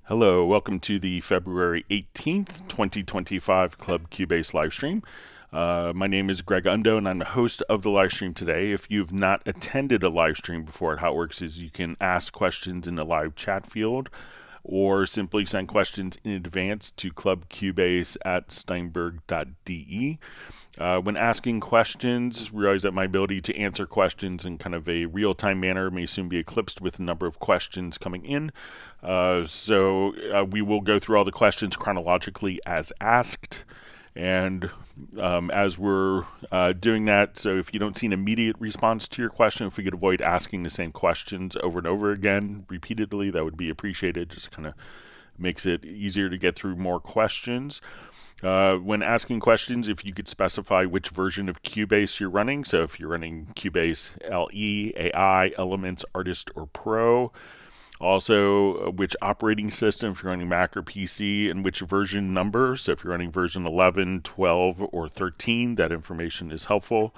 Hello, welcome to the February 18th, 2025 Club Cubase livestream. My name is Greg Undo, and I'm the host of the livestream today. If you've not attended a livestream before, how it works is you can ask questions in the live chat field, or simply send questions in advance to clubcubase@steinberg.de. When asking questions, realize that my ability to answer questions in kind of a real-time manner may soon be eclipsed with the number of questions coming in. So we will go through all the questions chronologically as asked. And as we're doing that, so if you don't see an immediate response to your question, if we could avoid asking the same questions over and over again repeatedly, that would be appreciated. Just kind of makes it easier to get through more questions. When asking questions, if you could specify which version of Cubase you're running, so if you're running Cubase LE, AI, Elements, Artist, or Pro. Also, which operating system, if you're running Mac or PC, and which version number. So if you're running version 11, 12, or 13, that information is helpful.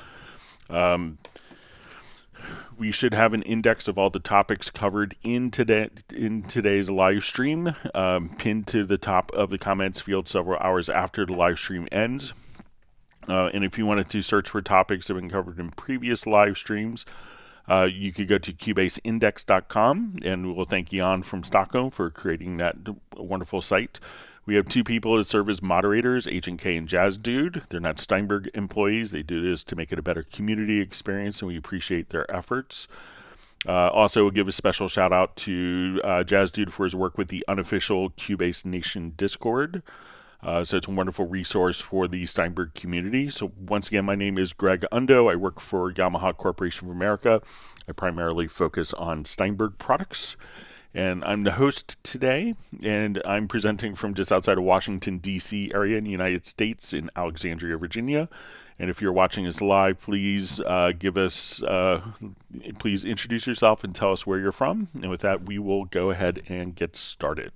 We should have an index of all the topics covered in today's live stream, pinned to the top of the comments field several hours after the live stream ends. And if you wanted to search for topics that have been covered in previous live streams, you could go to cubaseindex.com, and we'll thank Jan from Stockholm for creating that wonderful site. We have two people that serve as moderators, Agent K and Jazz Dude. They're not Steinberg employees. They do this to make it a better community experience, and we appreciate their efforts. Also, we'll give a special shout out to Jazz Dude for his work with the unofficial Cubase Nation Discord. So it's a wonderful resource for the Steinberg community. So once again, my name is Greg Undo. I work for Yamaha Corporation of America. I primarily focus on Steinberg products. And I'm the host today, and I'm presenting from just outside of Washington, D.C. area in the United States in Alexandria, Virginia. And if you're watching us live, please please introduce yourself and tell us where you're from. And with that, we will go ahead and get started.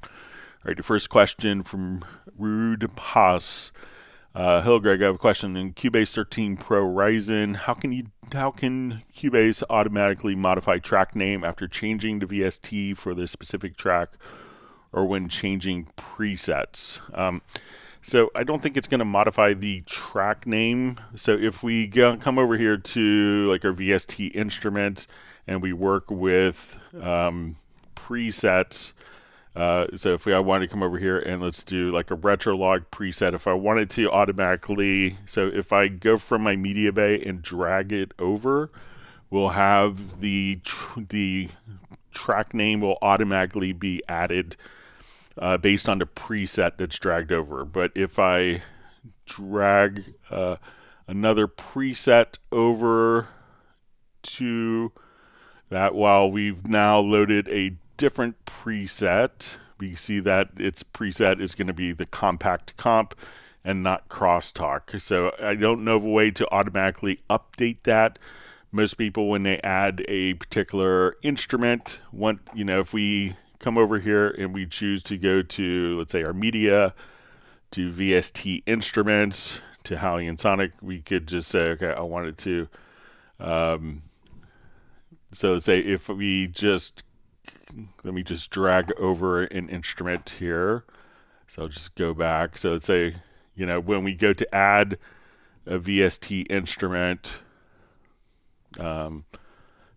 All right, the first question from Rude Pass. Hello, Greg. I have a question. In Cubase 13 Pro Ryzen, how can Cubase automatically modify track name after changing the VST for the specific track, or when changing presets? So I don't think it's going to modify the track name. So if we come over here to like our VST instruments and we work with presets. So if I wanted to come over here and let's do like a retro log preset, if I wanted to automatically, so if I go from my media bay and drag it over, we'll have the track name will automatically be added based on the preset that's dragged over. But if I drag another preset over to that, while we've now loaded a different preset, we see that its preset is going to be the compact comp and not crosstalk. So I don't know of a way to automatically update that. Most people, when they add a particular instrument, if we come over here and we choose to go to, let's say, our media, to VST instruments, to Halley and Sonic, we could just say, okay, I want it to, so let's say if we just, let me just drag over an instrument here. So I'll just go back. So let's say, when we go to add a VST instrument, so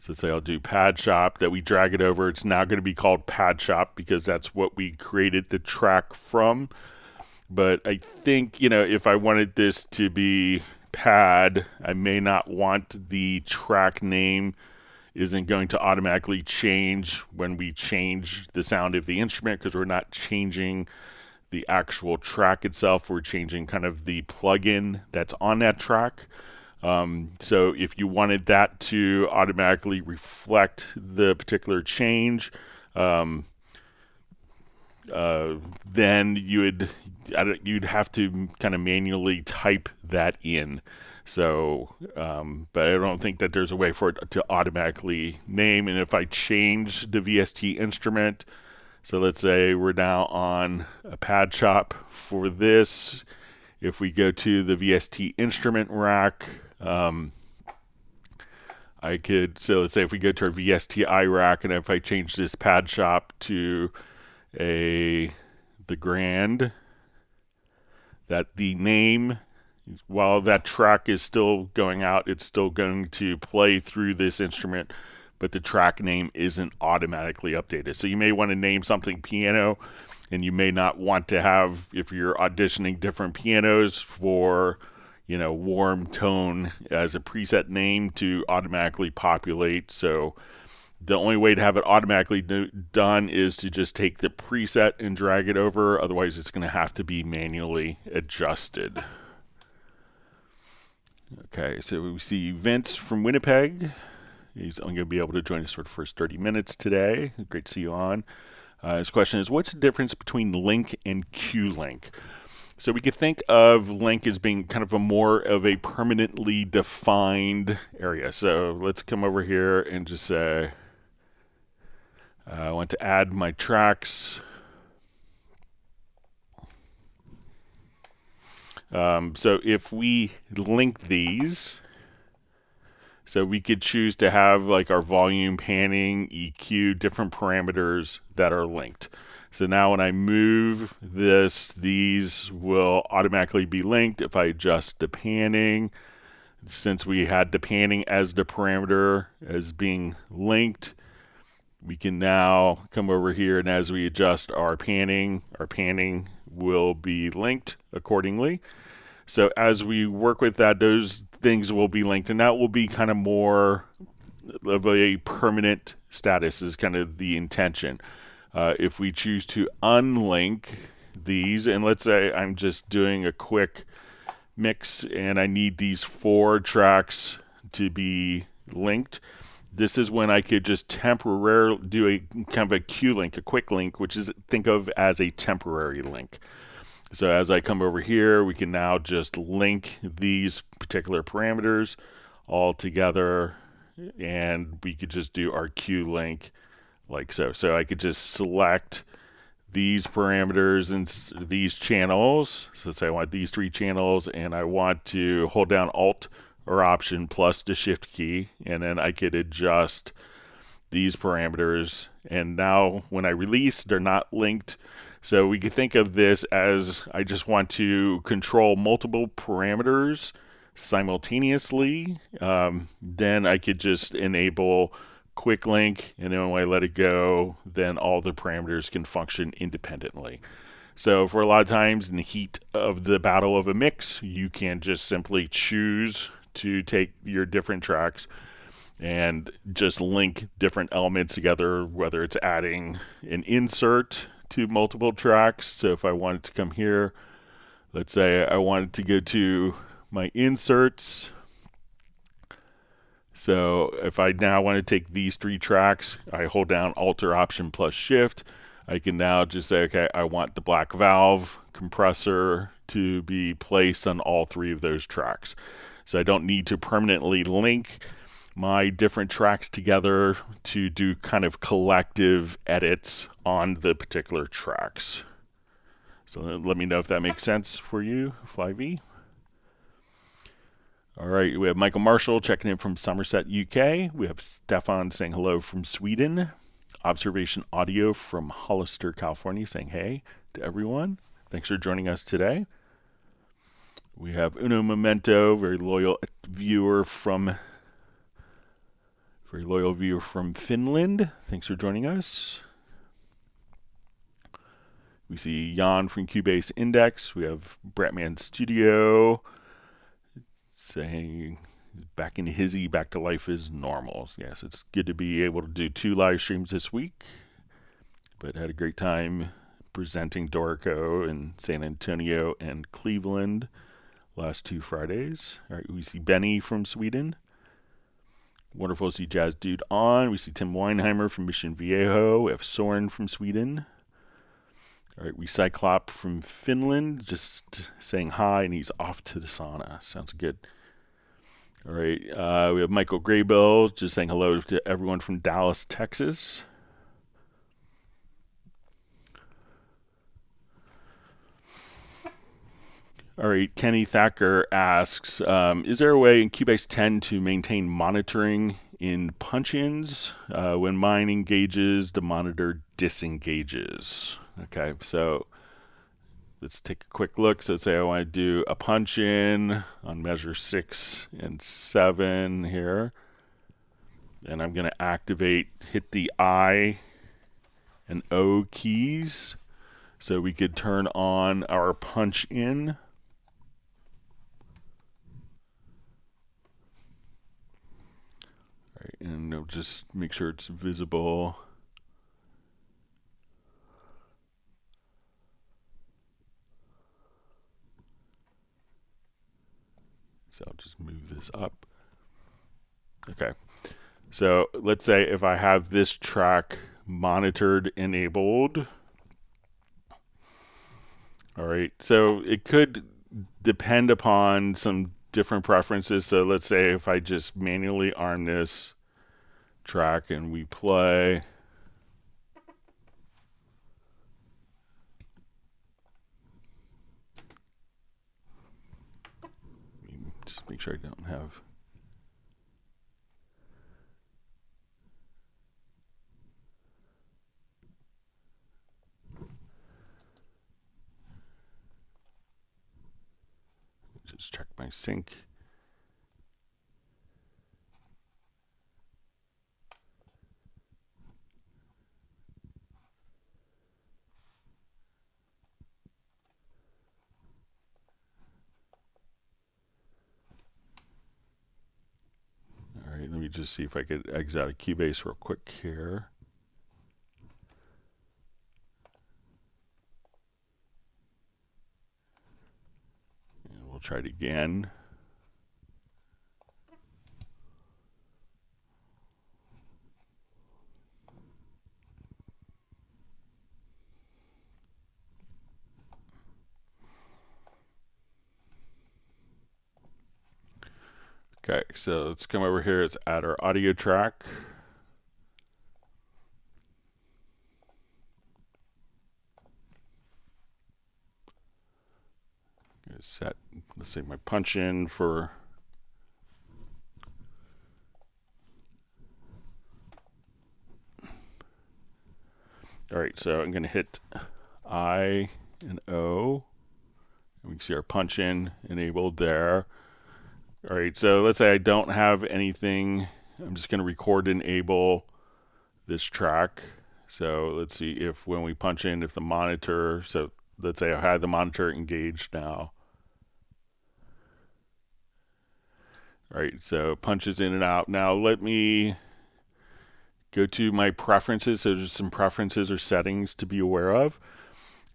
let's say I'll do Pad Shop, that we drag it over. It's now going to be called Pad Shop because that's what we created the track from. But I think, if I wanted this to be Pad, I may not want the track name isn't going to automatically change when we change the sound of the instrument, because we're not changing the actual track itself. We're changing kind of the plugin that's on that track. So if you wanted that to automatically reflect the particular change, then you'd have to kind of manually type that in. So, but I don't think that there's a way for it to automatically name. And if I change the VST instrument, so let's say we're now on a Pad Shop for this. If we go to the VST instrument rack, so let's say if we go to our VSTi rack, and if I change this Pad Shop to the grand, that the name, while that track is still going out, it's still going to play through this instrument, but the track name isn't automatically updated. So you may want to name something piano, and you may not want to have, if you're auditioning different pianos for, warm tone as a preset name to automatically populate. So the only way to have it automatically done is to just take the preset and drag it over. Otherwise, it's going to have to be manually adjusted. Okay, so we see Vince from Winnipeg. He's only going to be able to join us for the first 30 minutes today. Great to see you on. His question is, what's the difference between link and Q-link? So we could think of link as being kind of a more of a permanently defined area. So let's come over here and just say, I want to add my tracks. So if we link these, so we could choose to have like our volume, panning, EQ, different parameters that are linked. So now when I move this, these will automatically be linked. If I adjust the panning, since we had the panning as the parameter as being linked, we can now come over here, and as we adjust our panning will be linked accordingly. So as we work with that, those things will be linked, and that will be kind of more of a permanent status is kind of the intention. If we choose to unlink these, and let's say I'm just doing a quick mix and I need these 4 tracks to be linked, this is when I could just temporarily do a kind of a Q link, a quick link, which is think of as a temporary link. So as I come over here, we can now just link these particular parameters all together, and we could just do our Q link like so. So I could just select these parameters and these channels. So say I want these 3 channels, and I want to hold down Alt or Option plus the Shift key, and then I could adjust these parameters. And now when I release, they're not linked. So we could think of this as I just want to control multiple parameters simultaneously. Then I could just enable quick link, and then when I let it go, then all the parameters can function independently. So for a lot of times in the heat of the battle of a mix, you can just simply choose to take your different tracks and just link different elements together, whether it's adding an insert to multiple tracks. So if I wanted to come here, let's say I wanted to go to my inserts. So if I now want to take these 3 tracks, I hold down Alt or Option plus Shift. I can now just say, okay, I want the black valve compressor to be placed on all 3 of those tracks. So I don't need to permanently link my different tracks together to do kind of collective edits on the particular tracks. So let me know if that makes sense for you, Flyv. All right, we have Michael Marshall checking in from Somerset, UK. We have Stefan saying hello from Sweden. Observation Audio from Hollister, California saying hey to everyone. Thanks for joining us today. We have Uno Memento, very loyal viewer from Finland. Thanks for joining us. We see Jan from Cubase Index. We have Bratman Studio saying back in hizzy, back to life is normal. Yes, it's good to be able to do 2 live streams this week, but had a great time presenting Dorico in San Antonio and Cleveland last 2 Fridays. All right, we see Benny from Sweden. Wonderful to see Jazz Dude on. We see Tim Weinheimer from Mission Viejo. We have Soren from Sweden. All right, we Cyclop from Finland, just saying hi, and he's off to the sauna. Sounds good. All right, we have Michael Graybill, just saying hello to everyone from Dallas, Texas. All right, Kenny Thacker asks, is there a way in Cubase 10 to maintain monitoring in punch-ins? When mine engages, the monitor disengages. Okay, so let's take a quick look. So say I want to do a punch in on measure 6 and 7 here. And I'm going to activate, hit the I and O keys so we could turn on our punch in. All right, and I'll just make sure it's visible. So I'll just move this up. Okay. So let's say if I have this track monitored enabled. All right. So it could depend upon some different preferences. So let's say if I just manually arm this track and we play. Just make sure I don't have. Just check my sync. All right, let me just see if I could exit out of Cubase real quick here. And we'll try it again. Okay, so let's come over here. Let's add our audio track. Set, let's say, my punch in for all right, so I'm going to hit I and O, and we can see our punch in enabled there. All right, so let's say I don't have anything. I'm just going to record and enable this track. So let's see if when we punch in, if the monitor, so let's say I had the monitor engaged now. All right, so punches in and out. Now let me go to my preferences. So there's some preferences or settings to be aware of.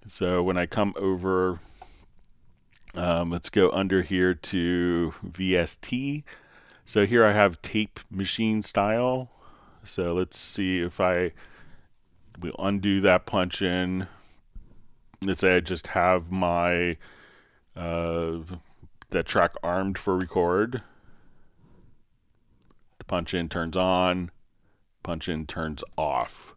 So when I come over, let's go under here to VST. So here I have tape machine style. So let's see if we'll undo that punch in. Let's say I just have my that track armed for record. The punch in turns on, punch in turns off.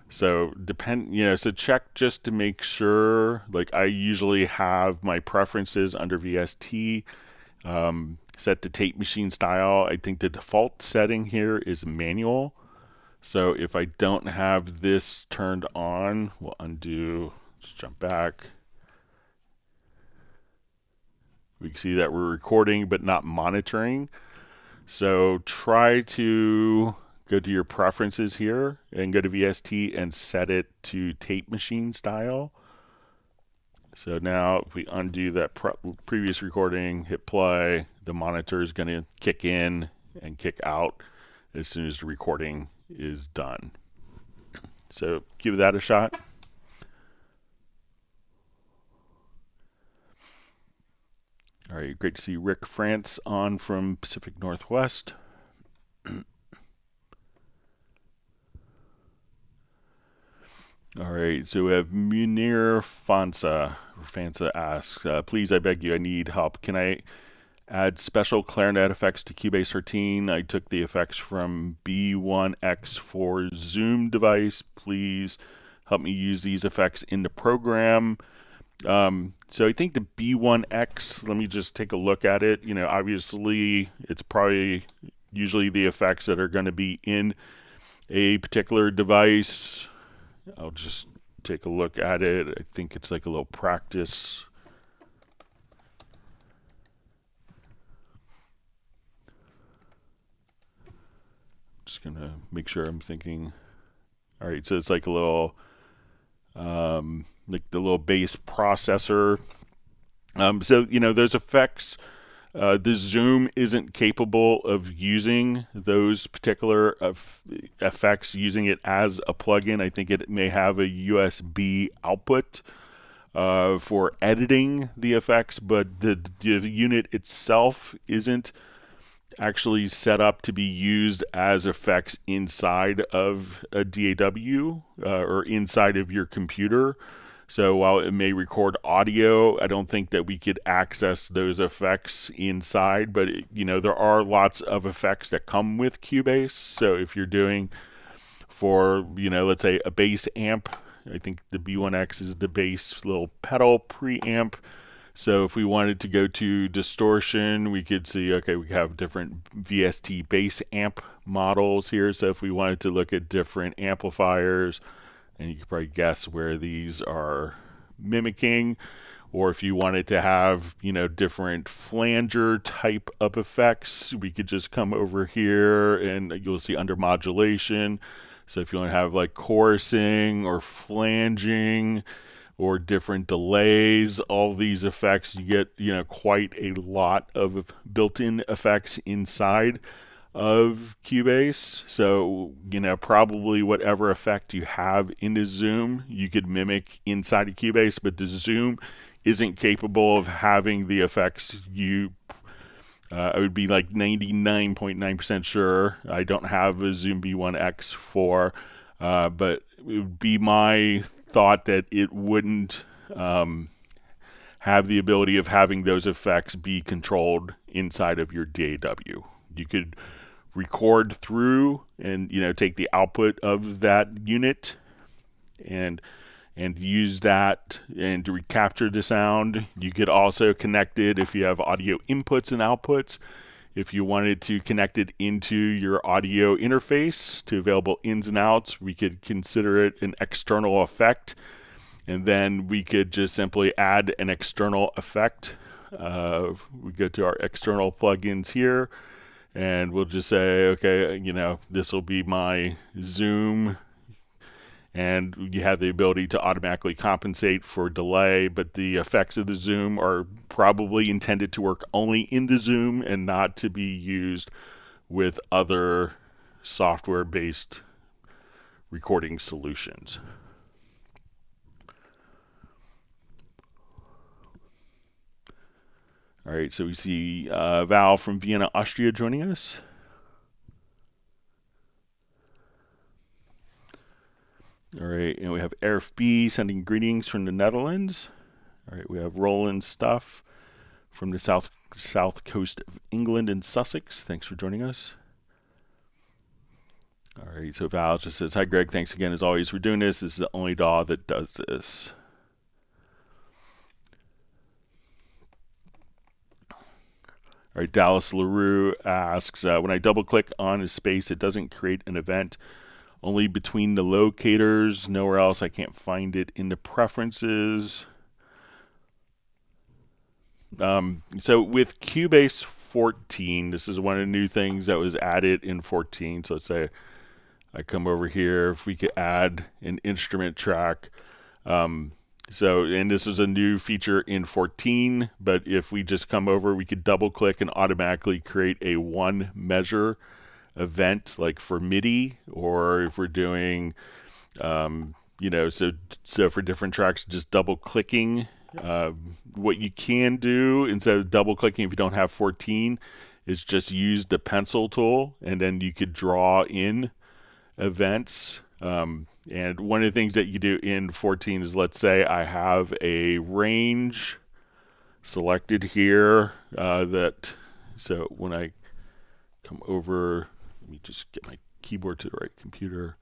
So so check just to make sure. Like I usually have my preferences under VST set to tape machine style. I think the default setting here is manual. So if I don't have this turned on, we'll undo, let's jump back. We can see that we're recording but not monitoring. So try to go to your preferences here and go to VST and set it to tape machine style. So now if we undo that previous recording, hit play, the monitor is going to kick in and kick out as soon as the recording is done. So give that a shot. All right, great to see Rick France on from Pacific Northwest. All right, so we have Munir Fansa. Fansa asks, please, I beg you, I need help. Can I add special clarinet effects to Cubase 13? I took the effects from B1X for Zoom device. Please help me use these effects in the program. So I think the B1X, let me just take a look at it. Obviously it's probably usually the effects that are going to be in a particular device. I'll just take a look at it. I think it's like a little practice. Just gonna make sure I'm thinking. All right, so it's like a little, like the little bass processor. So those effects. The Zoom isn't capable of using those particular effects, using it as a plugin. I think it may have a USB output for editing the effects, but the unit itself isn't actually set up to be used as effects inside of a DAW or inside of your computer. So while it may record audio, I don't think that we could access those effects inside, but there are lots of effects that come with Cubase. So if you're doing for, let's say a bass amp, I think the B1X is the bass little pedal preamp. So if we wanted to go to distortion, we could see, okay, we have different VST bass amp models here. So if we wanted to look at different amplifiers, and you could probably guess where these are mimicking, or if you wanted to have, different flanger type of effects, we could just come over here and you'll see under modulation. So if you want to have like chorusing or flanging or different delays, all these effects, you get, quite a lot of built-in effects inside of Cubase. So, probably whatever effect you have in the Zoom, you could mimic inside of Cubase, but the Zoom isn't capable of having the effects I would be like 99.9% sure. I don't have a Zoom B1X for, but it would be my thought that it wouldn't have the ability of having those effects be controlled inside of your DAW. You could record through and take the output of that unit and use that and to recapture the sound. You could also connect it if you have audio inputs and outputs. If you wanted to connect it into your audio interface to available ins and outs, we could consider it an external effect, and then we could just simply add an external effect. We go to our external plugins here, and we'll just say, okay, this will be my Zoom, and you have the ability to automatically compensate for delay, but the effects of the Zoom are probably intended to work only in the Zoom and not to be used with other software-based recording solutions. All right, so we see Val from Vienna, Austria joining us. All right, and we have RFB sending greetings from the Netherlands. All right, we have Roland Stuff from the south coast of England and Sussex. Thanks for joining us. All right, so Val just says, hi, Greg. Thanks again, as always, for doing this. This is the only DAW that does this. All right, Dallas LaRue asks, when I double-click on a space, it doesn't create an event. Only between the locators, nowhere else. I can't find it in the preferences. So with Cubase 14, this is one of the new things that was added in 14. So let's say I come over here, if we could add an instrument track. And this is a new feature in 14, but if we just come over, we could double click and automatically create a one measure event, like for MIDI, or if we're doing, so for different tracks, just double clicking. What you can do instead of double clicking, if you don't have 14, is just use the pencil tool, and then you could draw in events. And one of the things that you do in 14 is, let's say I have a range selected here so when I come over, let me just get my keyboard to the right computer.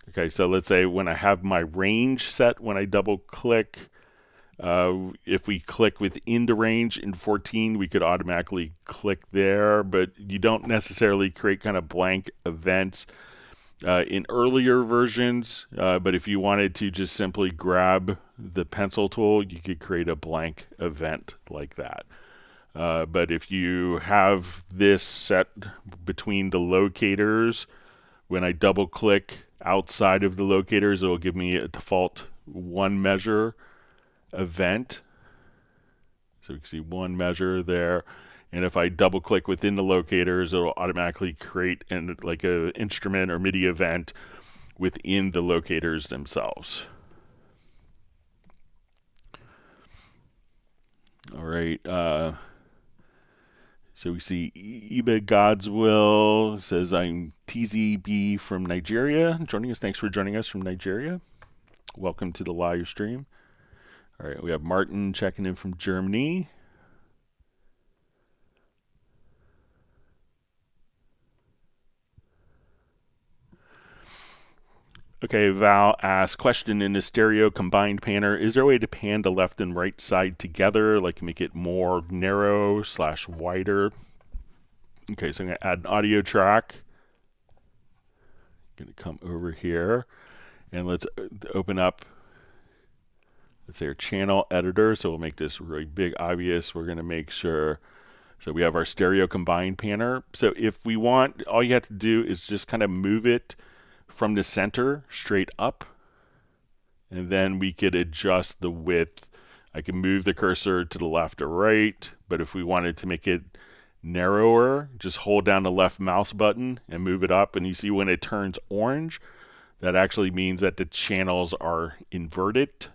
Okay, so let's say when I have my range set, when I double click, If we click within the range in 14, we could automatically click there, but you don't necessarily create kind of blank events in earlier versions. But if you wanted to just simply grab the pencil tool, you could create a blank event like that. But if you have this set between the locators, when I double click outside of the locators, it will give me a default one measure event. So we can see one measure there. And if I double click within the locators, it'll automatically create like an instrument or MIDI event within the locators themselves. All right. So we see Ibe Godswill says, I'm TZB from Nigeria. Joining us. Thanks for joining us from Nigeria. Welcome to the live stream. All right, we have Martin checking in from Germany. Okay, Val asks, question in the stereo combined panner, is there a way to pan the left and right side together, like make it more narrow / wider? Okay, so I'm going to add an audio track. I'm going to come over here, and let's open up, let's say, our channel editor. So we'll make this really big, obvious. We're going to make sure, so we have our stereo combined panner. So if we want, all you have to do is just kind of move it from the center straight up, and then we could adjust the width. I can move the cursor to the left or right, but if we wanted to make it narrower, just hold down the left mouse button and move it up, and you see when it turns orange, that actually means that the channels are inverted.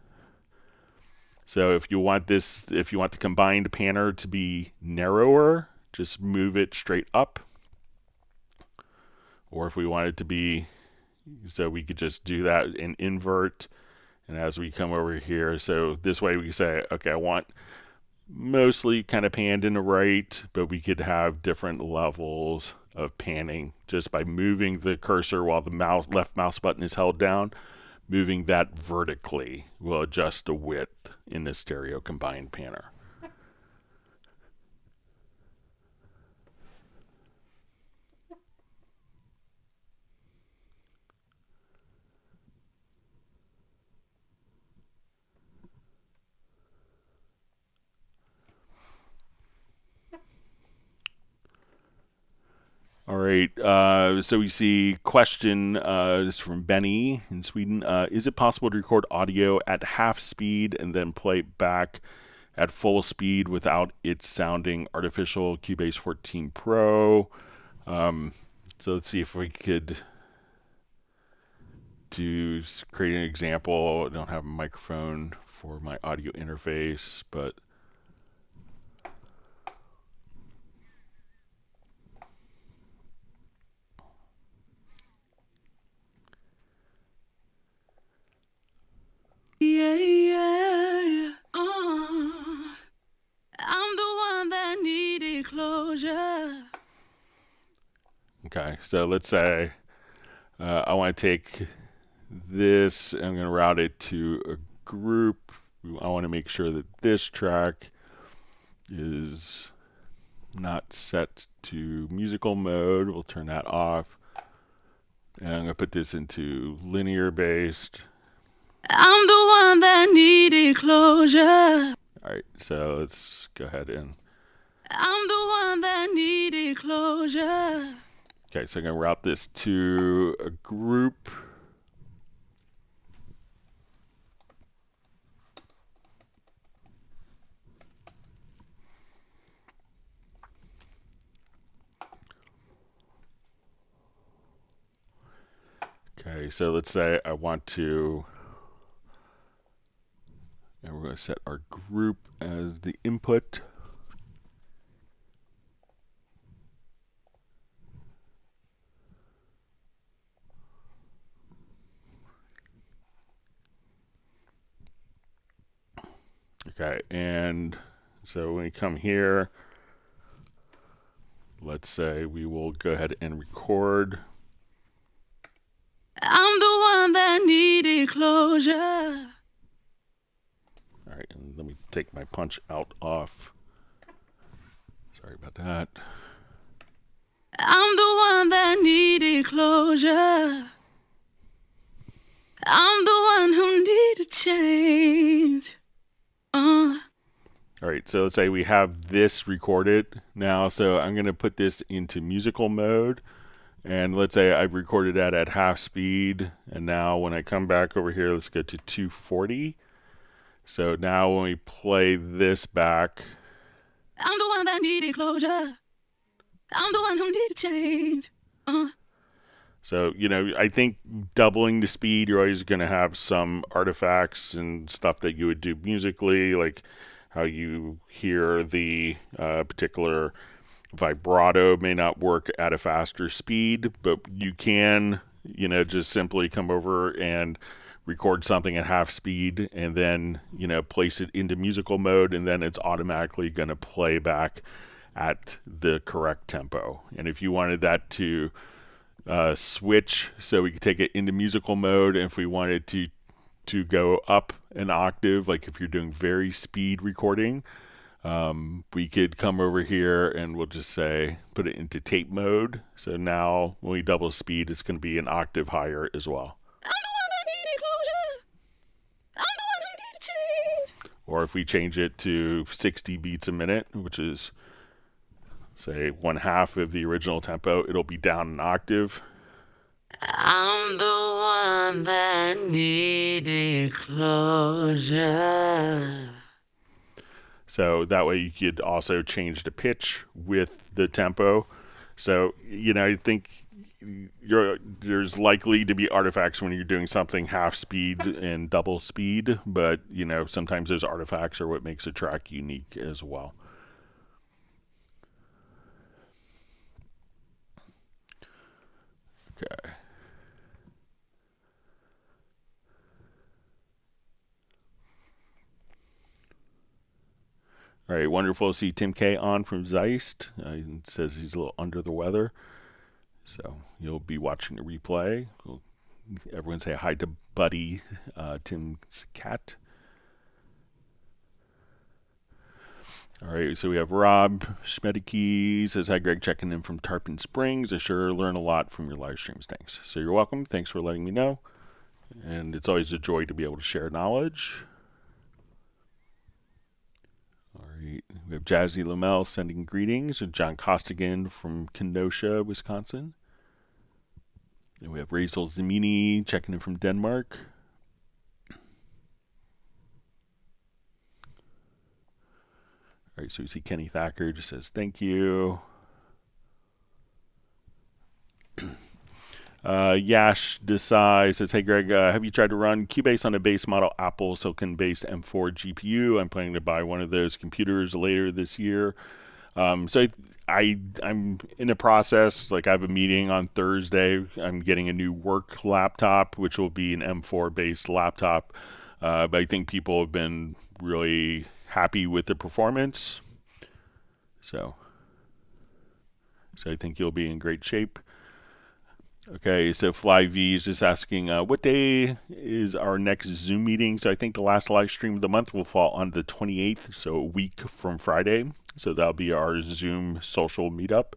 So if you want this, if you want the combined panner to be narrower, just move it straight up. Or if we want it to be, so we could just do that and invert. And as we come over here, so this way we can say, okay, I want mostly kind of panned in the right, but we could have different levels of panning just by moving the cursor while the left mouse button is held down. Moving that vertically will adjust the width in the stereo combined panner. All right, so we see question, this is from Benny in Sweden. Is it possible to record audio at half speed and then play it back at full speed without it sounding artificial? Cubase 14 Pro. So let's see if we could create an example. I don't have a microphone for my audio interface, but I'm the one that needed closure. okay, so let's say I want to take this, I'm going to route it to a group. I want to make sure that this track is not set to musical mode. We'll turn that off. And I'm going to put this into linear based. I'm the one that needed closure. All right, so let's go ahead and. I'm the one that needed closure. Okay, so I'm going to route this to a group. Okay, so let's say I want to, and we're going to set our group as the input. Okay, and so when we come here, let's say we will go ahead and record. I'm the one that needed closure. All right, and the me take my punch out off. Sorry about that. I'm the one that needed closure. I'm the one who needed change. All right, so let's say we have this recorded now. So I'm going to put this into musical mode. And let's say I've recorded that at half speed. And now when I come back over here, let's go to 240. So now when we play this back. I'm the one that needed closure. I'm the one who needed change. So, I think doubling the speed, you're always going to have some artifacts and stuff that you would do musically, like how you hear the particular vibrato may not work at a faster speed, but you can, just simply come over and record something at half speed and then, place it into musical mode, and then it's automatically going to play back at the correct tempo. And if you wanted that to switch, so we could take it into musical mode, and if we wanted to go up an octave, like if you're doing very speed recording, we could come over here and we'll just say put it into tape mode. So now when we double speed, it's going to be an octave higher as well. I'm the one that needed closure. I'm the one who needed change. Or if we change it to 60 beats a minute, which is say 1/2 of the original tempo, it'll be down an octave. I'm the one that needed closure. So that way you could also change the pitch with the tempo. So, I think there's likely to be artifacts when you're doing something half speed and double speed, but, sometimes those artifacts are what makes a track unique as well. Okay. All right, wonderful to see Tim K on from Zeist. He says he's a little under the weather, so you'll be watching the replay. Everyone say hi to Buddy, Tim's cat. All right, so we have Rob Schmedeke says, hi, Greg, checking in from Tarpon Springs. I sure learn a lot from your live streams. Thanks. So you're welcome. Thanks for letting me know. And it's always a joy to be able to share knowledge. All right, we have Jazzy Lamel sending greetings, and John Costigan from Kenosha, Wisconsin. And we have Razel Zemini checking in from Denmark. All right, so we see Kenny Thacker just says thank you. Yash Desai says, hey Greg, have you tried to run Cubase on a base model Apple Silicon-based M4 GPU? I'm planning to buy one of those computers later this year. So I'm in a process. Like I have a meeting on Thursday. I'm getting a new work laptop, which will be an M4 based laptop. But I think people have been really happy with the performance. So I think you'll be in great shape. Okay, so Fly V is just asking, what day is our next Zoom meeting? So I think the last live stream of the month will fall on the 28th, so a week from Friday. So that'll be our Zoom social meetup.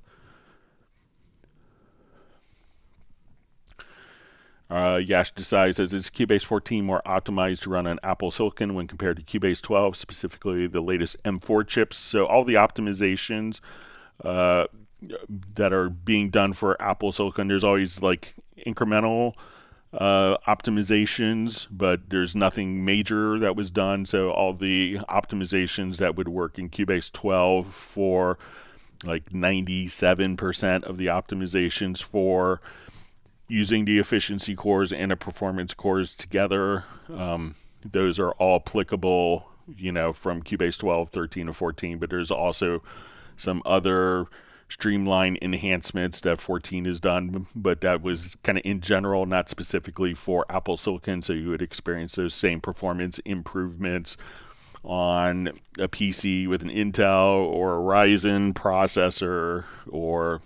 Yash Desai says, is Cubase 14 more optimized to run on Apple Silicon when compared to Cubase 12, specifically the latest M4 chips? So all the optimizations that are being done for Apple Silicon, there's always like incremental optimizations, but there's nothing major that was done. So all the optimizations that would work in Cubase 12 for like 97% of the optimizations for using the efficiency cores and the performance cores together, those are all applicable, from Cubase 12, 13, or 14, but there's also some other streamline enhancements that 14 has done, but that was kind of in general, not specifically for Apple Silicon, so you would experience those same performance improvements on a PC with an Intel or a Ryzen processor, or,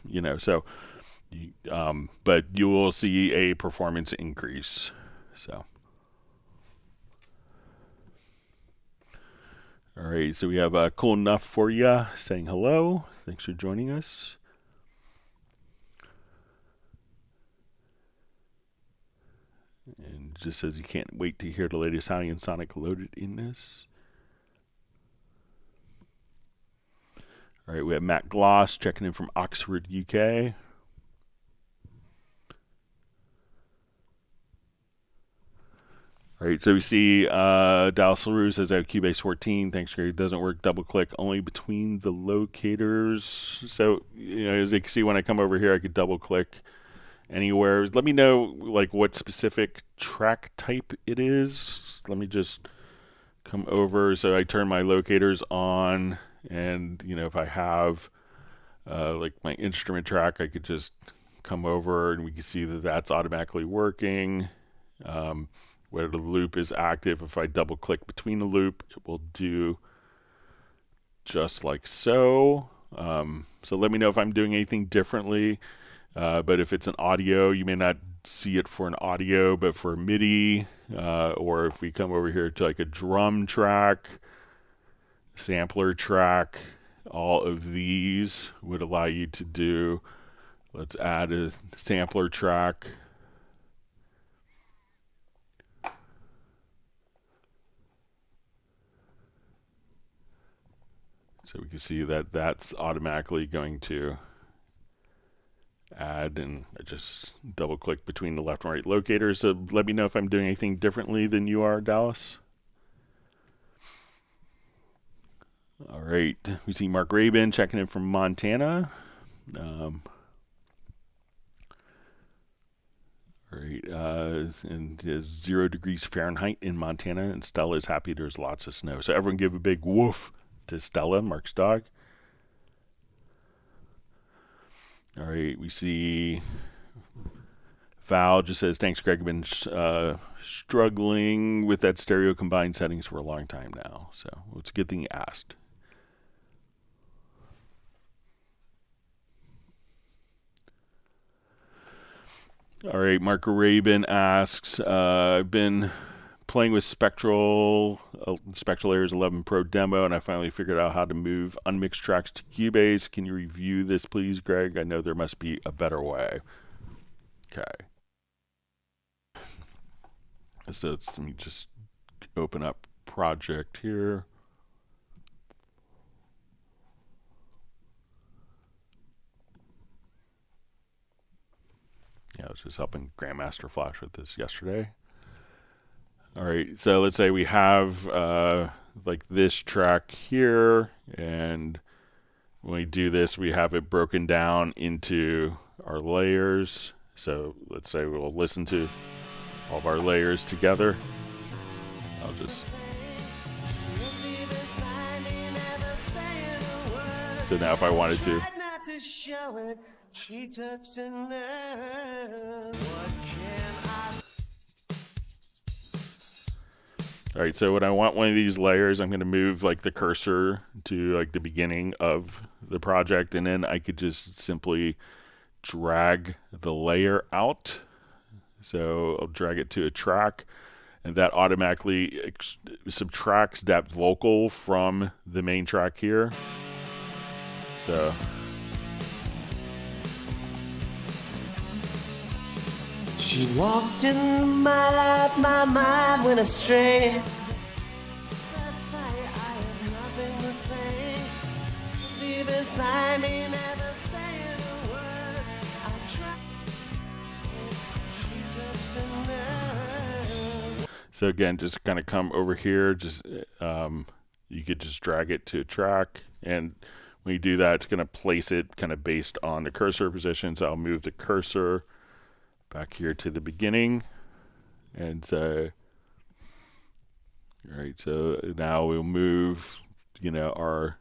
but you will see a performance increase. So All right, so we have Cool Enough for ya saying hello. Thanks for joining us. And just says he can't wait to hear the latest Howie and Sonic loaded in this. All right, we have Matt Gloss checking in from Oxford, UK. All right, so we see Dallas LaRue says I have Cubase 14. Thanks, Greg. It doesn't work. Double click only between the locators. So, as you can see, when I come over here, I could double click anywhere. Let me know like what specific track type it is. Let me just come over. So I turn my locators on, and if I have like my instrument track, I could just come over and we can see that that's automatically working. Where the loop is active, if I double click between the loop, it will do just like so. So let me know if I'm doing anything differently. But if it's an audio, you may not see it for an audio, but for MIDI, or if we come over here to like a drum track, sampler track, all of these would allow you to do. Let's add a sampler track. So we can see that that's automatically going to add, and I just double click between the left and right locators. So let me know if I'm doing anything differently than you are, Dallas. All right, we see Mark Rabin checking in from Montana. All right, and it's 0 degrees Fahrenheit in Montana, and Stella is happy there's lots of snow. So everyone give a big woof to Stella, Mark's dog. All right, we see Val just says, thanks, Greg. I've been struggling with that stereo combined settings for a long time now. So it's a good thing you asked. All right, Mark Rabin asks, I've been playing with Spectral Layers 11 Pro demo, and I finally figured out how to move unmixed tracks to Cubase. Can you review this, please, Greg? I know there must be a better way. Okay. So let me just open up project here. Yeah, I was just helping Grandmaster Flash with this yesterday. All right, so let's say we have like this track here, and when we do this, we have it broken down into our layers. So let's say we'll listen to all of our layers together. I'll just... So now if I wanted to... All right, so when I want one of these layers, I'm going to move like the cursor to like the beginning of the project, and then I could just simply drag the layer out. So I'll drag it to a track, and that automatically subtracts that vocal from the main track here. So she walked in my life, my mind went astray. I have nothing to say. Leaving time, he never saying a word. I tried. She touched a nerve. So again, just kind of come over here. Just you could just drag it to a track, and when you do that, it's going to place it kind of based on the cursor position. So I'll move the cursor back here to the beginning, and all right, so now we'll move our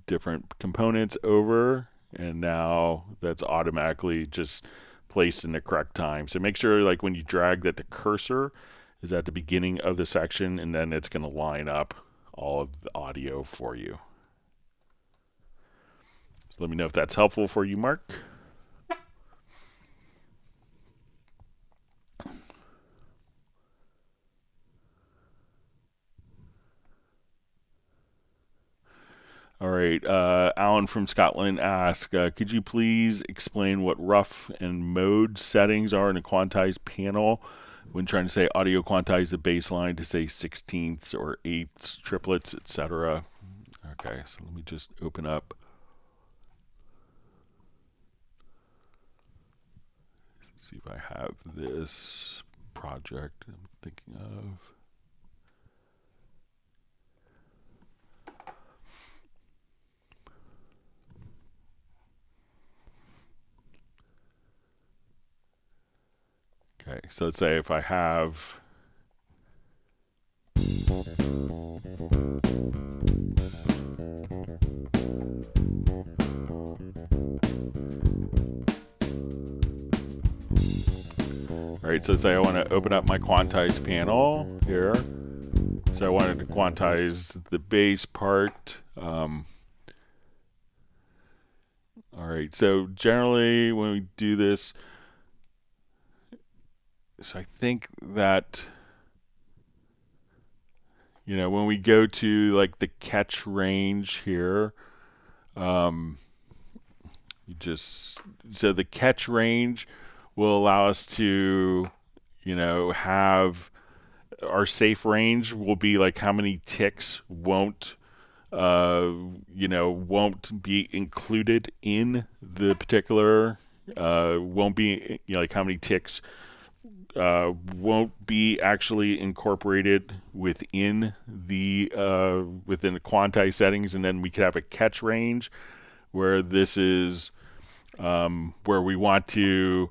different components over, and now that's automatically just placed in the correct time. So make sure like when you drag that the cursor is at the beginning of the section, and then it's going to line up all of the audio for you. So let me know if that's helpful for you, Mark. All right. Alan from Scotland asks, could you please explain what rough and mode settings are in a Quantize panel when trying to say audio quantize the bass line to say 16ths or 8ths, triplets, etc.? Okay, so let me just open up. Let's see if I have this project I'm thinking of. Okay, so let's say if I have Alright, so let's say I want to open up my Quantize panel here. So I wanted to quantize the bass part. Alright, so generally when we do this, so I think that, you know, when we go to like the catch range here, so the catch range will allow us to, you know, have our safe range will be like how many ticks won't be included in the particular, won't be, you know, like how many ticks won't be actually incorporated within the quantize settings, and then we could have a catch range where this is where we want to,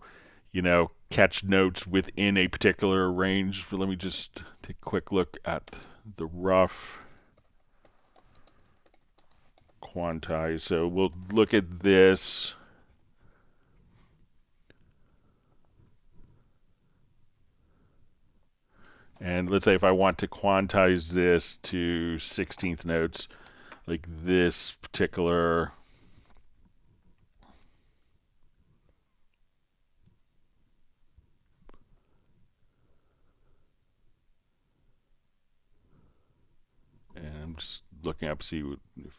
you know, catch notes within a particular range. Let me just take a quick look at the rough quantize. So we'll look at this. And let's say if I want to quantize this to 16th notes, like this particular and I'm just looking up, see what if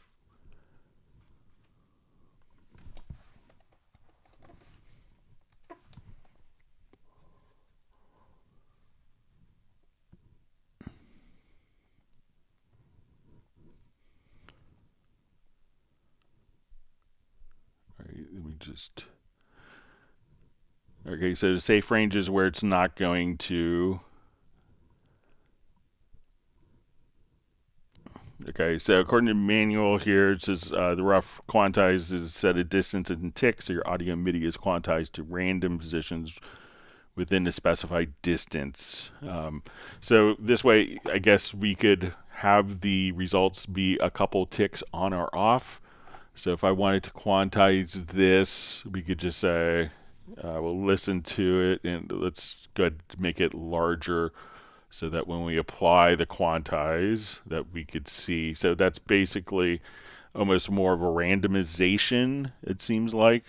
let me just, okay, so the safe range is where it's not going to, okay, so according to the manual here, it says the rough quantize is set a distance in ticks, so your audio MIDI is quantized to random positions within the specified distance. So this way, I guess we could have the results be a couple ticks on or off. So if I wanted to quantize this, we could just say, we'll listen to it, and let's go ahead and make it larger so that when we apply the quantize that we could see. So that's basically almost more of a randomization, it seems like.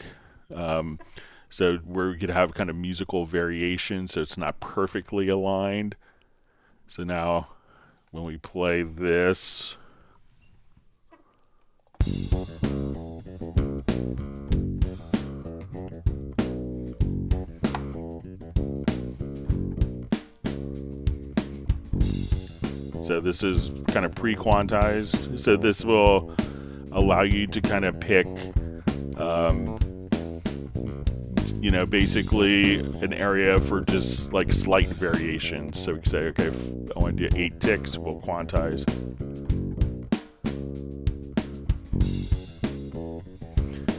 So where we could have kind of musical variation, so it's not perfectly aligned. So now when we play this, so this is kind of pre-quantized. So this will allow you to kind of pick, you know, basically an area for just like slight variation. So we can say, okay, if I want to do 8 ticks, we'll quantize.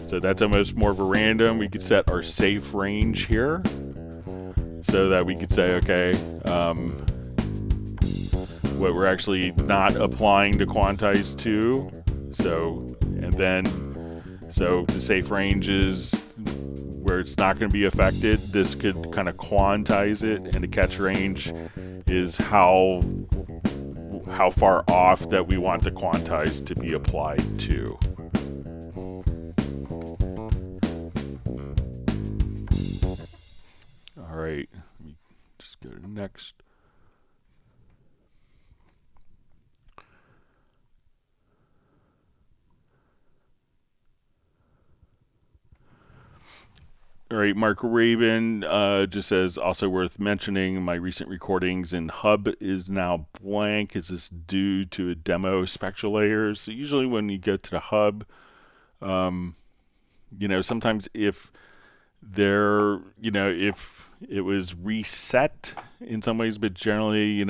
So that's almost more of a random. We could set our safe range here so that we could say, okay, what we're actually not applying to quantize to. So, and then, so the safe range is where it's not going to be affected. This could kind of quantize it, and the catch range is how far off that we want the quantize to be applied to. All right, let me just go to next. All right, Mark Rabin just says, also worth mentioning, my recent recordings in Hub is now blank. Is this due to a demo Spectral Layers? So usually when you go to the Hub, sometimes if if it was reset in some ways, but generally,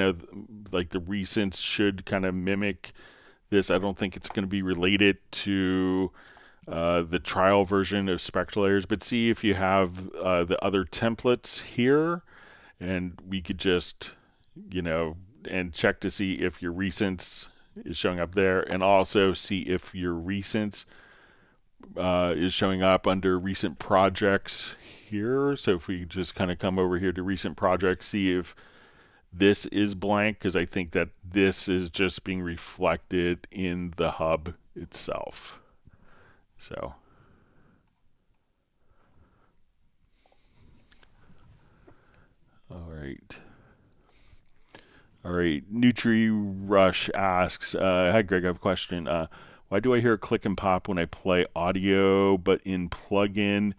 like the recents should kind of mimic this. I don't think it's going to be related to the trial version of Spectral Layers, but see if you have the other templates here, and we could just, and check to see if your recents is showing up there, and also see if your recents is showing up under recent projects here. So if we just kind of come over here to recent projects, see if this is blank, because I think that this is just being reflected in the Hub itself. So, all right. Nutri Rush asks, hi Greg, I have a question. Why do I hear click and pop when I play audio, but in plugin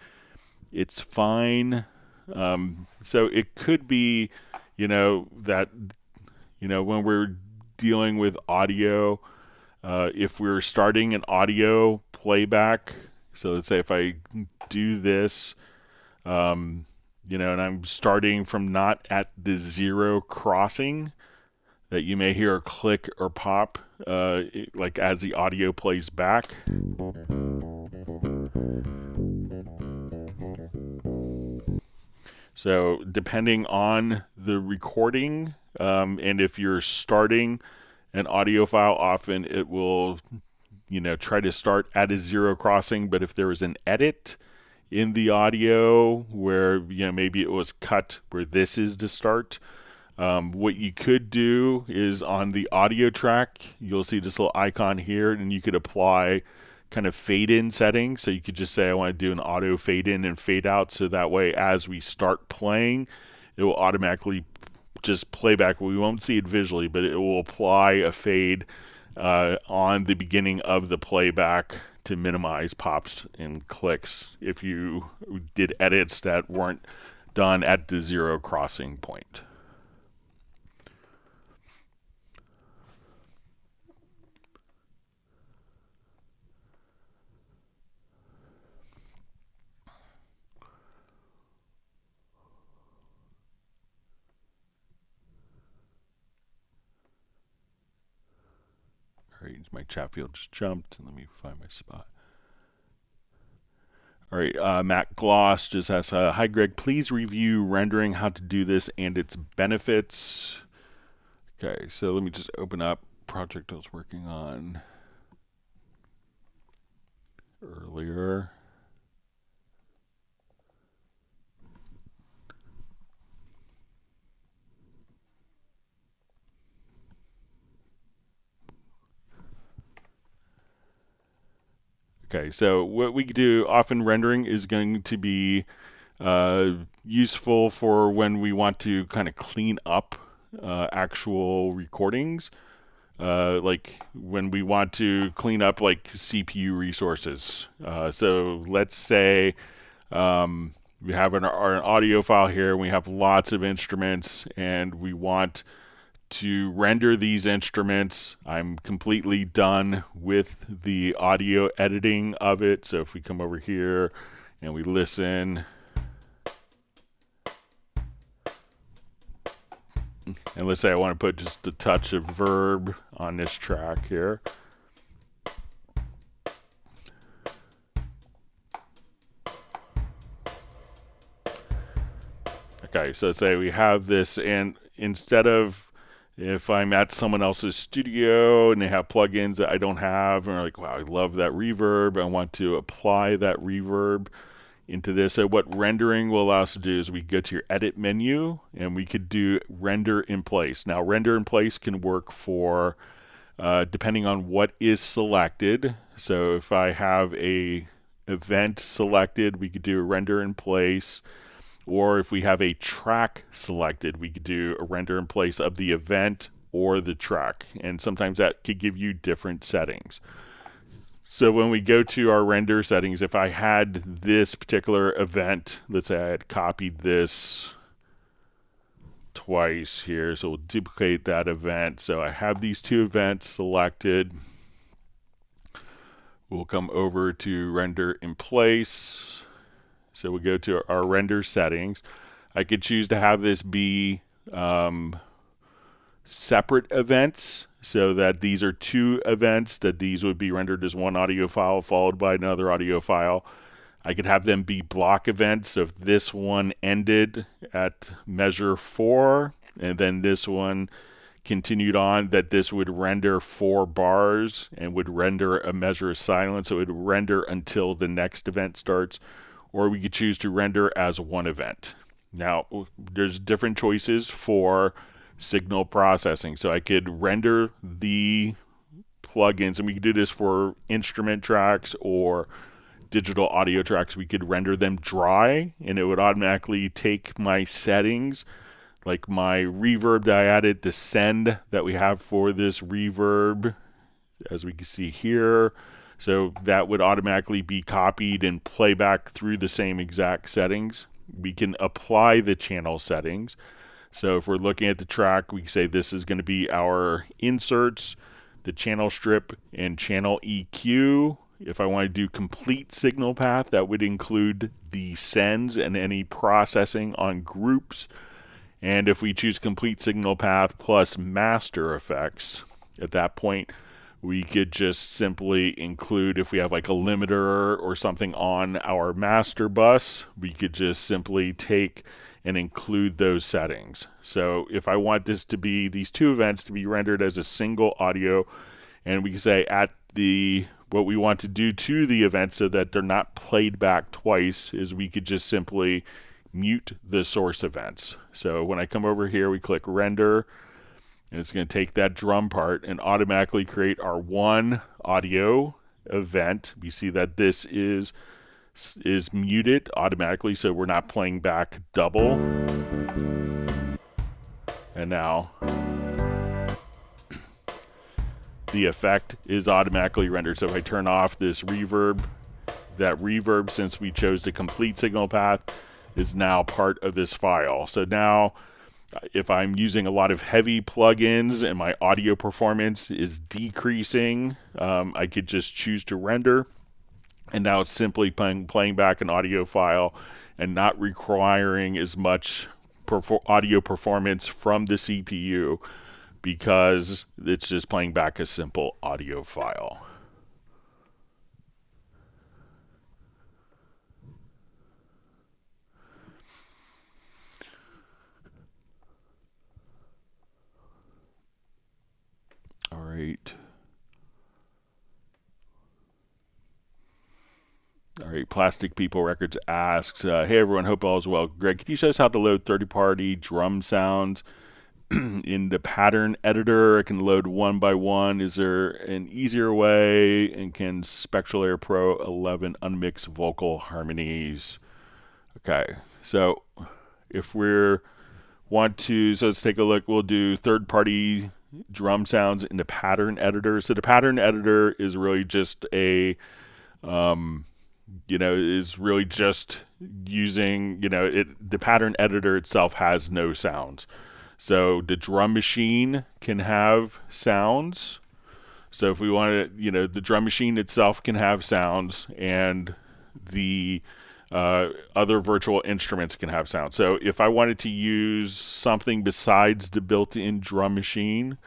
it's fine? So it could be, that, when we're dealing with audio, if we're starting an audio playback, so let's say if I do this, and I'm starting from not at the zero crossing, that you may hear a click or pop, like as the audio plays back. So depending on the recording, and if you're starting an audio file, often it will, try to start at a zero crossing. But if there is an edit in the audio where, maybe it was cut where this is to start, what you could do is on the audio track, you'll see this little icon here, and you could apply kind of fade in settings. So you could just say, I want to do an auto fade in and fade out. So that way, as we start playing, it will automatically just play back. We won't see it visually, but it will apply a fade on the beginning of the playback to minimize pops and clicks if you did edits that weren't done at the zero crossing point. All right, my chat field just jumped, and let me find my spot. All right, Matt Gloss just asks, hi Greg, please review rendering, how to do this, and its benefits. Okay, so let me just open up project I was working on earlier. Okay, so what we do, often rendering is going to be useful for when we want to kind of clean up actual recordings, like when we want to clean up like CPU resources. So let's say we have an audio file here, and we have lots of instruments, and we want to render these instruments. I'm completely done with the audio editing of it. So if we come over here and we listen, and let's say I want to put just a touch of verb on this track here. Okay, so let's say we have this, and instead of, if I'm at someone else's studio and they have plugins that I don't have, and they're like, wow, I love that reverb, I want to apply that reverb into this. So what rendering will allow us to do is we go to your edit menu, and we could do render in place. Now, render in place can work for, depending on what is selected. So if I have a event selected, we could do a render in place. Or if we have a track selected, we could do a render in place of the event or the track. And sometimes that could give you different settings. So when we go to our render settings, if I had this particular event, let's say I had copied this twice here, so we'll duplicate that event. So I have these two events selected. We'll come over to render in place. So we go to our render settings. I could choose to have this be separate events, so that these are two events, that these would be rendered as one audio file followed by another audio file. I could have them be block events. So if this one ended at measure 4 and then this one continued on, that this would render 4 bars and would render a measure of silence. So it would render until the next event starts. Or we could choose to render as one event. Now, there's different choices for signal processing. So I could render the plugins, and we could do this for instrument tracks or digital audio tracks. We could render them dry, and it would automatically take my settings, like my reverb that I added, the send that we have for this reverb, as we can see here. So that would automatically be copied and play back through the same exact settings. We can apply the channel settings. So if we're looking at the track, we can say this is going to be our inserts, the channel strip, and channel EQ. If I want to do complete signal path, that would include the sends and any processing on groups. And if we choose complete signal path plus master effects, at that point, we could just simply include, if we have like a limiter or something on our master bus, we could just simply take and include those settings. So if I want this to be, these two events to be rendered as a single audio, and we can say at the, what we want to do to the event so that they're not played back twice, is we could just simply mute the source events. So when I come over here, we click render, and it's going to take that drum part and automatically create our one audio event. We see that this is muted automatically, so we're not playing back double. And now the effect is automatically rendered. So if I turn off this reverb, that reverb, since we chose the complete signal path, is now part of this file. So now if I'm using a lot of heavy plugins and my audio performance is decreasing, I could just choose to render. And now it's simply playing back an audio file and not requiring as much audio performance from the CPU, because it's just playing back a simple audio file. All right. All right, Plastic People Records asks, hey everyone, hope all is well. Greg, can you show us how to load third-party drum sounds in the pattern editor? I can load one by one. Is there an easier way? And can Spectral Layer Pro 11 unmix vocal harmonies? Okay, so if we want to, so let's take a look. We'll do third-party drum sounds in the pattern editor. So the pattern editor is really just a is really just using, the pattern editor itself has no sounds. So the drum machine can have sounds. So if we want to, the drum machine itself can have sounds, and the other virtual instruments can have sounds. So if I wanted to use something besides the built-in drum machine,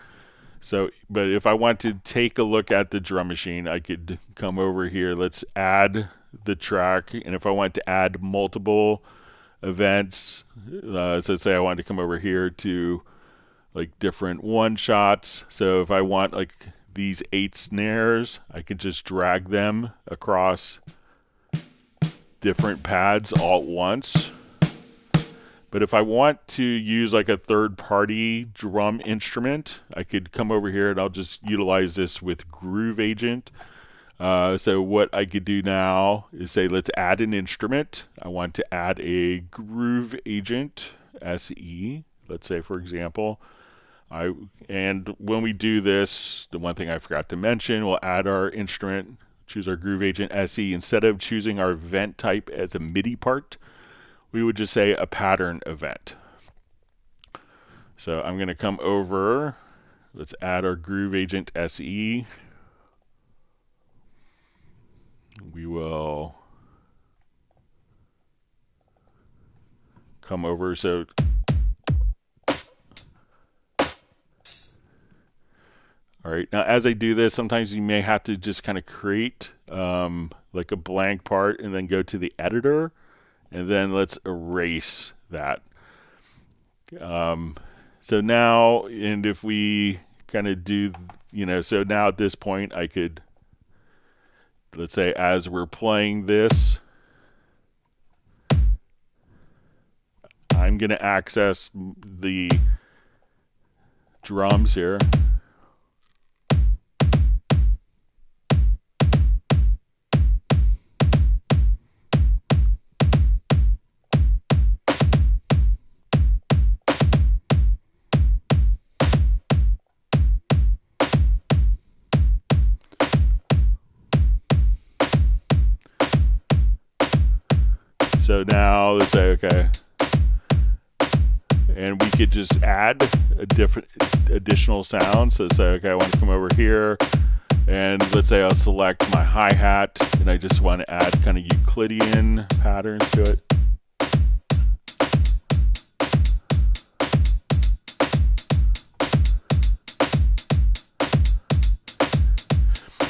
but if I want to take a look at the drum machine, I could come over here. Let's add the track. And if I want to add multiple events, so let's say I want to come over here to like different one shots. So if I want like these 8 snares, I could just drag them across different pads all at once. But if I want to use like a third-party drum instrument, I could come over here and I'll just utilize this with Groove Agent. So what I could do now is say, let's add an instrument. I want to add a Groove Agent SE. Let's say, for example, and when we do this, the one thing I forgot to mention, we'll add our instrument choose our Groove Agent SE. Instead of choosing our event type as a MIDI part, we would just say a pattern event. So I'm going to come over. Let's add our Groove Agent SE. We will come over. So all right, now as I do this, sometimes you may have to just kind of create like a blank part and then go to the editor, and then let's erase that. So now, and if we kind of do, so now at this point I could, let's say as we're playing this, I'm going to access the drums here. So now let's say, okay, and we could just add a different additional sound. So let's say, okay, I want to come over here, and let's say I'll select my hi-hat, and I just want to add kind of Euclidean patterns to it.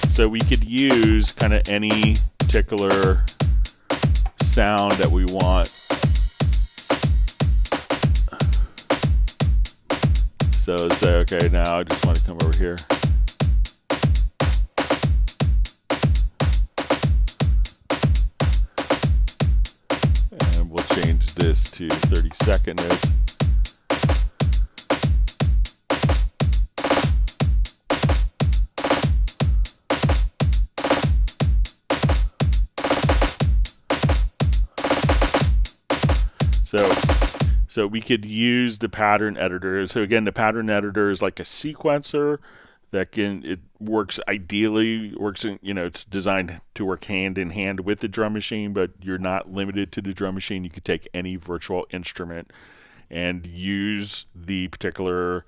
So we could use kind of any particular sound that we want. So let's say, okay, now I just want to come over here. And we'll change this to 30-second notes. So we could use the pattern editor. So again, the pattern editor is like a sequencer that works ideally, it's designed to work hand in hand with the drum machine, but you're not limited to the drum machine. You could take any virtual instrument and use the particular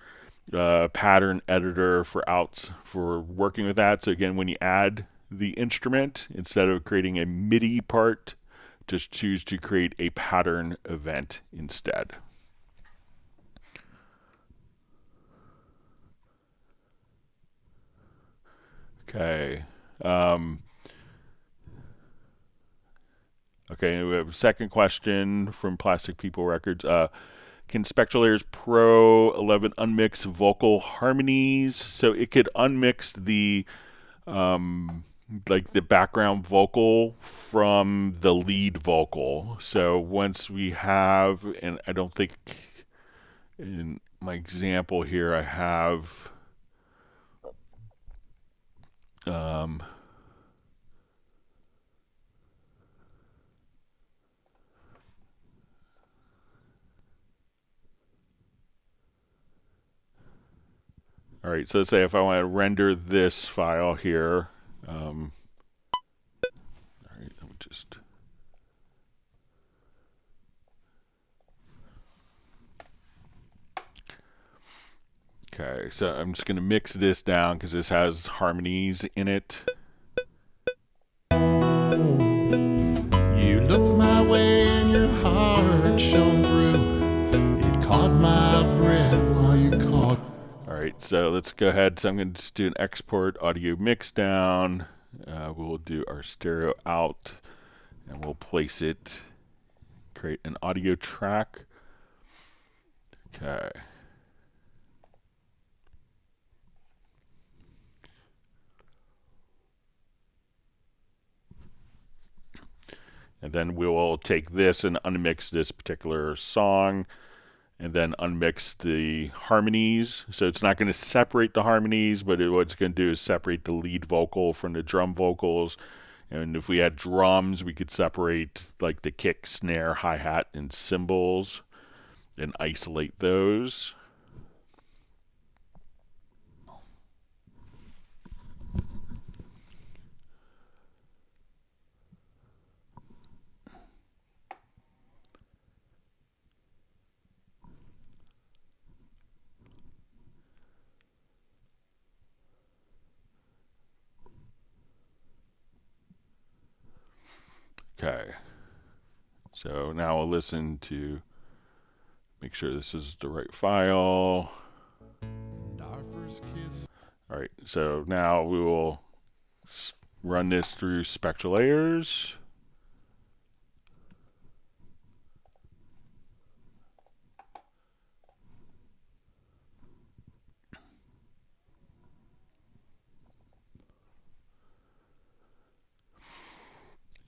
pattern editor for working with that. So again, when you add the instrument, instead of creating a MIDI part, just choose to create a pattern event instead. Okay. Okay, we have a second question from Plastic People Records. Can Spectral Layers Pro 11 unmix vocal harmonies? So it could unmix the like the background vocal from the lead vocal. So once we have, and I don't think in my example here I have all right, so let's say if I want to render this file here, all right, let me just. Okay, so I'm just going to mix this down because this has harmonies in it. You looked my way and your heart shone through. It caught my breath while you caught. All right, so let's go ahead. So I'm going to just do an export audio mix down. We'll do our stereo out, and we'll place it, create an audio track. Okay. And then we will take this and unmix this particular song, and then unmix the harmonies. So it's not going to separate the harmonies, but what it's going to do is separate the lead vocal from the drum vocals. And if we had drums, we could separate like the kick, snare, hi-hat, and cymbals and isolate those. Okay. So now we'll listen to make sure this is the right file. And our first kiss. All right. So now we will run this through Spectral Layers.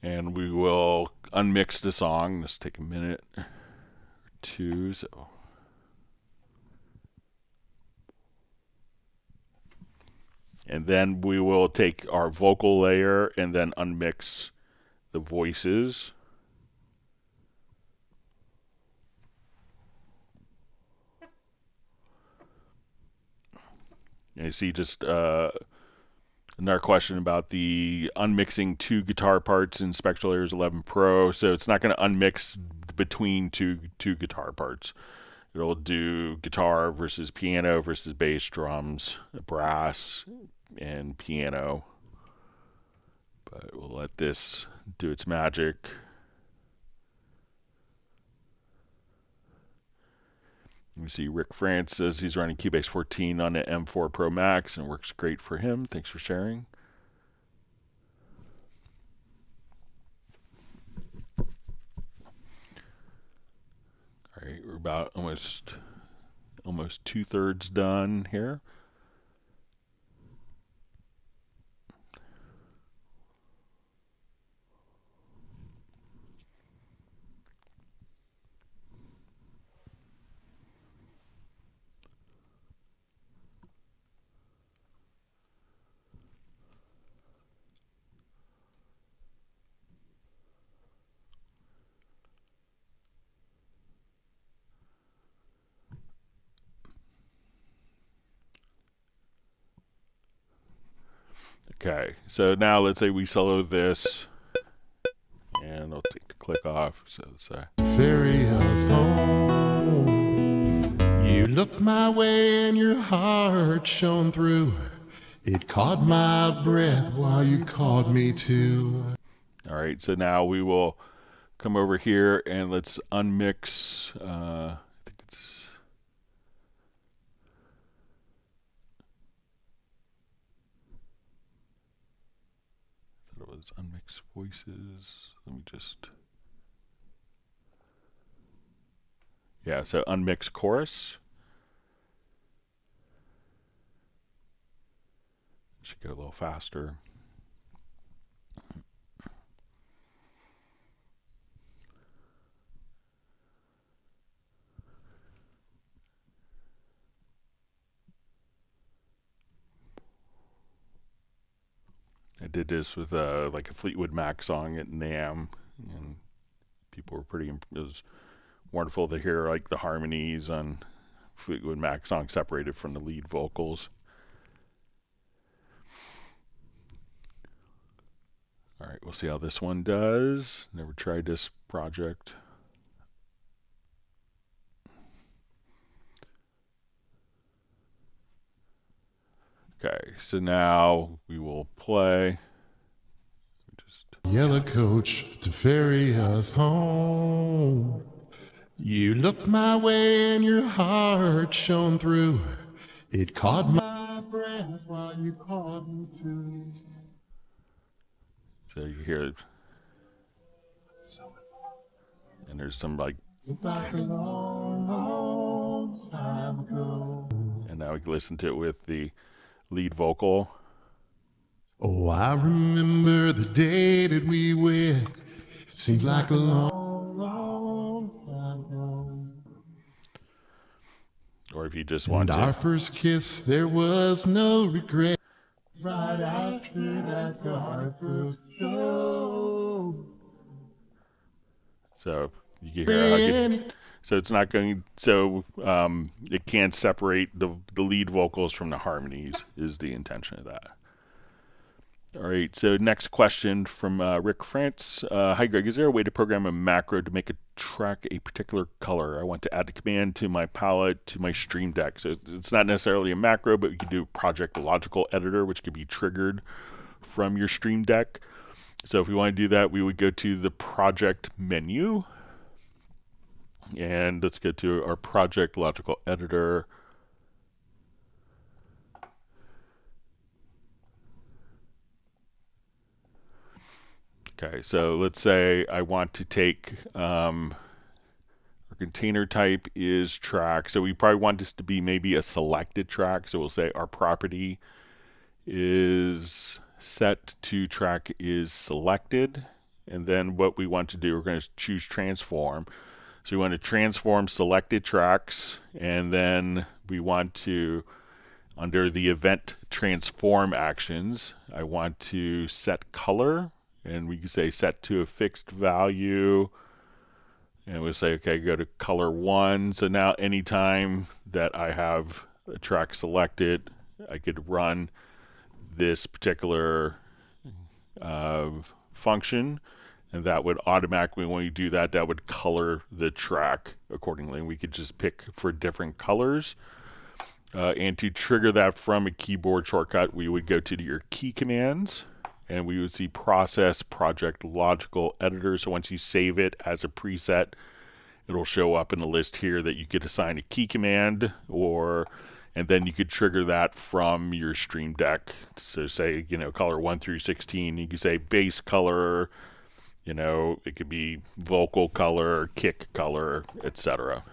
And we will unmix the song. This take a minute or two. So, and then we will take our vocal layer and then unmix the voices. And you see just another question about the unmixing two guitar parts in Spectral Layers 11 Pro. So it's not going to unmix between two guitar parts. It'll do guitar versus piano versus bass, drums, brass, and piano. But we'll let this do its magic. You see Rick France says he's running Cubase 14 on the M4 Pro Max and it works great for him. Thanks for sharing. All right, we're about almost 2/3 done here. Okay, so now let's say we solo this, and I'll take the click off. So let's say, Ferry us home. You looked my way and your heart shone through. It caught my breath while you called me to. all right, so now we will come over here and let's unmix. I think it's. I thought it was unmix voices. Let me just. Yeah, so unmix chorus. Should go a little faster. I did this with like a Fleetwood Mac song at NAMM, and people were pretty. It was wonderful to hear like the harmonies on Fleetwood Mac song separated from the lead vocals. All right, we'll see how this one does. Never tried this project. Okay, so now we will play. Just Yellow coach to ferry us home. You looked my way and your heart shone through. It caught my breath while you called me to. so you hear, and there's some like, Like a long, long time ago. and now we can listen to it with the lead vocal. Oh, I remember the day that we wed. Seems like a long, long time ago. Or if you just want And our to, first kiss, there was no regret. Right after that dark first show. so you can hear how so it's not going. So it can't separate the lead vocals from the harmonies. Is the intention of that? All right. So next question from Rick France. Hi Greg, is there a way to program a macro to make a track a particular color? I want to add the command to my palette to my Stream Deck. So it's not necessarily a macro, but you can do Project Logical Editor, which could be triggered from your Stream Deck. So if we want to do that, we would go to the project menu, and let's go to our project logical editor. Okay, so let's say I want to take our container type is track. So we probably want this to be maybe a selected track. So we'll say our property is set to track is selected. And then what we want to do, we're going to choose transform. So we want to transform selected tracks, and then we want to, under the event transform actions, I want to set color, and we can say set to a fixed value, and we'll say, okay, go to color 1. So now anytime that I have a track selected, I could run this particular function, and that would automatically, when we do that, that would color the track accordingly. We could just pick for different colors. And to trigger that from a keyboard shortcut, we would go to your key commands, and we would see process project logical editor. So once you save it as a preset, it'll show up in the list here that you could assign a key command, and then you could trigger that from your Stream Deck. So say, color 1 through 16, you could say base color, it could be vocal color, kick color, etc.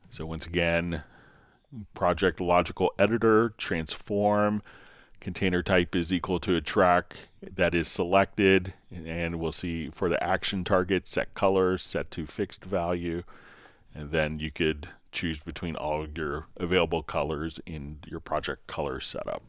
So once again, project logical editor, transform, container type is equal to a track that is selected, and we'll see for the action target, set color, set to fixed value, and then you could choose between all your available colors in your project color setup.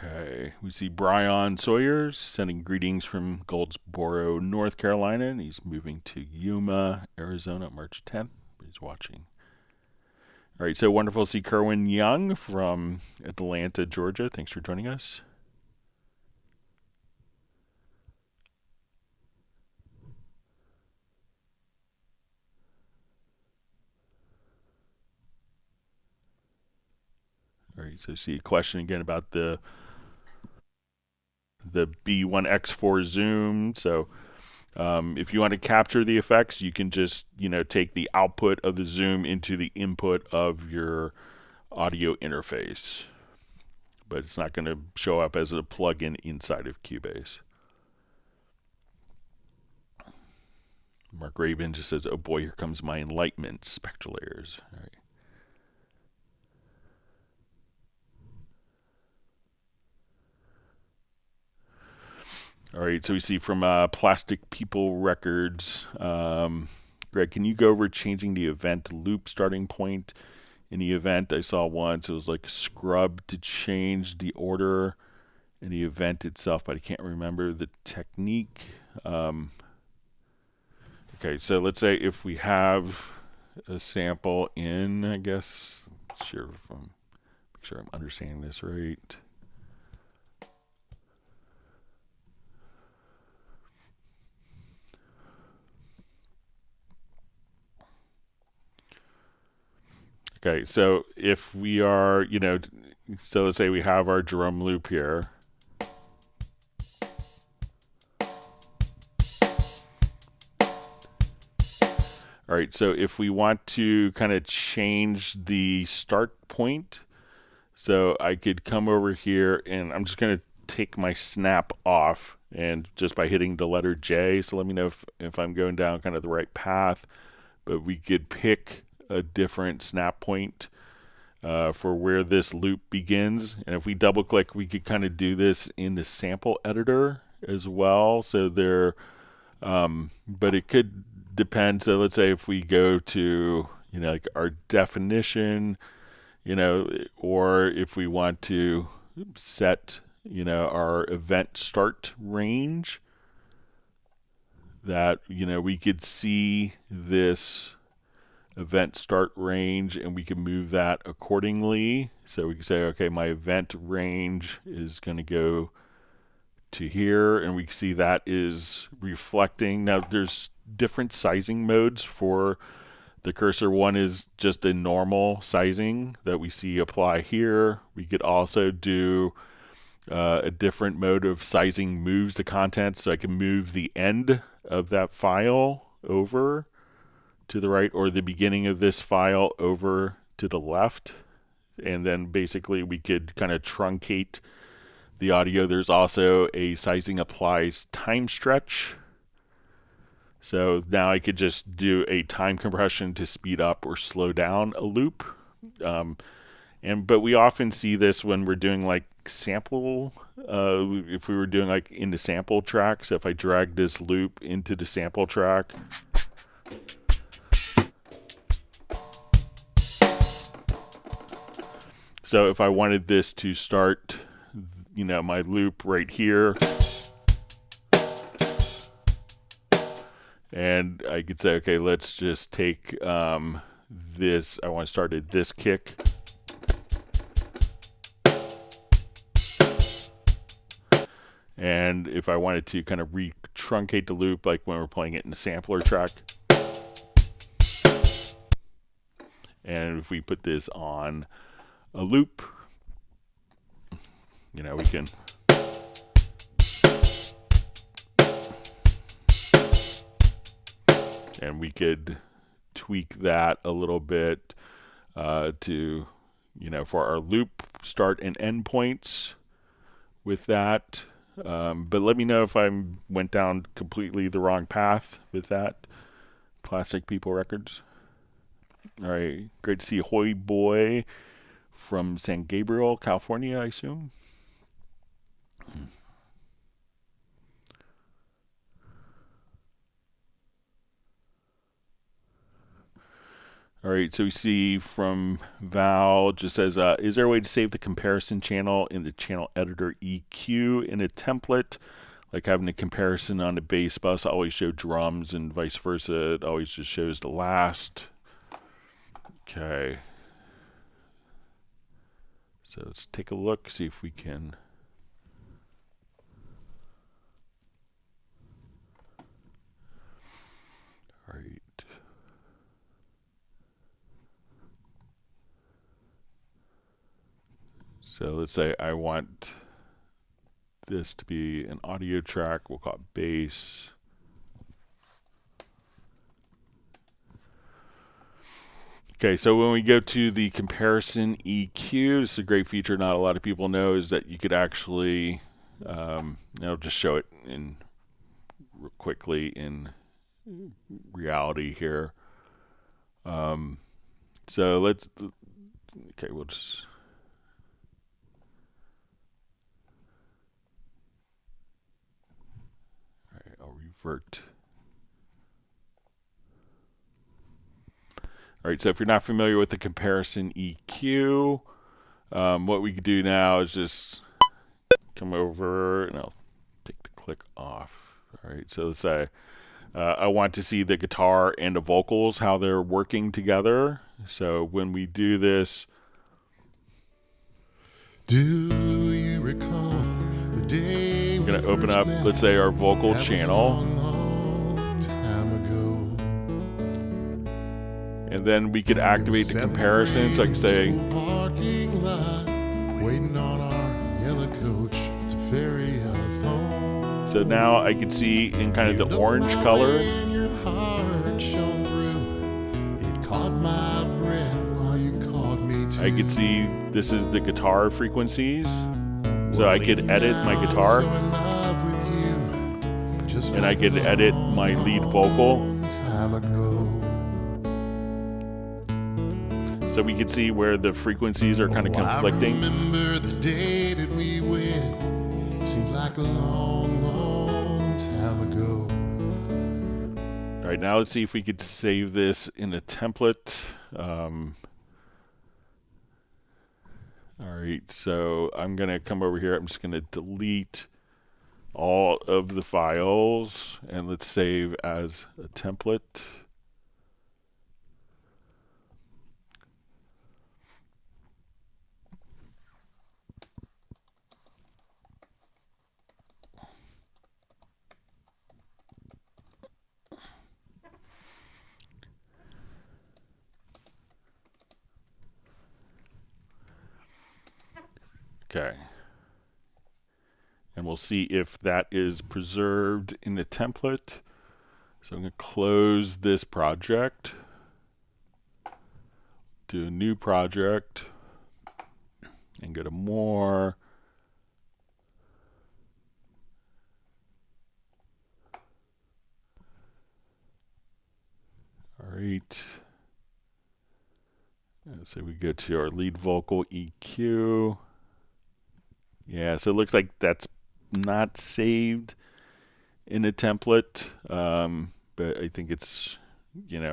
Okay, we see Brian Sawyer sending greetings from Goldsboro, North Carolina, and he's moving to Yuma, Arizona, March 10th. He's watching. All right, so wonderful to see Kerwin Young from Atlanta, Georgia. Thanks for joining us. All right, so see a question again about the B1X4 zoom. So if you want to capture the effects, you can just take the output of the zoom into the input of your audio interface, but it's not going to show up as a plugin inside of Cubase. Mark Raven just says, "Oh boy, here comes my enlightenment, Spectral Layers." All right. All right, so we see from Plastic People Records, Greg, can you go over changing the event loop starting point in the event? I saw once it was like scrub to change the order in the event itself, but I can't remember the technique. Okay, so let's say if we have a sample in, I guess, make sure I'm understanding this right. Okay, so if we are, so let's say we have our drum loop here. All right, so if we want to kind of change the start point, so I could come over here and I'm just going to take my snap off, and just by hitting the letter J, so let me know if I'm going down kind of the right path, but we could pick a different snap point for where this loop begins. And if we double click, we could kind of do this in the sample editor as well. So but it could depend. So let's say if we go to, like our definition, or if we want to set, our event start range, that, we could see this event start range, and we can move that accordingly. So we can say, okay, my event range is going to go to here, and we can see that is reflecting. Now there's different sizing modes for the cursor. One is just a normal sizing that we see apply here. We could also do a different mode of sizing moves the content, so I can move the end of that file over to the right, or the beginning of this file over to the left, and then basically we could kind of truncate the audio. There's also a sizing applies time stretch, so now I could just do a time compression to speed up or slow down a loop. But we often see this when we're doing like sample, if we were doing like in the sample track. So if I drag this loop into the sample track, so if I wanted this to start, you know, my loop right here, and I could say, okay, let's just take this, I want to start at this kick. And if I wanted to kind of truncate the loop, like when we're playing it in the sampler track, and if we put this on a loop, you know, we can and we could tweak that a little bit to, you know, for our loop start and end points with that. But let me know if I went down completely the wrong path with that. Classic People Records. All right, great to see Hoy Boy from San Gabriel, California, I assume. All right, so we see from Val, just says, is there a way to save the comparison channel in the channel editor EQ in a template? Like having a comparison on the bass bus always show drums and vice versa. It always just shows the last. Okay. So let's take a look, see if we can. All right. So let's say I want this to be an audio track. We'll call it bass. Okay, so when we go to the comparison EQ, this is a great feature not a lot of people know, is that you could actually, I'll just show it in real quickly in reality here. So let's, okay, we'll just, all right, I'll revert. All right, so if you're not familiar with the comparison EQ, what we could do now is just come over, and I'll take the click off. All right, so let's say I want to see the guitar and the vocals, how they're working together. So when we do this, Do you recall the day we're going to open up, let's say, our vocal channel. And then we could activate the comparison. So I can say, parking lot, waiting on our yellow coach to ferry us home. so now I can see in kind of the orange color. Your heart shone through. It caught my breath while you caught me too. I could see this is the guitar frequencies. So I could edit my guitar, So in love with you, just and I could edit my lead vocal. time ago. So we could see where the frequencies are kind of conflicting. I remember the day that we went. Seems like a long, long time ago. All right, now let's see if we could save this in a template. All right, so I'm going to come over here. I'm just going to delete all of the files, and let's save as a template. Okay. And we'll see if that is preserved in the template. So I'm going to close this project, do a new project, and go to more. All right. So we go to our lead vocal EQ. Yeah, so it looks like that's not saved in a template, but I think it's,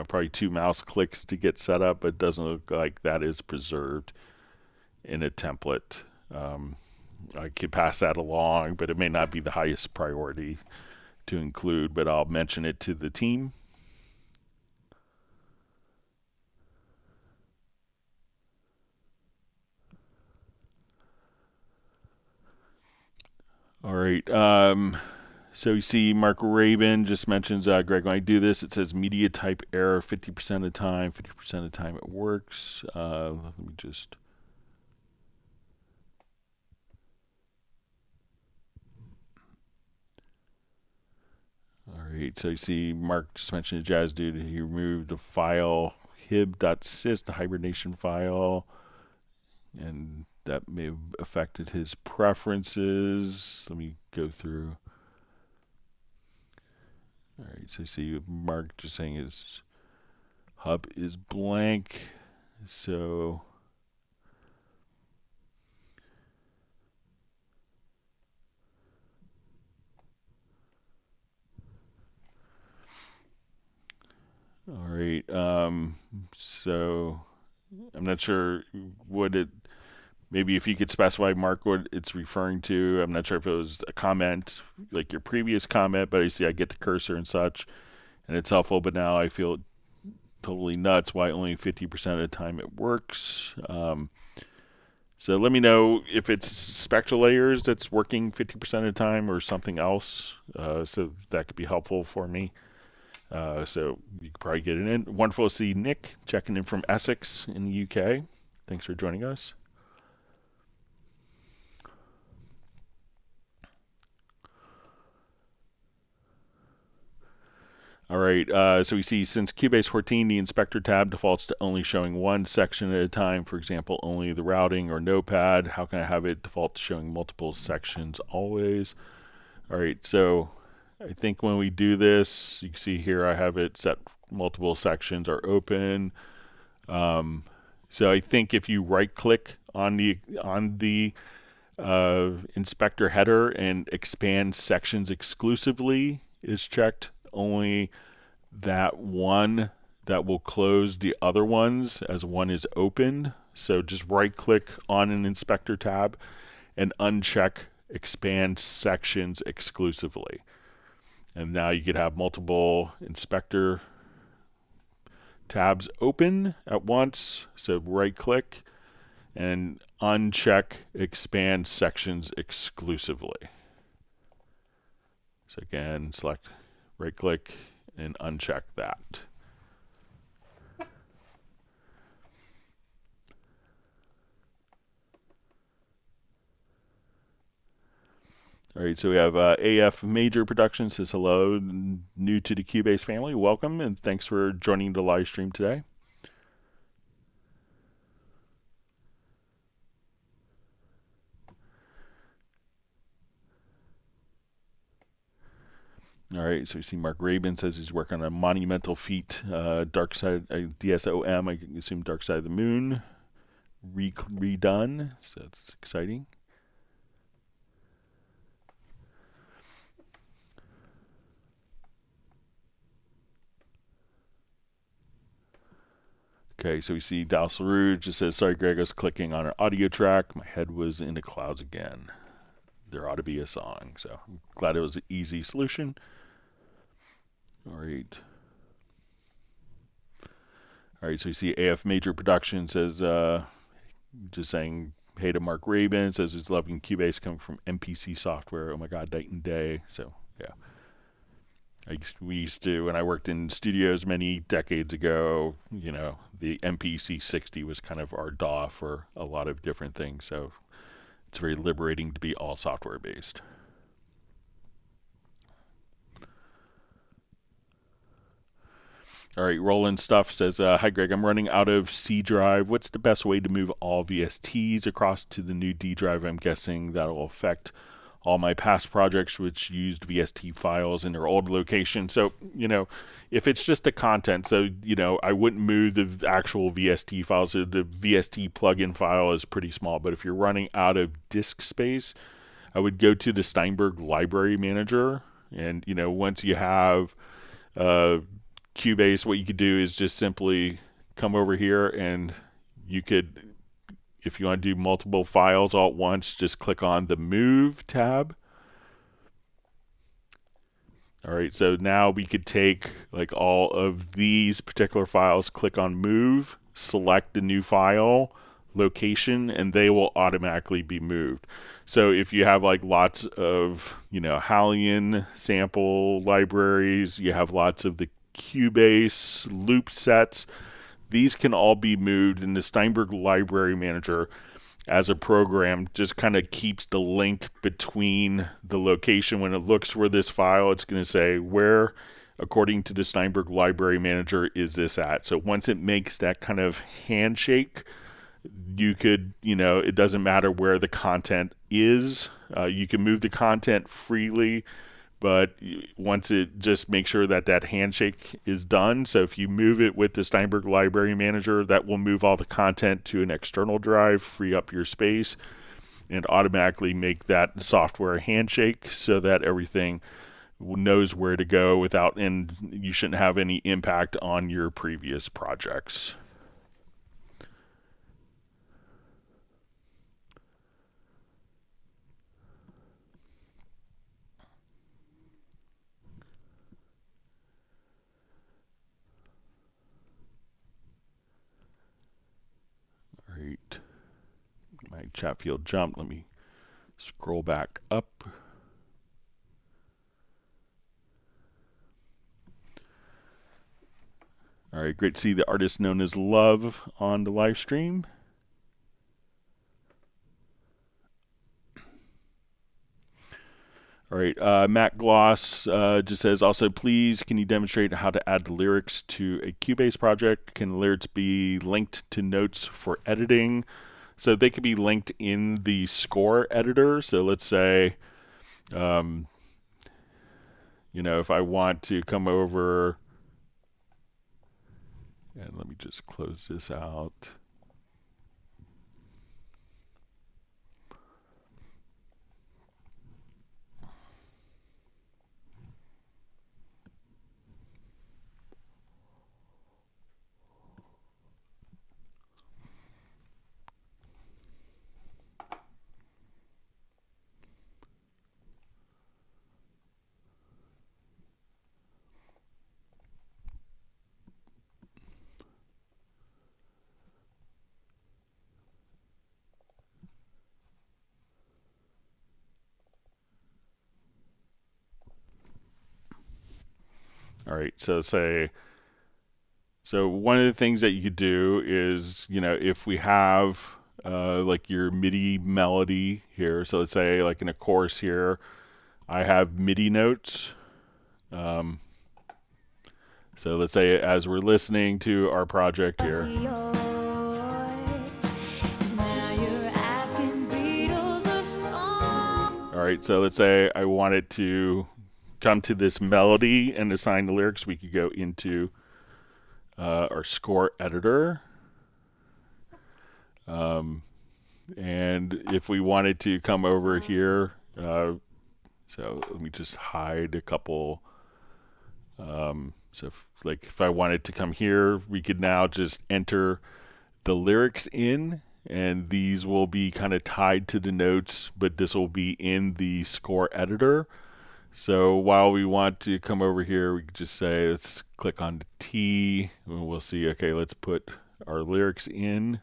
probably 2 mouse clicks to get set up, but it doesn't look like that is preserved in a template. I could pass that along, but it may not be the highest priority to include, but I'll mention it to the team. All right. So you see Mark Rabin just mentions, Greg, when I do this, it says media type error 50% of the time. 50% of the time it works. Let me just... All right. So you see Mark just mentioned a Jazz Dude. He removed the file hib.sys, the hibernation file, and that may have affected his preferences. Let me go through. All right, so I see Mark just saying his hub is blank. So all right, so I'm not sure what it, maybe if you could specify, Mark, what it's referring to. I'm not sure if it was a comment, like your previous comment, but I see I get the cursor and such, and it's helpful, but now I feel totally nuts why only 50% of the time it works. So let me know if it's Spectral Layers that's working 50% of the time or something else, so that could be helpful for me. So you could probably get it in. Wonderful to see Nick checking in from Essex in the UK. Thanks for joining us. All right, so we see since Cubase 14, the inspector tab defaults to only showing one section at a time, for example, only the routing or notepad. How can I have it default to showing multiple sections always? All right, so I think when we do this, you can see here I have it set multiple sections are open. So I think if you right-click on the inspector header and expand sections exclusively is checked, only that one that will close the other ones as one is open. So just right-click on an inspector tab and uncheck expand sections exclusively. And now you could have multiple inspector tabs open at once. So right-click and uncheck expand sections exclusively. So again, select right-click and uncheck that. All right, so we have AF Major Productions says hello, new to the Cubase family. Welcome, and thanks for joining the live stream today. All right, so we see Mark Rabin says he's working on a monumental feat, Dark Side, DSOM, I assume Dark Side of the Moon, redone, so that's exciting. Okay, so we see Dallas LaRue just says, sorry, Greg, I was clicking on an audio track. My head was in the clouds again. There ought to be a song, so I'm glad it was an easy solution. All right. All right, so you see AF Major Productions says, just saying hey to Mark Rabin, says he's loving Cubase coming from MPC software. Oh my God, night and day. So, yeah. We used to, when I worked in studios many decades ago, you know, the MPC 60 was kind of our DAW for a lot of different things. So it's very liberating to be all software based. All right, Roland Stuff says, hi Greg, I'm running out of C drive. What's the best way to move all VSTs across to the new D drive? I'm guessing that'll affect all my past projects which used VST files in their old location. So, if it's just the content, so, I wouldn't move the actual VST files. So the VST plugin file is pretty small, but if you're running out of disk space, I would go to the Steinberg library manager. And, once you have Cubase, what you could do is just simply come over here, and you could, if you want to do multiple files all at once, just click on the Move tab. All right, so now we could take like all of these particular files, click on Move, select the new file location, and they will automatically be moved. So if you have like lots of, Hallian sample libraries, you have lots of the Cubase loop sets, these can all be moved, and the Steinberg library manager as a program just kind of keeps the link between the location. When it looks for this file, it's going to say, where, according to the Steinberg library manager, is this at? So once it makes that kind of handshake, you could, it doesn't matter where the content is. You can move the content freely, but once it just make sure that that handshake is done. So if you move it with the Steinberg library manager, that will move all the content to an external drive, free up your space, and automatically make that software handshake so that everything knows where to go without, and you shouldn't have any impact on your previous projects. Right. My chat field jumped. Let me scroll back up. All right, great to see the artist known as Love on the live stream. All right, Matt Gloss just says, also, please, can you demonstrate how to add the lyrics to a Cubase project? Can the lyrics be linked to notes for editing? So they could be linked in the score editor. So let's say, if I want to come over, and let me just close this out. All right, so one of the things that you could do is, if we have like your MIDI melody here, so let's say like in a chorus here, I have MIDI notes. So let's say as we're listening to our project here. All right, so let's say I wanted to come to this melody and assign the lyrics. We could go into our score editor. And if we wanted to come over here, so let me just hide a couple. So if I wanted to come here, we could now just enter the lyrics in, and these will be kind of tied to the notes, but this will be in the score editor. So while we want to come over here, we can just say, let's click on the T, and we'll see, okay, let's put our lyrics in.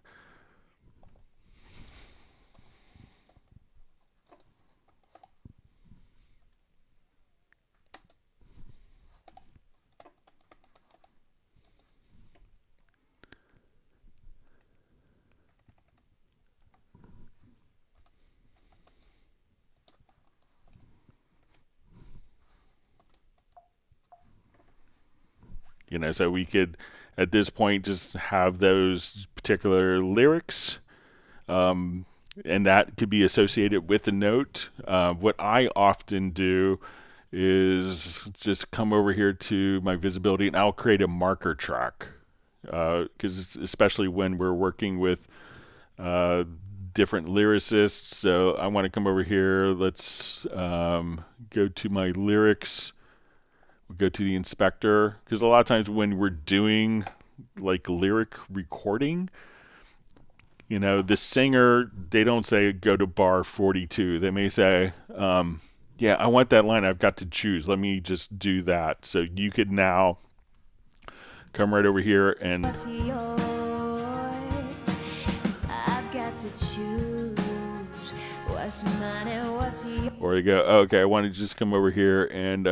So we could at this point just have those particular lyrics, and that could be associated with the note. What I often do is just come over here to my visibility and I'll create a marker track, because especially when we're working with different lyricists. So I want to come over here. Let's go to my lyrics. We'll go to the inspector, because a lot of times when we're doing like lyric recording, the singer, they don't say go to bar 42. They may say, yeah, I want that line. I've got to choose. Let me just do that. So you could now come right over here and What's yours? I've got to choose. What's mine and what's yours? or you go, okay, I want to just come over here and,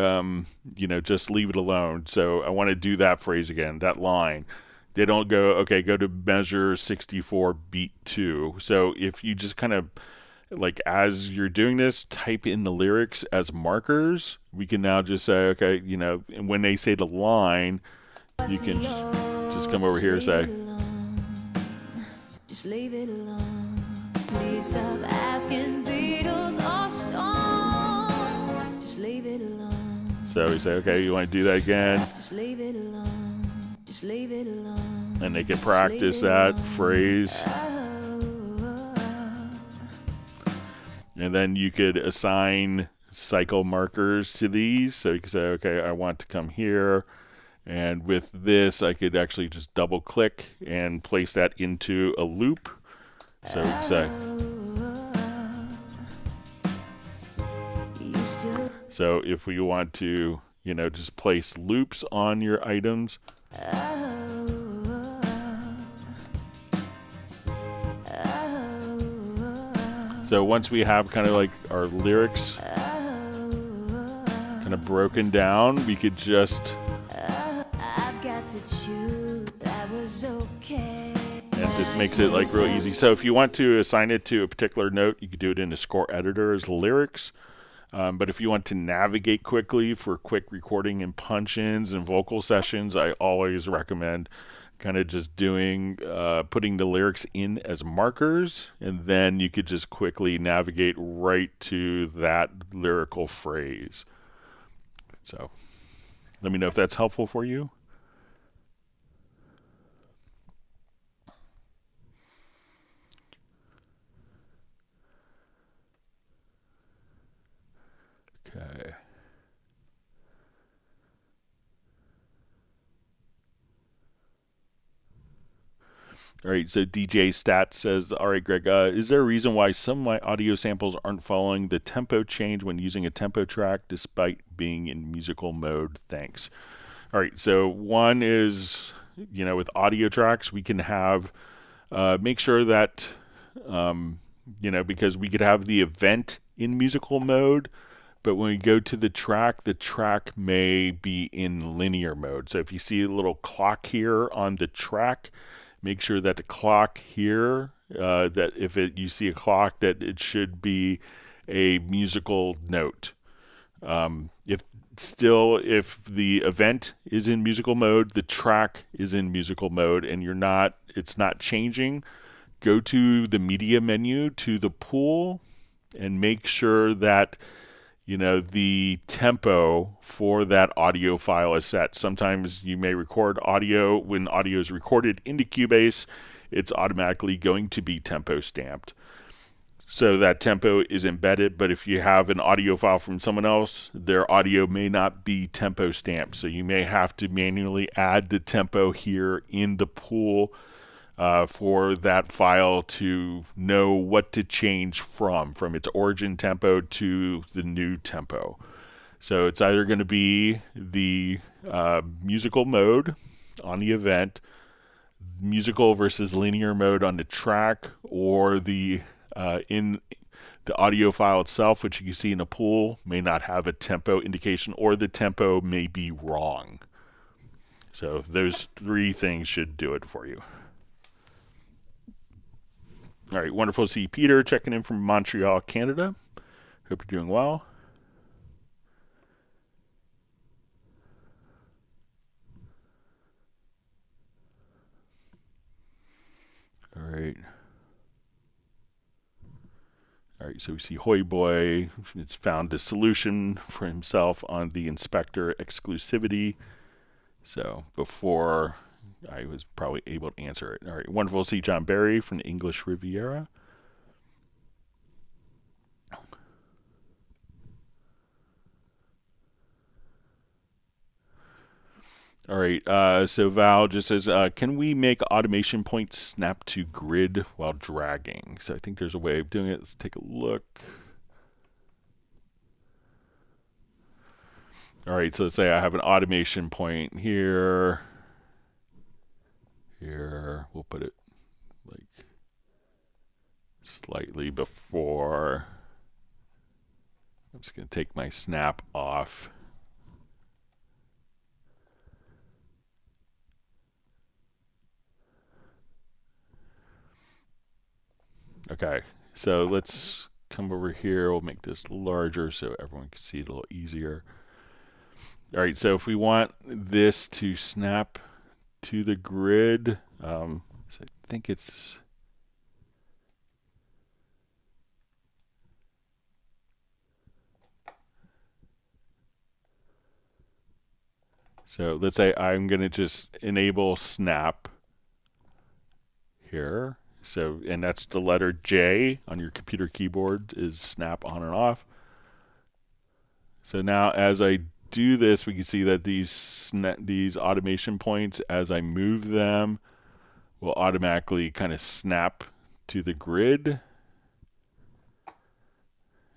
just leave it alone. So I want to do that phrase again, that line. They don't go, okay, go to measure 64, beat 2. So if you just kind of, like, as you're doing this, type in the lyrics as markers, we can now just say, okay, and when they say the line, you can just come over here and say, just leave it alone. Please stop asking Beatles or Stone. Just leave it alone. so we say, okay, you want to do that again? Just leave it alone. Just leave it alone. And they can practice that phrase. And then you could assign cycle markers to these. So you can say, okay, I want to come here. And with this, I could actually just double click and place that into a loop. So we can say, so if we want to, just place loops on your items. So once we have kind of like our lyrics kind of broken down, we could just I've got to choose. That was okay. and just makes it like real easy. So if you want to assign it to a particular note, you could do it in the score editor as lyrics. But if you want to navigate quickly for quick recording and punch-ins and vocal sessions, I always recommend kind of just doing, putting the lyrics in as markers, and then you could just quickly navigate right to that lyrical phrase. So let me know if that's helpful for you. Okay. All right, so DJ Stats says, all right, Greg, is there a reason why some of my audio samples aren't following the tempo change when using a tempo track despite being in musical mode? Thanks. All right, so one is, with audio tracks, we can have, make sure that, because we could have the event in musical mode, but when we go to the track may be in linear mode. So if you see a little clock here on the track, make sure that the clock here, that if you see a clock, that it should be a musical note. If the event is in musical mode, the track is in musical mode, and it's not changing, go to the media menu to the pool and make sure that the tempo for that audio file is set. Sometimes you may record audio. When audio is recorded into Cubase, it's automatically going to be tempo stamped. So that tempo is embedded, but if you have an audio file from someone else, their audio may not be tempo stamped. So you may have to manually add the tempo here in the pool for that file to know what to change from its origin tempo to the new tempo. So it's either going to be the musical mode on the event, musical versus linear mode on the track, or the in the audio file itself, which you can see in a pool, may not have a tempo indication, or the tempo may be wrong. So those three things should do it for you. All right, wonderful to see Peter checking in from Montreal, Canada. Hope you're doing well. All right, so we see Hoy Boy. It's found a solution for himself on the inspector exclusivity. So before I was probably able to answer it. All right, wonderful to see John Barry from the English Riviera. All right, so Val just says, can we make automation points snap to grid while dragging? So I think there's a way of doing it. Let's take a look. All right, so let's say I have an automation point here. Here, we'll put it like slightly before. I'm just going to take my snap off. Okay, so let's come over here. We'll make this larger so everyone can see it a little easier. All right, so if we want this to snap to the grid, so I think it's... So let's say I'm going to just enable snap here. So, and that's the letter J on your computer keyboard is snap on and off. So now as I do this, we can see that these automation points, as I move them, will automatically kind of snap to the grid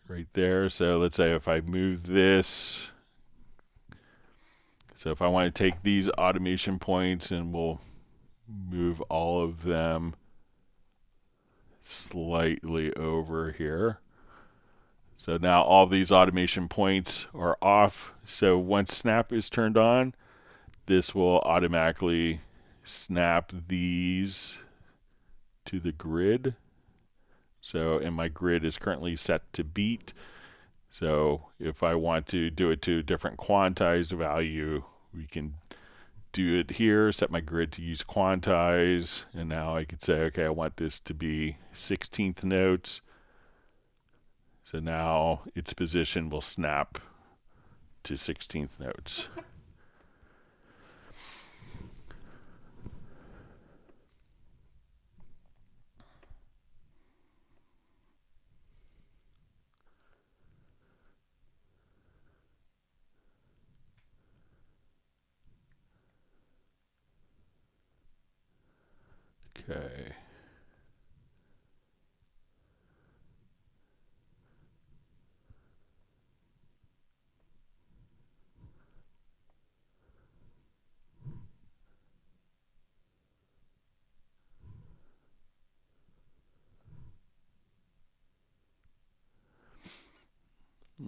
right there. So let's say if I move this, so if I want to take these automation points and we'll move all of them slightly over here. So now all these automation points are off. So once snap is turned on, this will automatically snap these to the grid. So, and my grid is currently set to beat. So if I want to do it to a different quantized value, we can do it here, set my grid to use Quantize, and now I could say, okay, I want this to be 16th notes. So now its position will snap to 16th notes. Okay.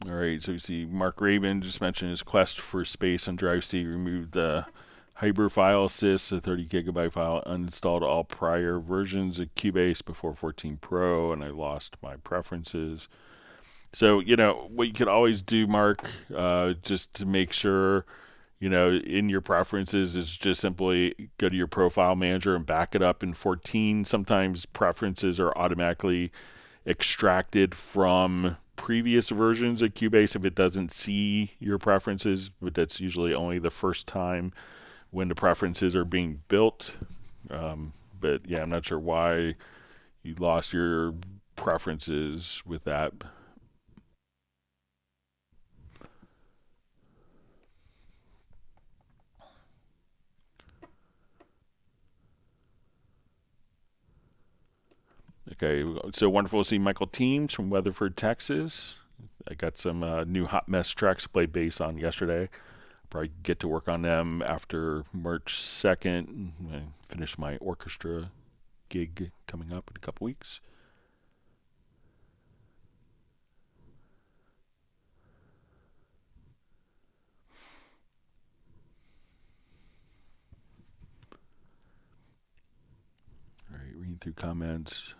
All right, so we see Mark Rabin just mentioned his quest for space on Drive C, removed the Hyper file assist, a 30 gigabyte file, uninstalled all prior versions of Cubase before 14 Pro, and I lost my preferences. So, you know, what you could always do, Mark, just to make sure, you know, in your preferences is just simply go to your profile manager and back it up in 14. Sometimes preferences are automatically extracted from previous versions of Cubase if it doesn't see your preferences, but that's usually only the first time when the preferences are being built. But yeah, I'm not sure why you lost your preferences with that. Okay, so wonderful to see Michael Teams from Weatherford, Texas. I got some new Hot Mess tracks to play bass on yesterday. Probably get to work on them after March 2nd. I finish my orchestra gig coming up in a couple weeks. All right, reading through comments.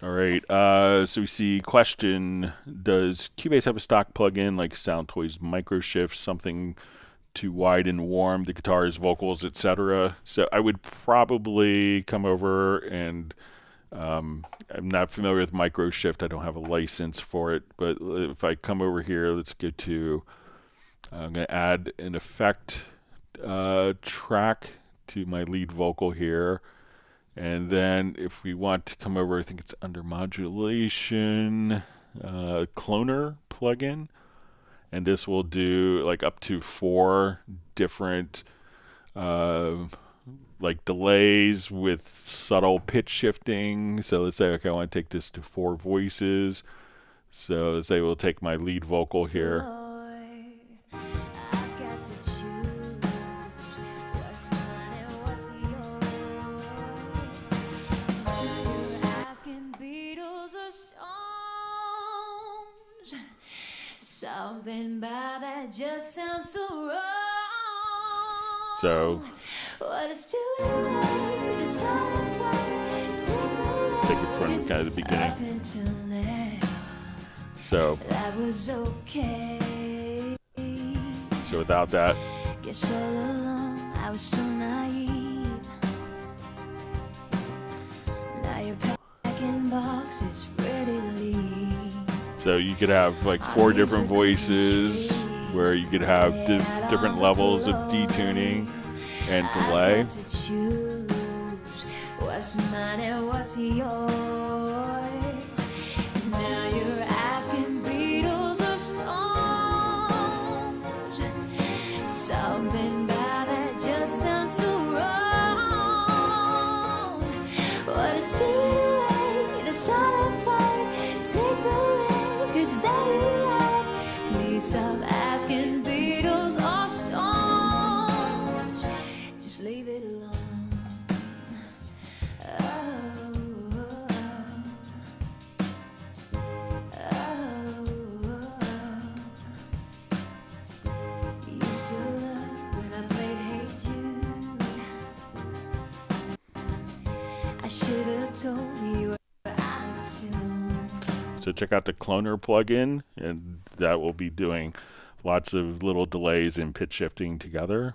All right, so we see question, does Cubase have a stock plugin like SoundToys Microshift, something to wide and warm, the guitars, vocals, etc. So I would probably come over and I'm not familiar with micro shift. I don't have a license for it, but if I come over here, let's go to, I'm going to add an effect track to my lead vocal here. And then if we want to come over, I think it's under modulation, cloner plugin. And this will do like up to 4 different like delays with subtle pitch shifting. So let's say, okay, I want to take this to 4 voices. So let's say we'll take my lead vocal here. Something about that just sounds so wrong. So take it from kind of the beginning. So without that, guess all along I was so naive. Now you're packing boxes ready to leave. so you could have like 4 different voices where you could have different levels of detuning and delay. What's mine and what's yours? 'Cause now you're asking Beatles or Stones. Something about that just sounds so wrong. But it's too late to start a fight. Take the records that you like. Please stop asking Beatles or Stones. Just leave it alone. So check out the cloner plugin, and that will be doing lots of little delays and pitch shifting together.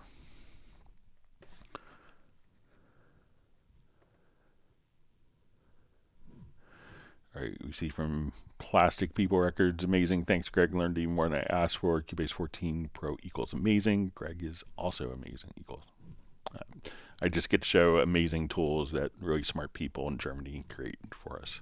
All right, we see from Plastic People Records, amazing. Thanks, Greg. Learned even more than I asked for. Cubase 14 Pro equals amazing. Greg is also amazing equals. I just get to show amazing tools that really smart people in Germany create for us.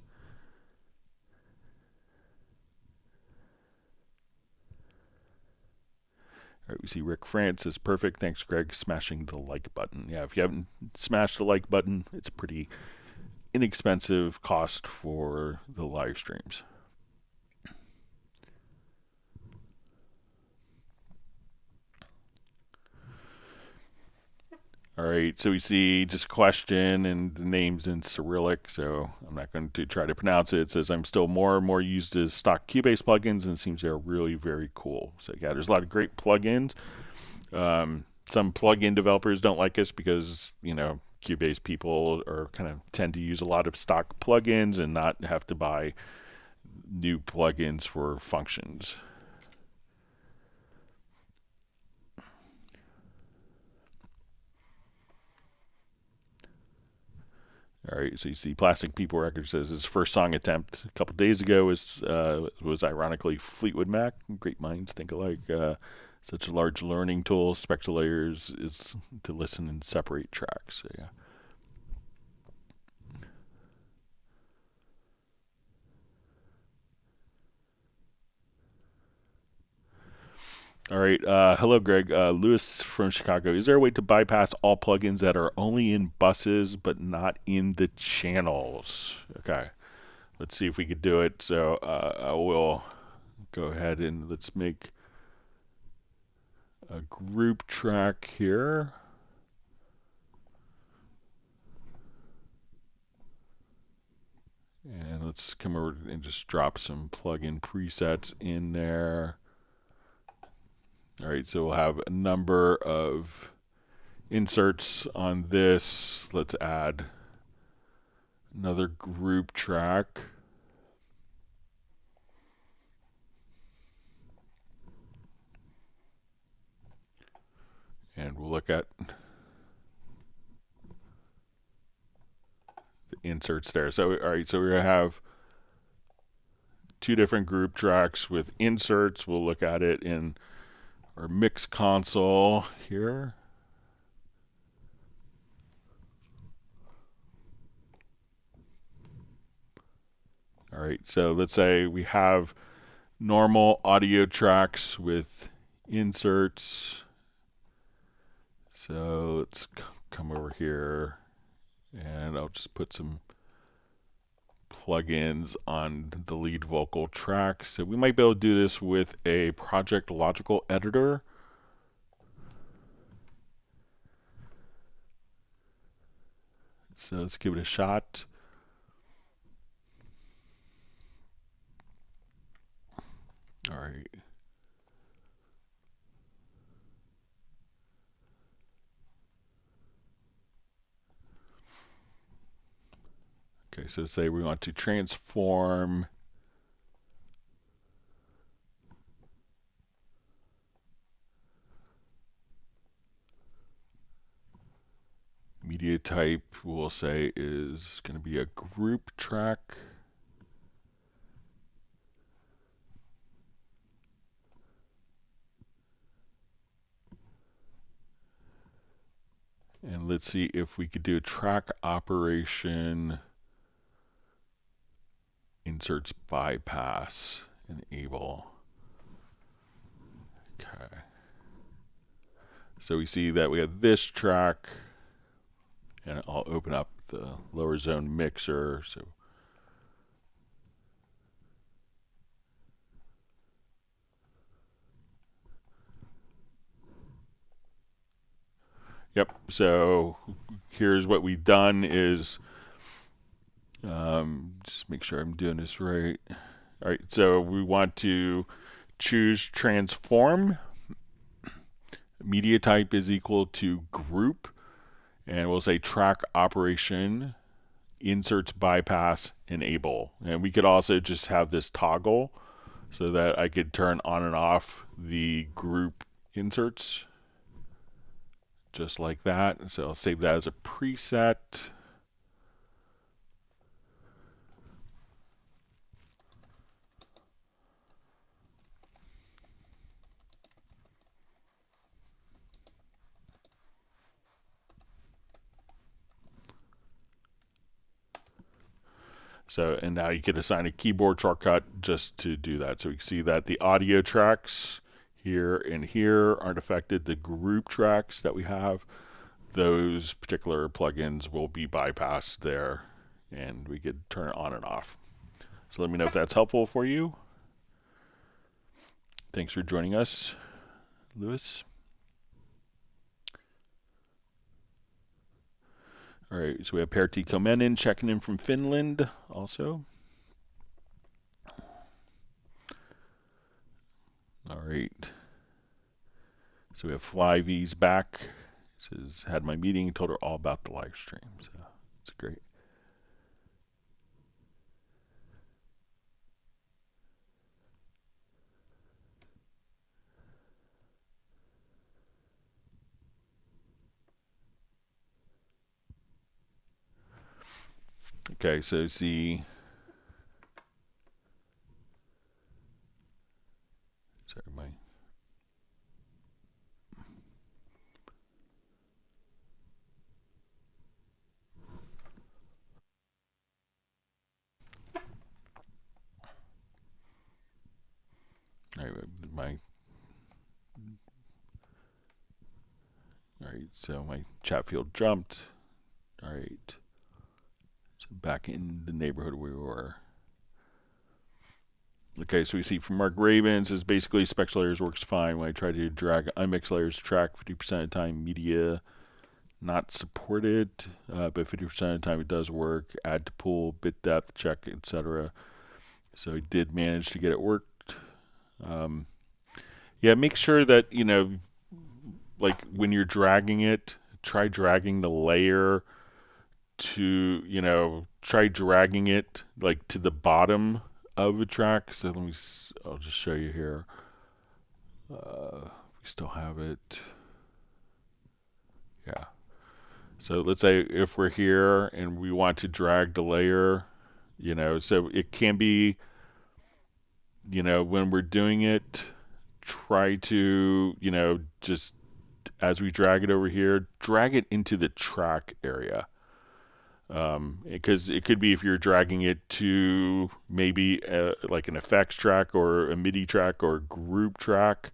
All right, we see Rick Francis. Perfect. Thanks, Greg. Smashing the like button. Yeah, if you haven't smashed the like button, it's a pretty inexpensive cost for the live streams. All right, so we see just question and the names in Cyrillic, so I'm not going to try to pronounce it. It says, I'm still more and more used as stock Cubase plugins, and it seems they're really very cool. So yeah, there's a lot of great plugins. Some plugin developers don't like us because, you know, Cubase people are kind of tend to use a lot of stock plugins and not have to buy new plugins for functions. All right, so you see Plastic People Records says his first song attempt a couple days ago was ironically Fleetwood Mac. Great minds think alike. Such a large learning tool. Spectral Layers is to listen and separate tracks. So, yeah. All right. Hello, Greg. Lewis from Chicago. Is there a way to bypass all plugins that are only in buses but not in the channels? Okay. Let's see if we could do it. So I will go ahead and let's make a group track here. And let's come over and just drop some plugin presets in there. All right, so we'll have a number of inserts on this. Let's add another group track. look at the inserts there. So, all right, so we're going to have two different group tracks with inserts. We'll look at it in our mix console here. All right, so let's say we have normal audio tracks with inserts. So let's come over here and I'll just put some plugins on the lead vocal track. So we might be able to do this with a Project Logical editor. So let's give it a shot. All right. Okay, so say we want to transform media type, we'll say is going to be a group track. And let's see if we could do a track operation inserts bypass enable. Okay. So we see that we have this track, and I'll open up the lower zone mixer. So yep, so here's what we've done is just make sure I'm doing this right. All right, so we want to choose transform. Media type is equal to group, and we'll say track operation inserts bypass enable. And we could also just have this toggle so that I could turn on and off the group inserts just like that. So I'll save that as a preset. So, and now you can assign a keyboard shortcut just to do that. So we can see that the audio tracks here and here aren't affected. The group tracks that we have, those particular plugins will be bypassed there, and we could turn it on and off. So let me know if that's helpful for you. Thanks for joining us, Lewis. All right, so we have Pertti Komenen checking in from Finland also. All right. So we have Fly V's back. It says, had my meeting, told her all about the live stream. So it's great. Okay, so see. Sorry, my. All right, so my chat field jumped. All right, so back in the neighborhood we were. Okay, so we see from Mark Ravens is basically Spectral Layers works fine when I try to drag unmix layers track 50% of the time. Media not supported, but 50% of the time it does work. Add to pool, bit depth, check, etc. So I did manage to get it worked. Yeah, make sure that, you know, like when you're dragging it, try dragging the layer to, you know, try dragging it like to the bottom of a track. So let me, I'll just show you here. We still have it. Yeah. So let's say if we're here and we want to drag the layer, so it can be, when we're doing it, try to, just as we drag it over here, drag it into the track area. Because it could be if you're dragging it to maybe like an effects track or a MIDI track or a group track,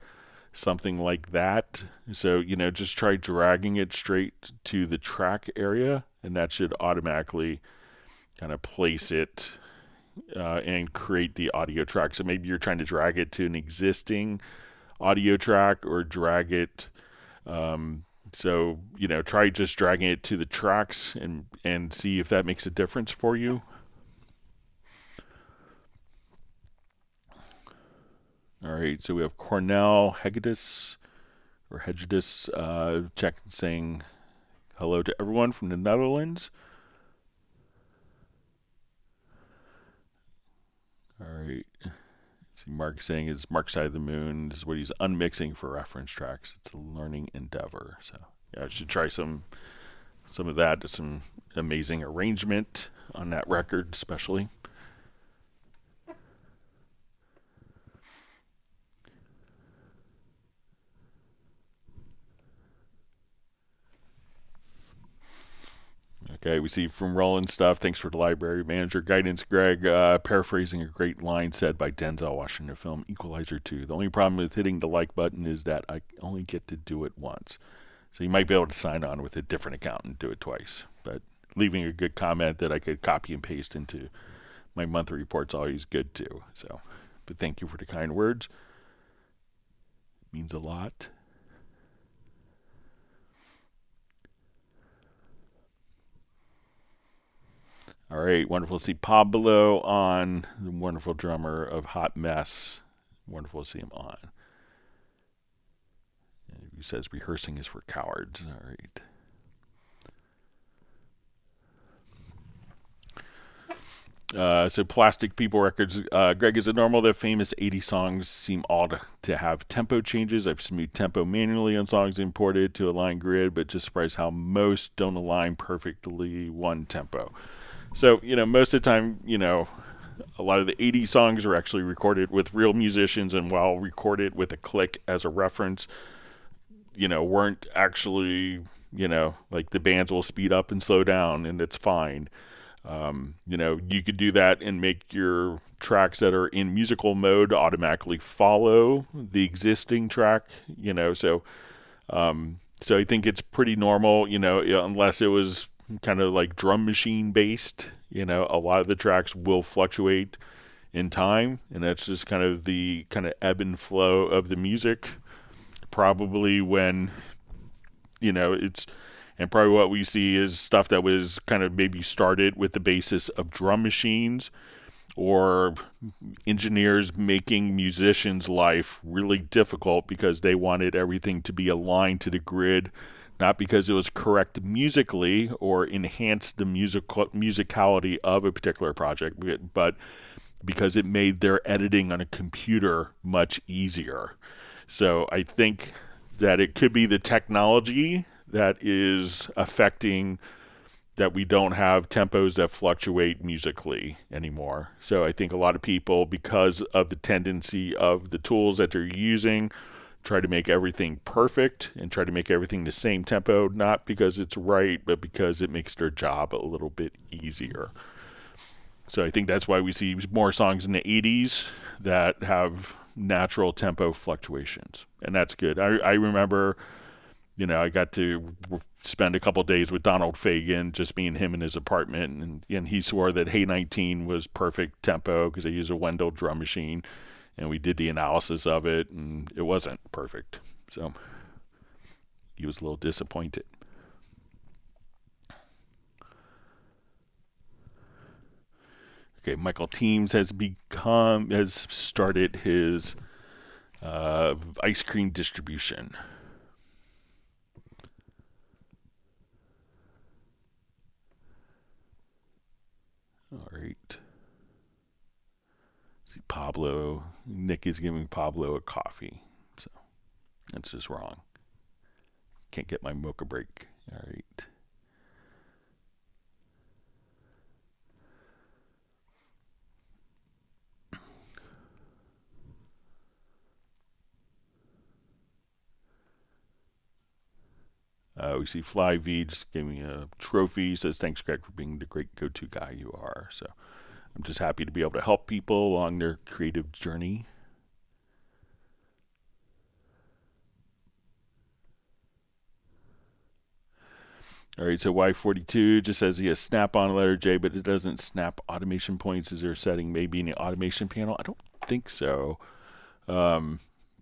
something like that. So, just try dragging it straight to the track area, and that should automatically kind of place it and create the audio track. So maybe you're trying to drag it to an existing audio track or drag it. So, try just dragging it to the tracks and see if that makes a difference for you. All right, so we have Cornell Hegedus saying hello to everyone from the Netherlands. All right. See, Mark saying is Mark Side of the Moon is what he's unmixing for reference tracks. It's a learning endeavor. So yeah, I should try some of that. Some amazing arrangement on that record, especially. Okay, we see from Roland stuff. Thanks for the library manager guidance, Greg. Paraphrasing a great line said by Denzel Washington film Equalizer 2. The only problem with hitting the like button is that I only get to do it once. So you might be able to sign on with a different account and do it twice. But leaving a good comment that I could copy and paste into my monthly report's always good too. So, but thank you for the kind words. It means a lot. All right, wonderful to see Pablo on, the wonderful drummer of Hot Mess. Wonderful to see him on. And he says rehearsing is for cowards. All right. So Plastic People Records. Greg, is it normal that famous 80 songs seem all to have tempo changes? I've smoothed tempo manually on songs imported to align grid, but just surprised how most don't align perfectly one tempo. So, most of the time, a lot of the 80 songs are actually recorded with real musicians, and while recorded with a click as a reference, weren't actually, like the bands will speed up and slow down, and it's fine. You could do that and make your tracks that are in musical mode automatically follow the existing track, so I think it's pretty normal, unless it was kind of like drum machine based, a lot of the tracks will fluctuate in time, and that's just kind of the kind of ebb and flow of the music. Probably when, and probably what we see is stuff that was kind of maybe started with the basis of drum machines or engineers making musicians' life really difficult because they wanted everything to be aligned to the grid, not because it was correct musically or enhanced the musicality of a particular project, but because it made their editing on a computer much easier. So I think that it could be the technology that is affecting that we don't have tempos that fluctuate musically anymore. So I think a lot of people, because of the tendency of the tools that they're using, try to make everything perfect and try to make everything the same tempo, not because it's right, but because it makes their job a little bit easier. So I think that's why we see more songs in the 80s that have natural tempo fluctuations. And that's good. I remember, I got to spend a couple of days with Donald Fagen, just me and him in his apartment. And he swore that Hey 19 was perfect tempo because I use a Wendell drum machine. And we did the analysis of it, and it wasn't perfect. So he was a little disappointed. Okay, Michael Teams has started his ice cream distribution. All right. See, Nick is giving Pablo a coffee. So that's just wrong. Can't get my mocha break All right. We see Fly V just gave me a trophy. Says, thanks, Greg, for being the great go-to guy you are. So I'm just happy to be able to help people along their creative journey. All right, so Y42 just says he has snap-on letter J, but it doesn't snap automation points. Is there a setting maybe in the automation panel? I don't think so.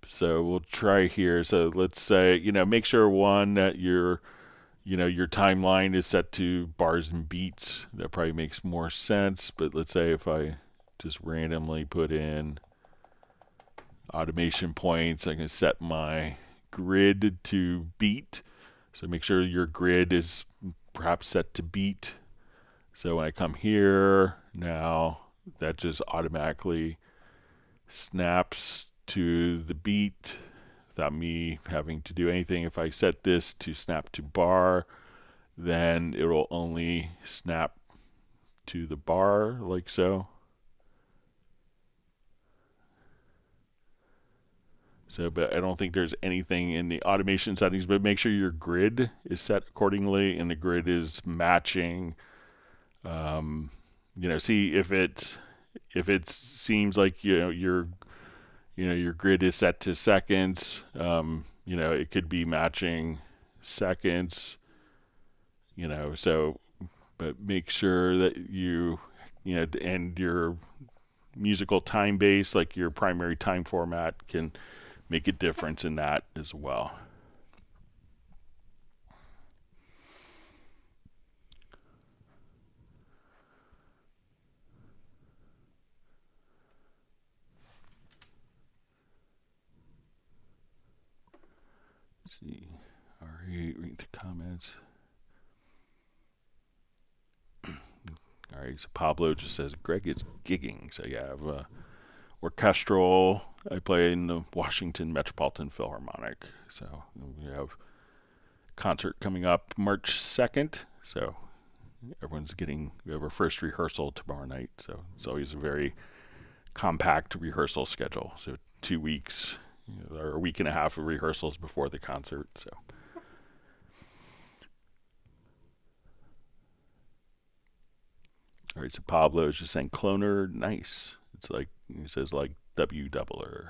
So we'll try here. So let's say, make sure one that your timeline is set to bars and beats. That probably makes more sense. But let's say if I just randomly put in automation points, I can set my grid to beat. So make sure your grid is perhaps set to beat. So when I come here, now that just automatically snaps to the beat without me having to do anything. If I set this to snap to bar, then it will only snap to the bar like so. So, but I don't think there's anything in the automation settings, but make sure your grid is set accordingly and the grid is matching. See if it seems like, your grid is set to seconds, it could be matching seconds, but make sure that and your musical time base, like your primary time format, can make a difference in that as well. Let's see. All right, read the comments. All right, so Pablo just says Greg is gigging. So yeah, I have orchestral. I play in the Washington Metropolitan Philharmonic. So we have a concert coming up March 2nd. So we have our first rehearsal tomorrow night. So it's always a very compact rehearsal schedule. So 2 weeks or a week and a half of rehearsals before the concert. So. All right, so Pablo is just saying cloner, nice. It's like, he says like W doubler.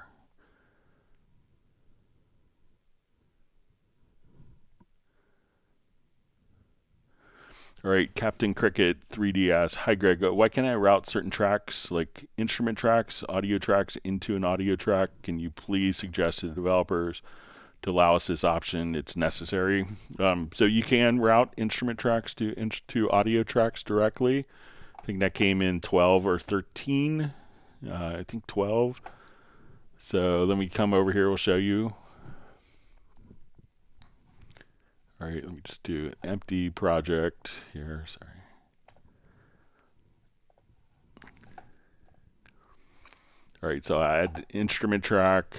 All right, Captain Cricket 3DS. Hi, Greg. Why can't I route certain tracks, like instrument tracks, audio tracks, into an audio track? Can you please suggest to the developers to allow us this option? It's necessary. So you can route instrument tracks to audio tracks directly. I think that came in 12 or 13. I think 12. So let me come over here. We'll show you. All right, let me just do an empty project here. Sorry. All right, so I add instrument track.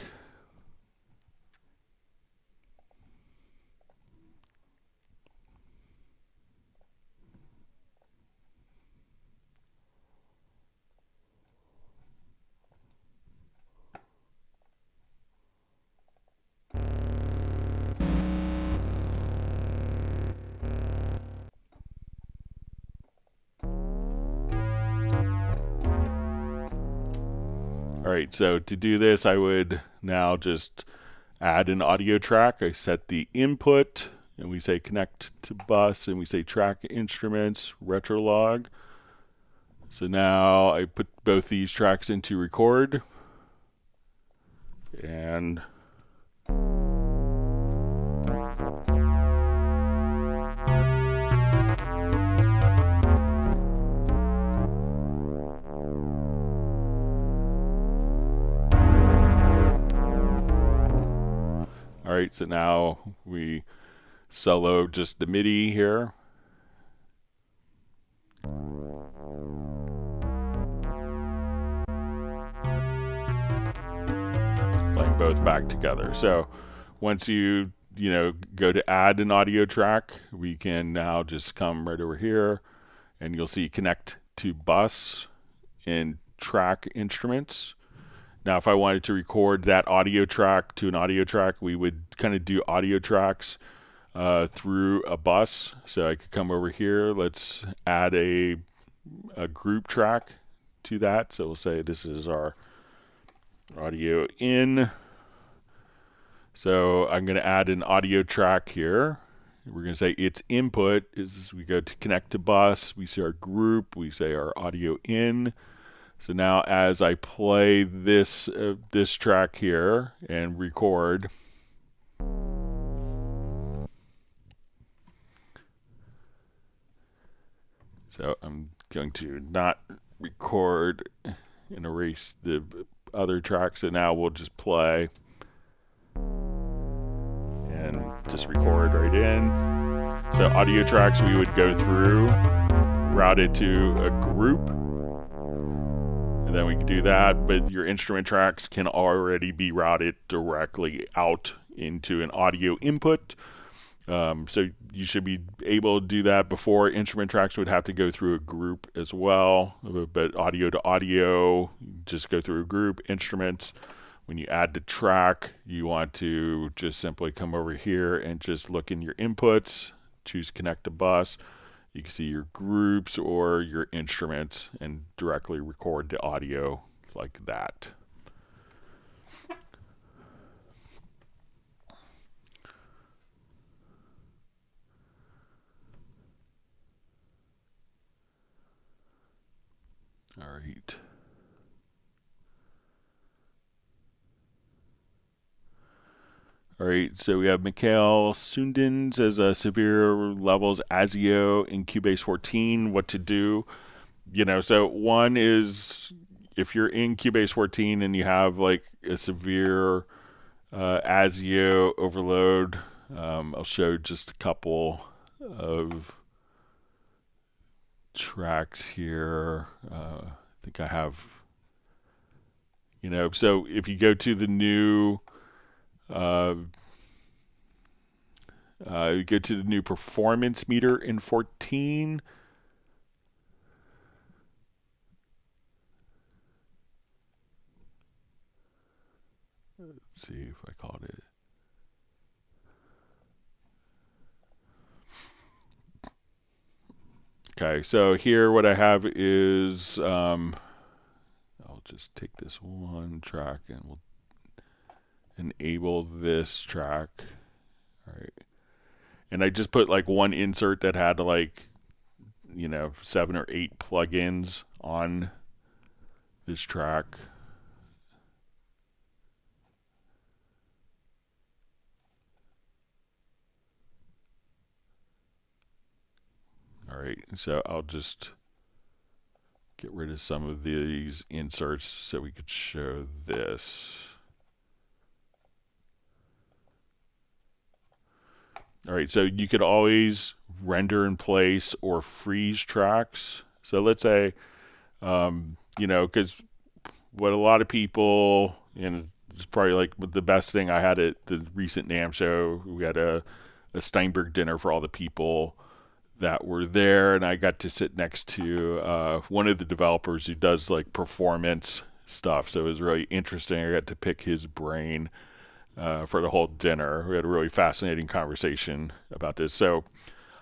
All right, so to do this, I would now just add an audio track. I set the input, and we say connect to bus, and we say track instruments, retro log. So now I put both these tracks into record, and all right, so now we solo just the MIDI here. Playing both back together. So once you go to add an audio track, we can now just come right over here and you'll see connect to bus and track instruments. Now, if I wanted to record that audio track to an audio track, we would kind of do audio tracks through a bus. So I could come over here. Let's add a group track to that. So we'll say this is our audio in. So I'm going to add an audio track here. We're going to say its input is, we go to connect to bus. We see our group. We say our audio in. So now as I play this track here and record, so I'm going to not record and erase the other track. So now we'll just play and just record right in. So audio tracks we would go through, route it to a group. And then we can do that, but your instrument tracks can already be routed directly out into an audio input. So you should be able to do that. Before, instrument tracks would have to go through a group as well, but audio to audio, just go through a group. Instruments, when you add the track, you want to just simply come over here and just look in your inputs, choose connect to bus. You can see your groups or your instruments and directly record the audio like that. All right. All right, so we have Mikhail Sundins as a severe levels ASIO in Cubase 14. What to do? So one is if you're in Cubase 14 and you have like a severe ASIO overload, I'll show just a couple of tracks here. I think I have, so if you go to the new go to the new performance meter in 14. Let's see if I caught it. Okay, so here what I have is I'll just take this one track and we'll enable this track. All right, and I just put like one insert that had like 7 or 8 plugins on this track. All right, so I'll just get rid of some of these inserts so we could show this. All right, so you could always render in place or freeze tracks. So let's say, because what a lot of people, and it's probably like the best thing I had at the recent NAMM show, we had a Steinberg dinner for all the people that were there, and I got to sit next to one of the developers who does like performance stuff. So it was really interesting. I got to pick his brain for the whole dinner. We had a really fascinating conversation about this. So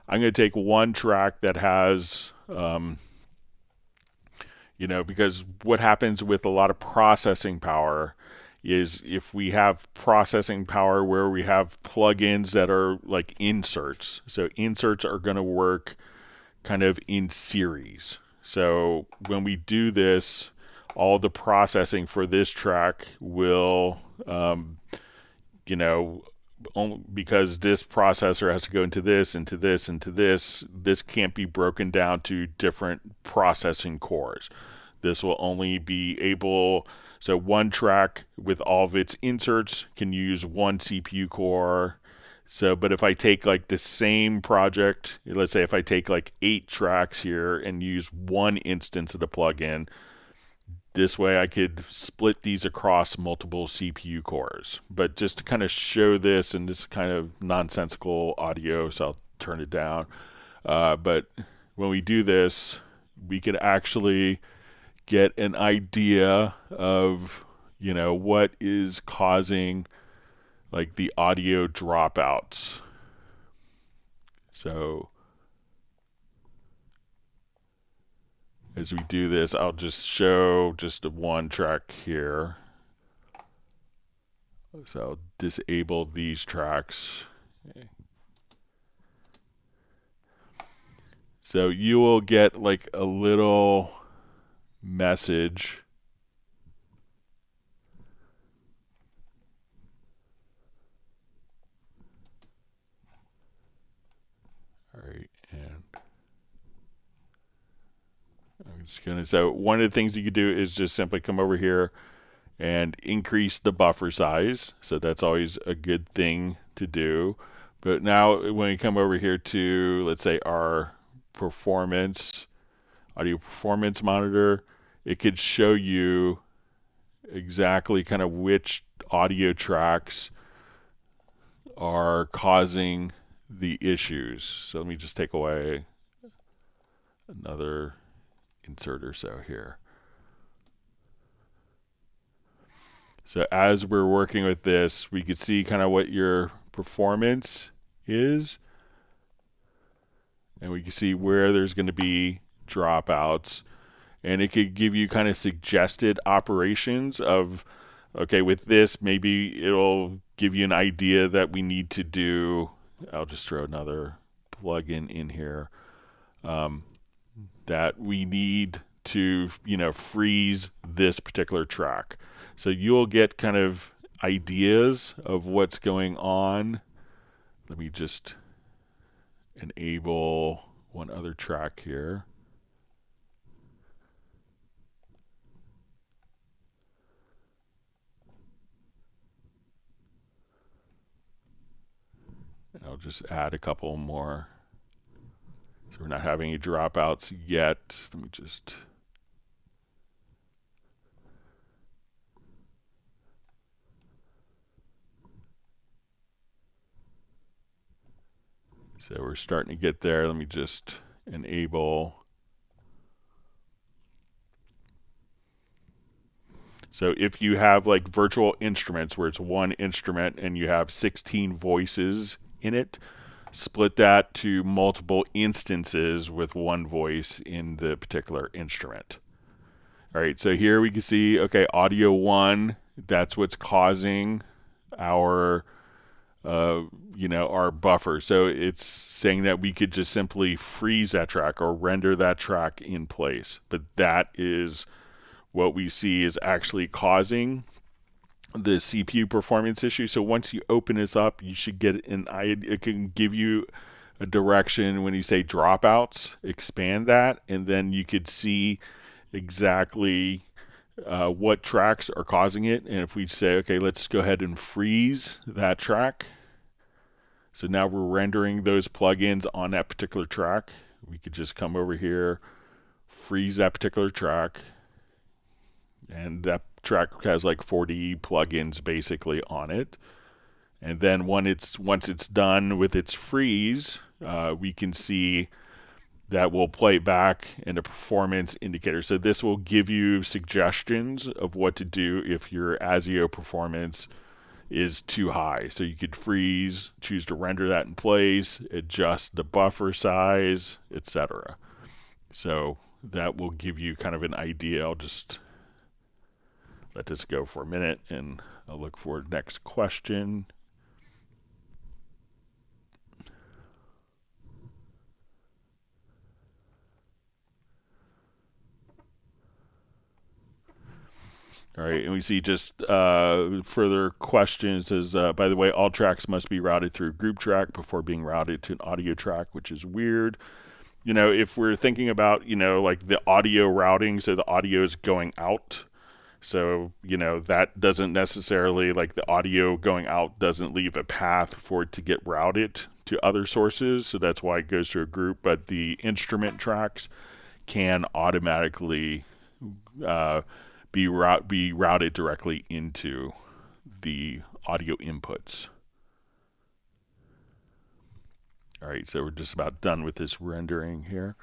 I'm going to take one track that has, because what happens with a lot of processing power is if we have processing power where we have plugins that are like inserts. So inserts are going to work kind of in series. So when we do this, all the processing for this track will because this processor has to go into this, into this, into this can't be broken down to different processing cores. This will only be able, so one track with all of its inserts can use one CPU core. So, but if I take like the same project, let's say if I take like 8 tracks here and use one instance of the plugin, This way I could split these across multiple CPU cores. But just to kind of show this, and this kind of nonsensical audio, so I'll turn it down. But when we do this, we could actually get an idea of, what is causing like the audio dropouts. So as we do this, I'll just show just one track here. So I'll disable these tracks. Okay. So you will get like a little message. All right, and I'm just gonna, so one of the things you could do is just simply come over here and increase the buffer size. So that's always a good thing to do. But now when we come over here to, let's say, our audio performance monitor, it could show you exactly kind of which audio tracks are causing the issues. So let me just take away another insert or so here. So as we're working with this, we could see kind of what your performance is, and we can see where there's going to be dropouts, and it could give you kind of suggested operations of, okay, with this, maybe it'll give you an idea that we need to do. I'll just throw another plugin in here, that we need to, freeze this particular track. So you'll get kind of ideas of what's going on. Let me just enable one other track here. I'll just add a couple more. So we're not having any dropouts yet. Let me just... So we're starting to get there. Let me just enable. So if you have like virtual instruments where it's one instrument and you have 16 voices in it, split that to multiple instances with one voice in the particular instrument. All right, so here we can see, okay, audio 1, that's what's causing our our buffer. So it's saying that we could just simply freeze that track or render that track in place. But that is what we see is actually causing the CPU performance issue. So once you open this up, you should get an idea. It can give you a direction when you say dropouts, expand that, and then you could see exactly what tracks are causing it. And if we say, okay, let's go ahead and freeze that track. So now we're rendering those plugins on that particular track. We could just come over here, freeze that particular track, and that track has like 40 plugins basically on it. And then once it's done with its freeze, we can see that will play back in a performance indicator. So this will give you suggestions of what to do if your ASIO performance is too high. So you could freeze, choose to render that in place, adjust the buffer size, etc. So that will give you kind of an idea. I'll just let this go for a minute and I'll look for next question. All right, and we see just further questions. Says, by the way, all tracks must be routed through group track before being routed to an audio track, which is weird. If we're thinking about, like the audio routing, so the audio is going out. So, that doesn't necessarily, like the audio going out doesn't leave a path for it to get routed to other sources. So that's why it goes to a group. But the instrument tracks can automatically be routed directly into the audio inputs. All right, so we're just about done with this rendering here.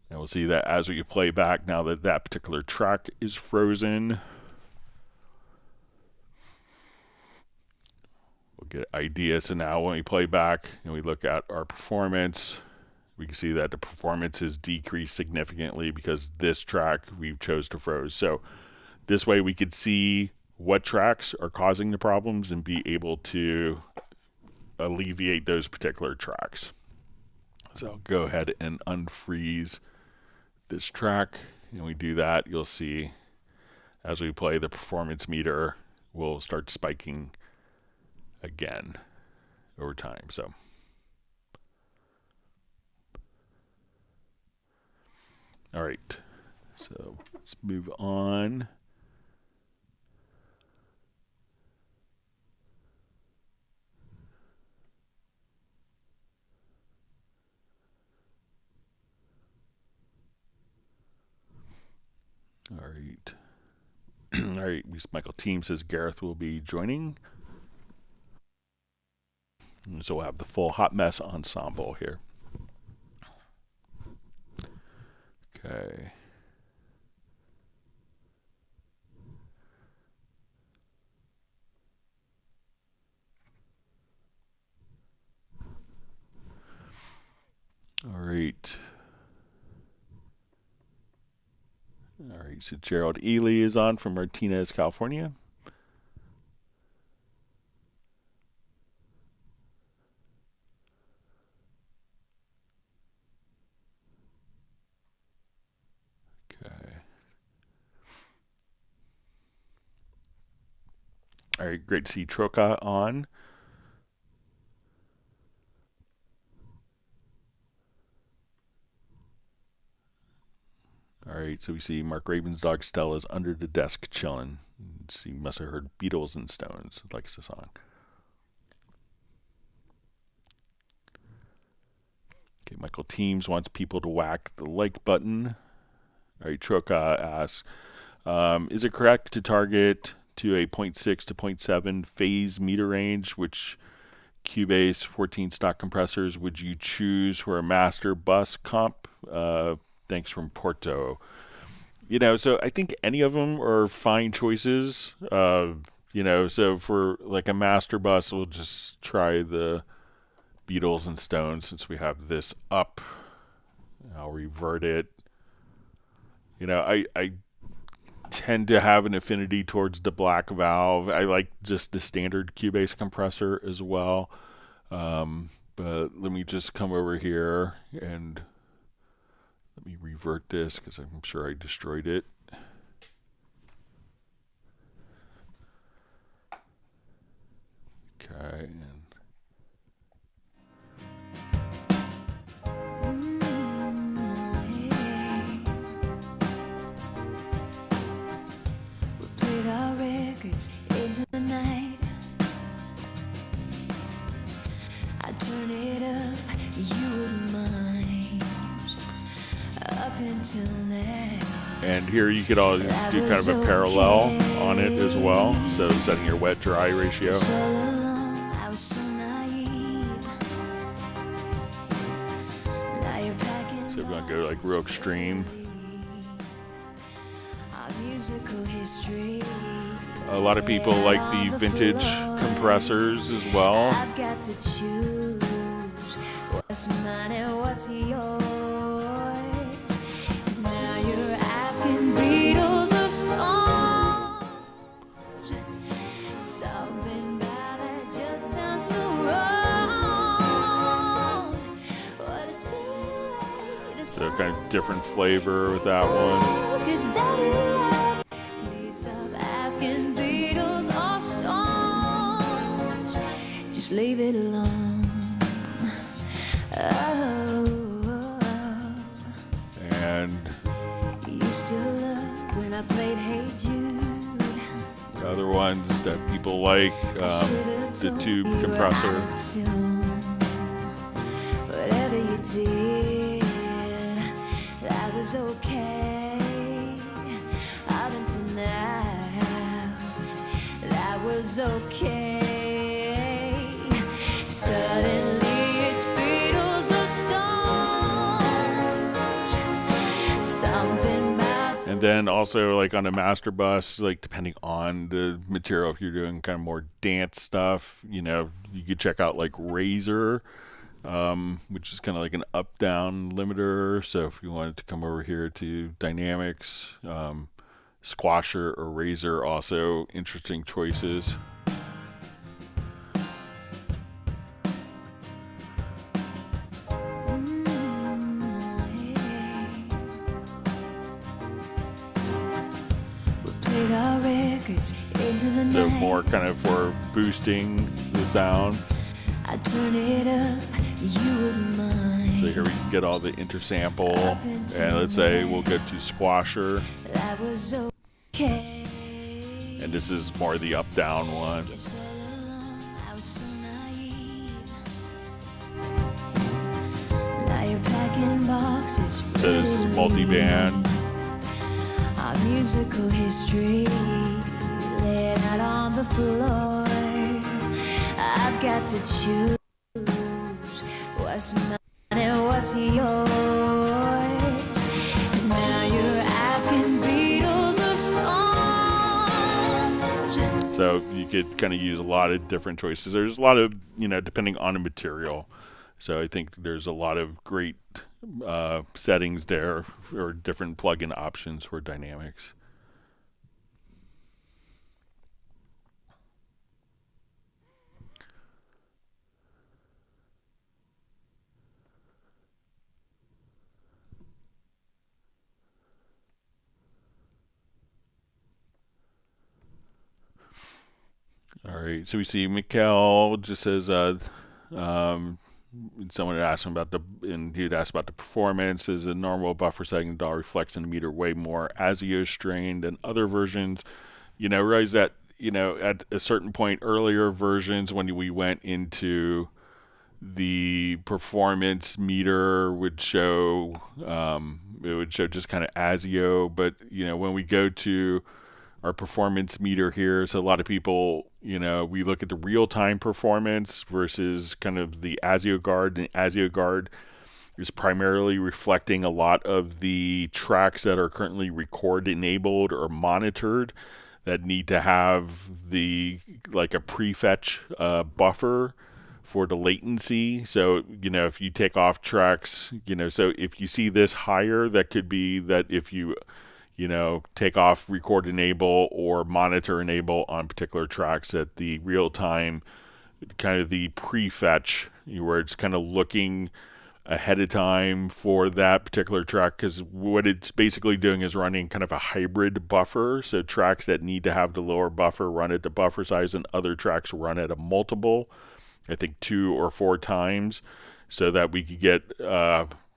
And we'll see that as we play back, now that that particular track is frozen, we'll get an idea. So now when we play back and we look at our performance, we can see that the performance has decreased significantly because this track we've chose to froze. So this way we could see what tracks are causing the problems and be able to alleviate those particular tracks. So I'll go ahead and unfreeze this track. And we do that, you'll see as we play, the performance meter will start spiking again over time. So all right, so let's move on. All right. All right, Michael Team says Gareth will be joining. And so we'll have the full Hot Mess ensemble here. Okay. All right. All right, so Gerald Ely is on from Martinez, California. Okay. All right, great to see Troca on. All right, so we see Mark Raven's dog Stella's under the desk chilling. She must have heard Beatles and Stones, likes the song. Okay, Michael Teams wants people to whack the like button. All right, Troca asks, is it correct to target to a 0.6 to 0.7 phase meter range? Which Cubase 14 stock compressors would you choose for a master bus comp? Thanks from Porto. You know, so I think any of them are fine choices. You know, so for like a master bus, we'll just try the Beatles and Stones since we have this up. I'll revert it. You know, I tend to have an affinity towards the black valve. I like just the standard Cubase compressor as well. But let me just come over here and let me revert this because I'm sure I destroyed it. Okay. We played our records into the night. I turn it up, you wouldn't mind. Up until now. And here you could always do kind of a parallel on it as well. So setting your wet-dry ratio. So alone, I was so naive. Now you're packing. So we're going to go like real extreme. Our musical history. A lot of people like the vintage compressors as well. I've got to choose what's mine and what's yours. 'Cause now you're asking Beatles or Stones. Something about that just sounds so wrong. What is too late to So kind of different flavor with that one. It's that love. Please stop asking Beatles or Stones. Just leave it alone. Oh, And you still love when I played Hey Jude. the other ones that people like, the tube compressor. Whatever you did, that was okay. I've been was okay. Suddenly it's Beatles or Stones. Something about. And then also like on a master bus, like depending on the material, if you're doing kind of more dance stuff, you know, you could check out like Razor, which is kind of like an up-down limiter. So if you wanted to come over here to dynamics, Squasher or Razor, also interesting choices. So more kind of for boosting the sound. I turn it up, you wouldn't mind. So here we can get all the intersample, and let's say we'll go to Squasher. That was okay. And this is more the up-down one. Guess all along I was so naive. Now you're packing boxes. So this is multi-band. Our musical history laid out on the floor. I've got to choose what's mine and what's yours. 'Cause now you're asking Beatles or Stones. So you could kind of use a lot of different choices. There's a lot of, you know, depending on the material. So I think there's a lot of great settings there, or different plugin options for dynamics. All right, so we see Mikkel just says, someone had asked him about and he'd asked about the performance. Is a normal buffer setting DAW reflects in the meter way more ASIO strain than other versions? You know, realize that, you know, at a certain point, earlier versions, when we went into the performance meter would show, it would show just kind of ASIO, but, you know, when we go to our performance meter here, so a lot of people, you know, we look at the real-time performance versus kind of the ASIO guard. And ASIO guard is primarily reflecting a lot of the tracks that are currently record enabled or monitored that need to have the, like a prefetch buffer for the latency. So, you know, if you take off tracks, you know, so if you see this higher, that could be that if you know, take off record enable or monitor enable on particular tracks, at the real time, kind of the prefetch, where it's kind of looking ahead of time for that particular track, because what it's basically doing is running kind of a hybrid buffer. So tracks that need to have the lower buffer run at the buffer size, and other tracks run at a multiple, I think 2 or 4 times, so that we could get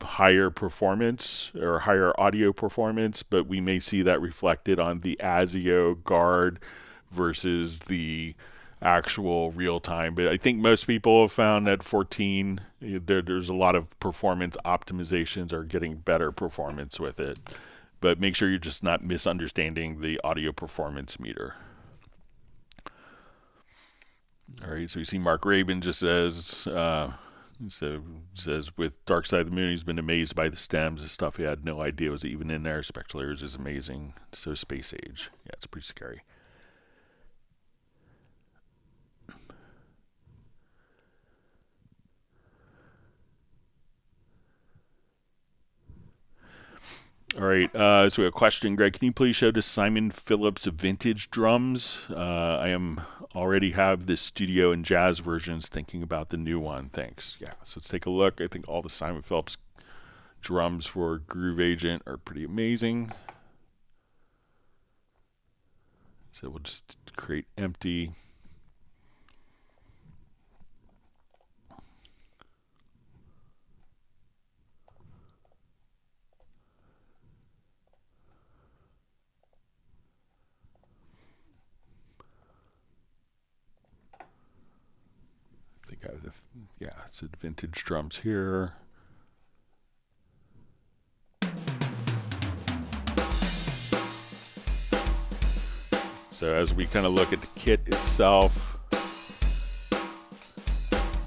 higher performance or higher audio performance. But we may see that reflected on the ASIO guard versus the actual real time. But I think most people have found that 14, there's a lot of performance optimizations are getting better performance with it. But make sure you're just not misunderstanding the audio performance meter. All right, so we see Mark Rabin just says, says with Dark Side of the Moon, he's been amazed by the stems and stuff. He had no idea was even in there. Spectral Layers is amazing. So Space Age, yeah, it's pretty scary. All right, so we have a question. Greg, can you please show the Simon Phillips vintage drums? I already have the studio and jazz versions, thinking about the new one. Thanks. Yeah, so let's take a look. I think all the Simon Phillips drums for Groove Agent are pretty amazing. So we'll just create empty. Yeah, it's the vintage drums here. So as we kind of look at the kit itself,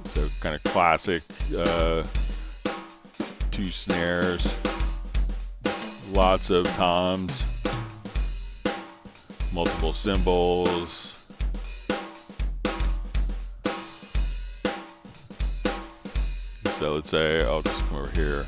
so kind of classic 2 snares, lots of toms, multiple cymbals. So let's say I'll just come over here.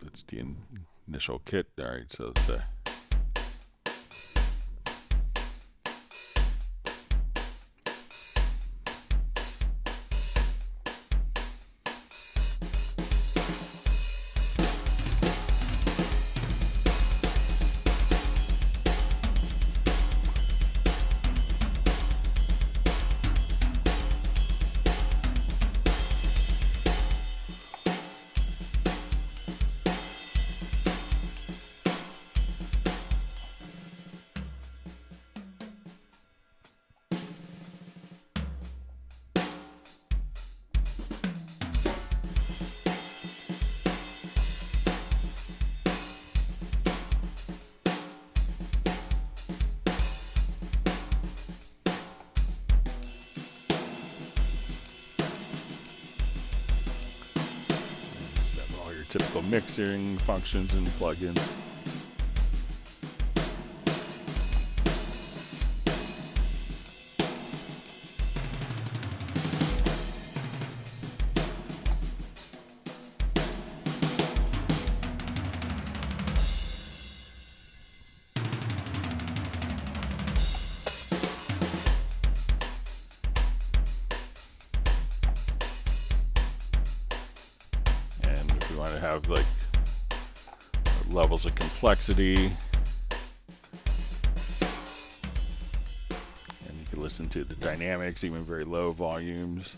That's the initial kit. All right, so let's say. Typical mixing functions and plugins. Want to have like levels of complexity, and you can listen to the dynamics, even very low volumes.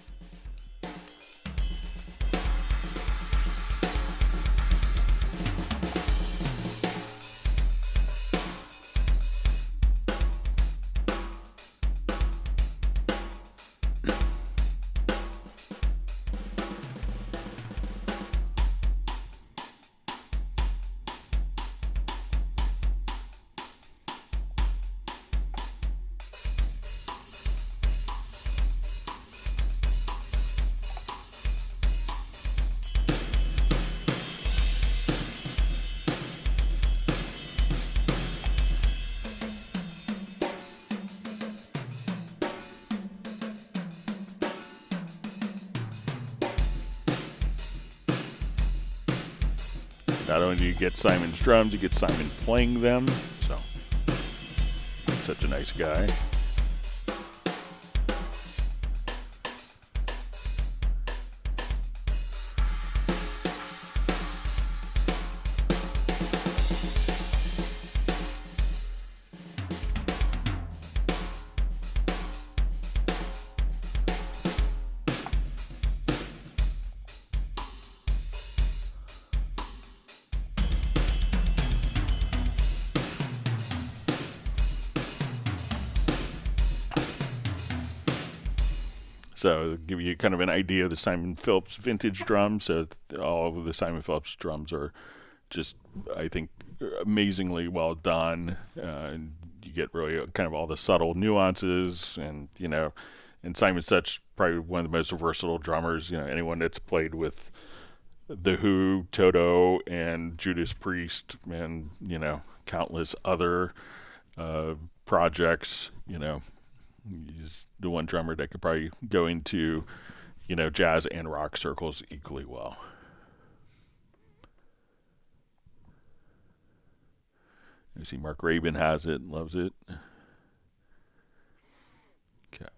Not only do you get Simon's drums, you get Simon playing them, so he's such a nice guy. So give you kind of an idea of the Simon Phillips vintage drums. So all of the Simon Phillips drums are just, I think, amazingly well done. And you get really kind of all the subtle nuances, and and Simon's such probably one of the most versatile drummers. Anyone that's played with The Who, Toto, and Judas Priest, and countless other projects, he's the one drummer that could probably go into, jazz and rock circles equally well. You see Mark Rabin has it, loves it. Okay.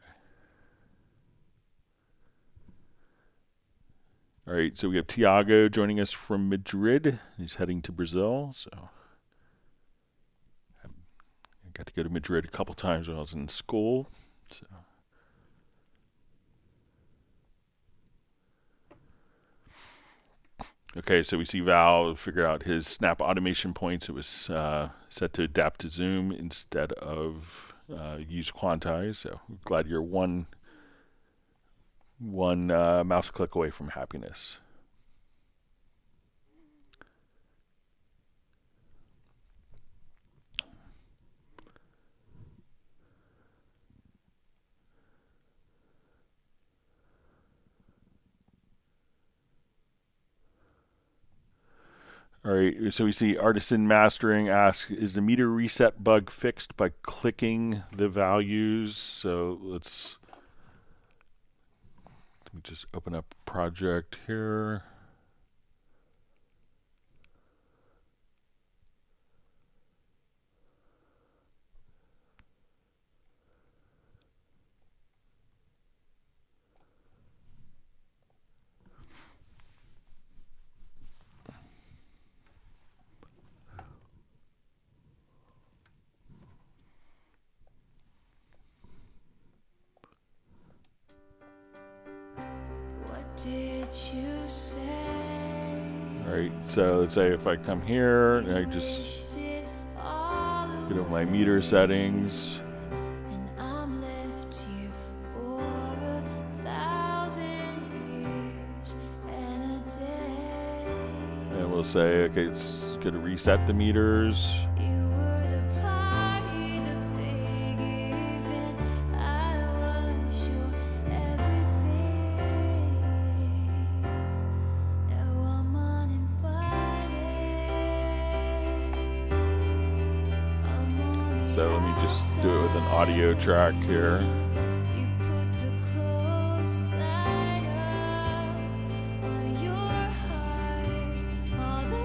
All right, so we have Tiago joining us from Madrid. He's heading to Brazil, so I got to go to Madrid a couple times when I was in school. So Okay, so we see Val figure out his snap automation points. It was set to adapt to zoom instead of use Quantize. So glad you're one mouse click away from happiness. All right, so we see Artisan Mastering asks, is the meter reset bug fixed by clicking the values? So let me just open up project here. Did you say? All right, so let's say if I come here and I just get over my meter settings. And I'm left here for 1,000 years and a day. And we'll say, okay, it's going to reset the meters. You were the party, the big event. I was your everything. Now I'm uninvited. So let me just do it with an audio track here. You put the close side up on your heart. All the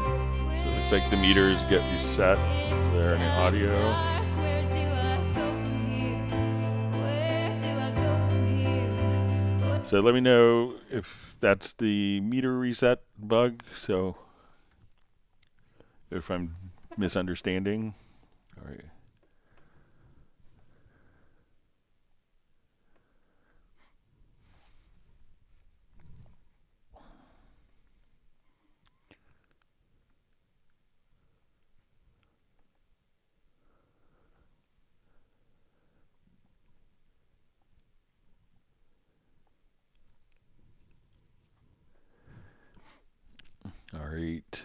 lights So it looks like the meters get reset there in the audio. Where do I go from here? Where do I go from here? So let me know if that's the meter reset bug. So if I'm misunderstanding. All right. All right.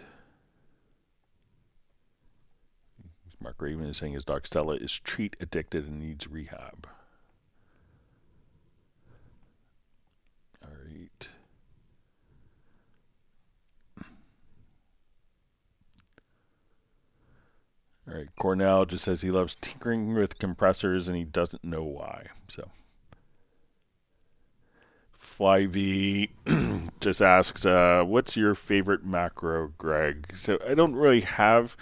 Mark Raven is saying his dog Stella is treat addicted and needs rehab. All right. All right. Cornell just says he loves tinkering with compressors and he doesn't know why. So FlyV just asks, what's your favorite macro, Greg? So I don't really have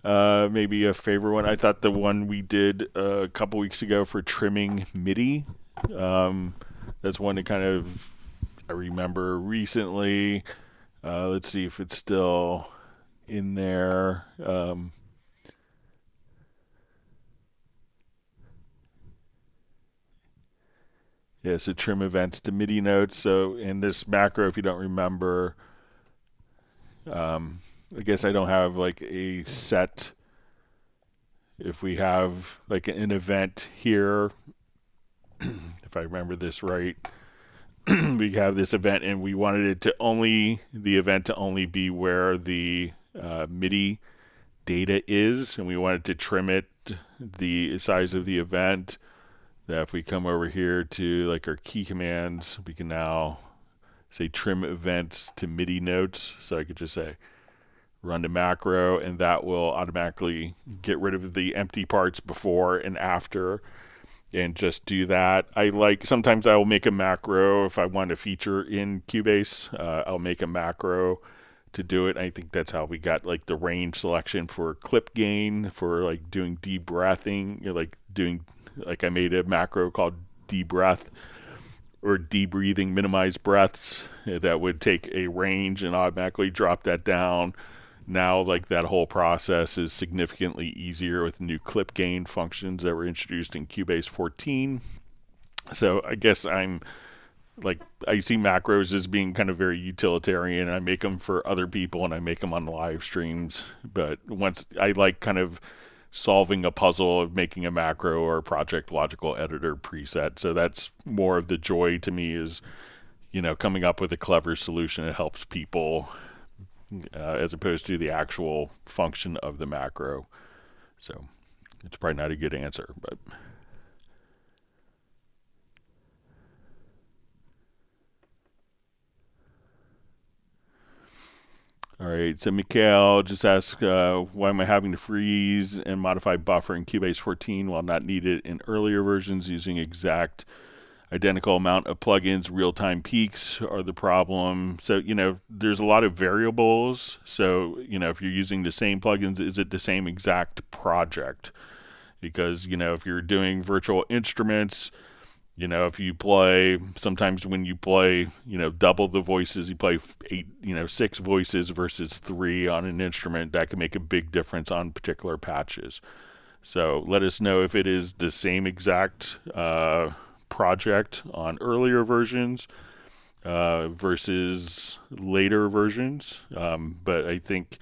maybe a favorite one. I thought the one we did a couple weeks ago for trimming MIDI, that's one that kind of I remember recently. Let's see if it's still in there. Yeah, so trim events to MIDI notes. So in this macro, if you don't remember, I guess I don't have like a set. If we have like an event here, if I remember this right, we have this event and we wanted it to only, the event to only be where the MIDI data is, and we wanted to trim it, the size of the event. That if we come over here to like our key commands, we can now say trim events to MIDI notes. So I could just say run the macro and that will automatically get rid of the empty parts before and after and just do that. Sometimes I will make a macro if I want a feature in Cubase. I'll make a macro to do it. I think that's how we got like the range selection for clip gain, for like doing deep breathing, I made a macro called debreath or debreathing, minimize breaths, that would take a range and automatically drop that down. Now, like that whole process is significantly easier with new clip gain functions that were introduced in Cubase 14. So I guess I'm like I see macros as being kind of very utilitarian. I make them for other people and I make them on live streams. But once I like kind of solving a puzzle of making a macro or a project logical editor preset. So that's more of the joy to me is, coming up with a clever solution that helps people as opposed to the actual function of the macro. So it's probably not a good answer, but... All right, so Mikhail just asked, why am I having to freeze and modify buffer in Cubase 14 while not needed in earlier versions using exact identical amount of plugins? Real-time peaks are the problem. So, there's a lot of variables. So, if you're using the same plugins, is it the same exact project? Because, if you're doing virtual instruments, if you play, sometimes when you play, double the voices, you play 6 voices versus 3 on an instrument, that can make a big difference on particular patches. So let us know if it is the same exact project on earlier versions versus later versions. But I think,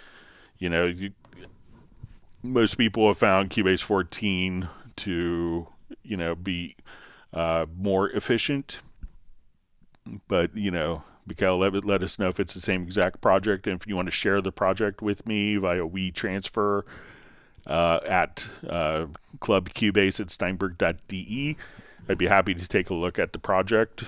most people have found Cubase 14 to, be more efficient, but Mikhail, let us know if it's the same exact project, and if you want to share the project with me via WeTransfer at clubcubase at steinberg.de. I'd be happy to take a look at the project.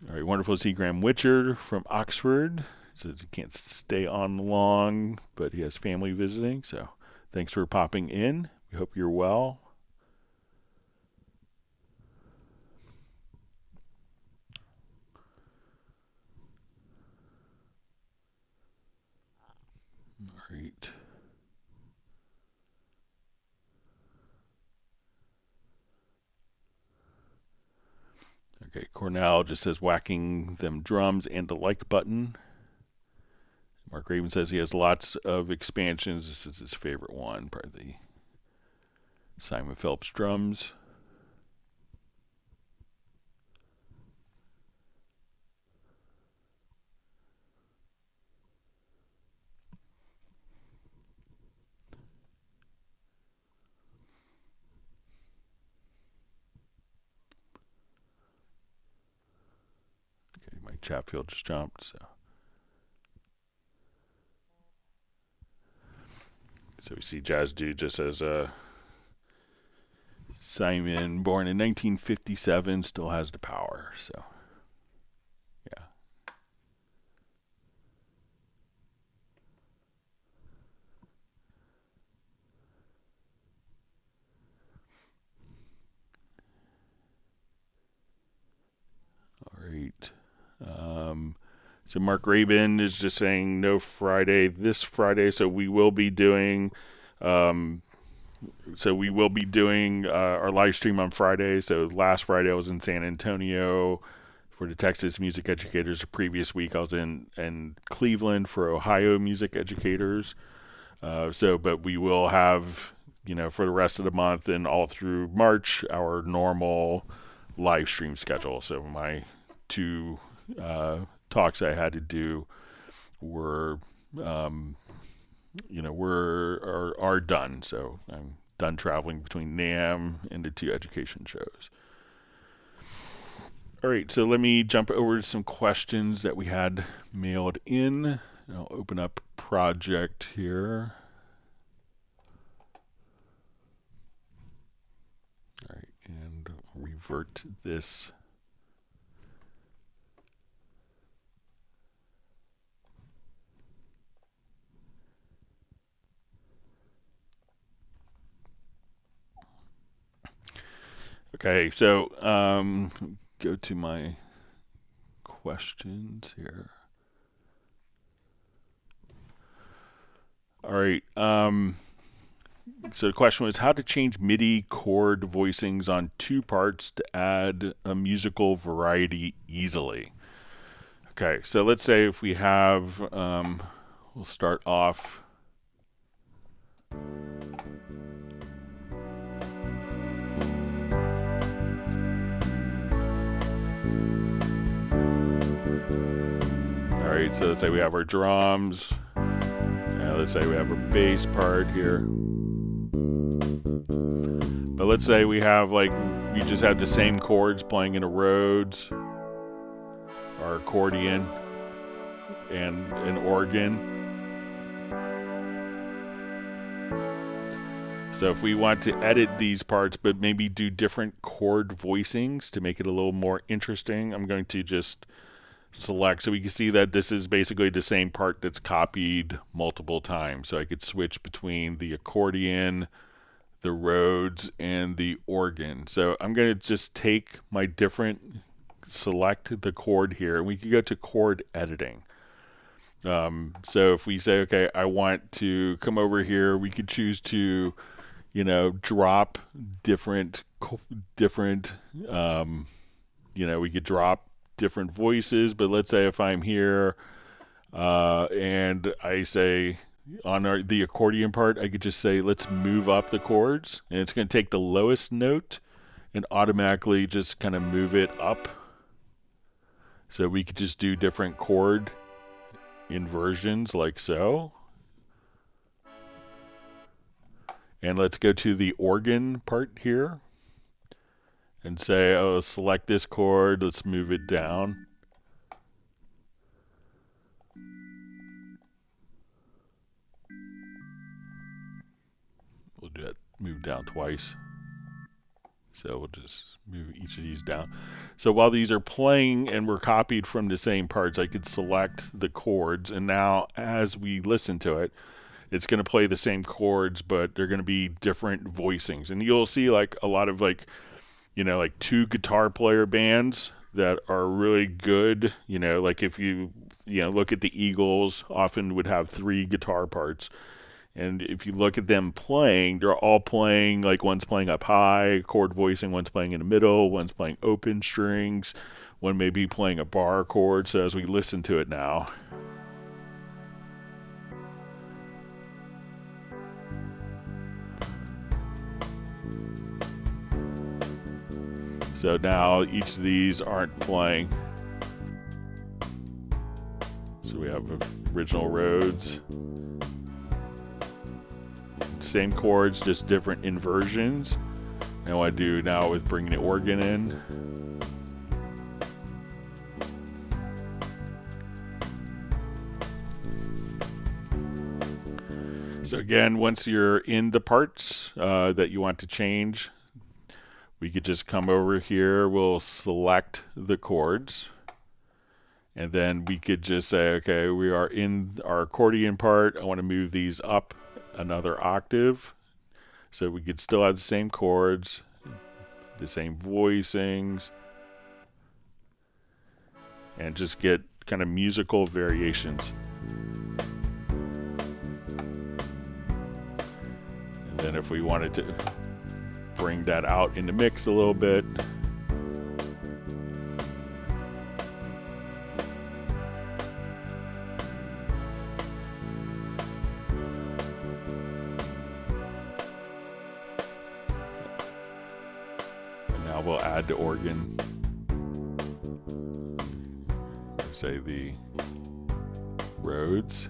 All right, wonderful to see Graham Witcher from Oxford. He says he can't stay on long, but he has family visiting, so thanks for popping in. We hope you're well. Great. Okay, Cornell just says whacking them drums and the like button. Mark Raven says he has lots of expansions. This is his favorite one, probably the Simon Phillips drums. Chatfield just jumped, so we see Jazz Dude just as Simon, born in 1957, still has the power. So yeah. All right. So Mark Rabin is just saying no Friday this Friday. So we will be doing, our live stream on Friday. So last Friday I was in San Antonio for the Texas Music Educators. The previous week I was in Cleveland for Ohio Music Educators. But we will have, for the rest of the month and all through March, our normal live stream schedule. So my 2 talks I had to do were are done. So I'm done traveling between NAMM and the 2 education shows. All right, so let me jump over to some questions that we had mailed in. I'll open up project here. All right, and revert this. Okay, so go to my questions here. All right. So the question was how to change MIDI chord voicings on 2 parts to add a musical variety easily. Okay, so let's say if we have, we'll start off. right, so let's say we have our drums. Let's say we have our bass part here. But let's say we have we just have the same chords playing in a Rhodes, our accordion, and an organ. So if we want to edit these parts but maybe do different chord voicings to make it a little more interesting, I'm going to just select, so we can see that this is basically the same part that's copied multiple times. So I could switch between the accordion, the Rhodes, and the organ. So I'm going to just take my select the chord here, and we can go to chord editing. So if we say, okay, I want to come over here, we could choose to, drop different, we could drop different voices. But let's say if I'm here and I say on the accordion part, I could just say, let's move up the chords, and it's going to take the lowest note and automatically just kind of move it up. So we could just do different chord inversions like so. And let's go to the organ part here and say, oh, select this chord, let's move it down. We'll do that, move down twice. So we'll just move each of these down. So while these are playing and we're copied from the same parts, I could select the chords, and now as we listen to it, it's going to play the same chords, but they're going to be different voicings. And you'll see a lot of two guitar player bands that are really good. If you look at the Eagles, often would have 3 guitar parts. And if you look at them playing, they're all playing, one's playing up high, chord voicing, one's playing in the middle, one's playing open strings, one may be playing a bar chord. So as we listen to it now, so now each of these aren't playing. So we have original Rhodes. Same chords, just different inversions. And what I do now with bringing the organ in. So again, once you're in the parts that you want to change, we could just come over here, we'll select the chords, and then we could just say, okay, we are in our accordion part, I want to move these up another octave, so we could still have the same chords, the same voicings, and just get kind of musical variations. And then if we wanted to bring that out in the mix a little bit, we'll add the organ, say the Rhodes.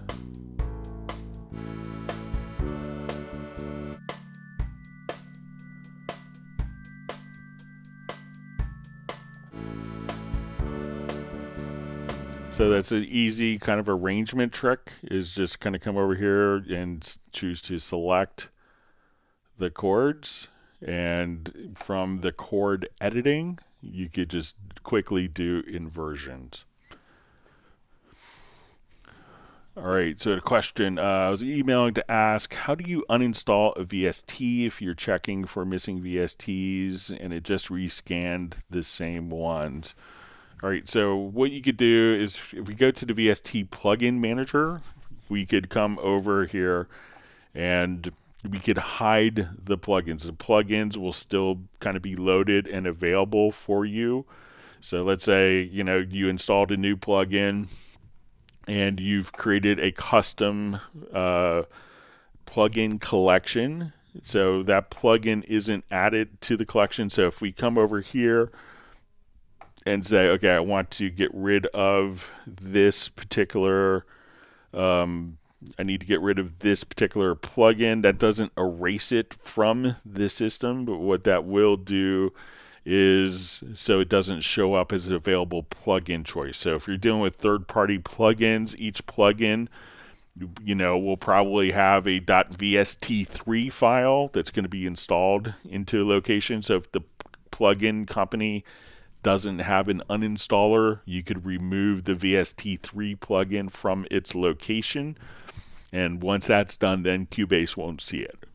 So that's an easy kind of arrangement trick, is just kind of come over here and choose to select the chords. And from the chord editing, you could just quickly do inversions. All right, so the question, I was emailing to ask, how do you uninstall a VST if you're checking for missing VSTs and it just rescanned the same ones? All right, so what you could do is if we go to the VST plugin manager, we could come over here and we could hide the plugins. The plugins will still kind of be loaded and available for you. So let's say, you installed a new plugin and you've created a custom plugin collection. So that plugin isn't added to the collection. So if we come over here and say, okay, I want to get rid of this particular, I need to get rid of this particular plugin. That doesn't erase it from the system, but what that will do is so it doesn't show up as an available plugin choice. So if you're dealing with third-party plugins, each plugin, will probably have a .vst3 file that's going to be installed into a location. So if the plugin company doesn't have an uninstaller, you could remove the VST3 plugin from its location. And once that's done, then Cubase won't see it.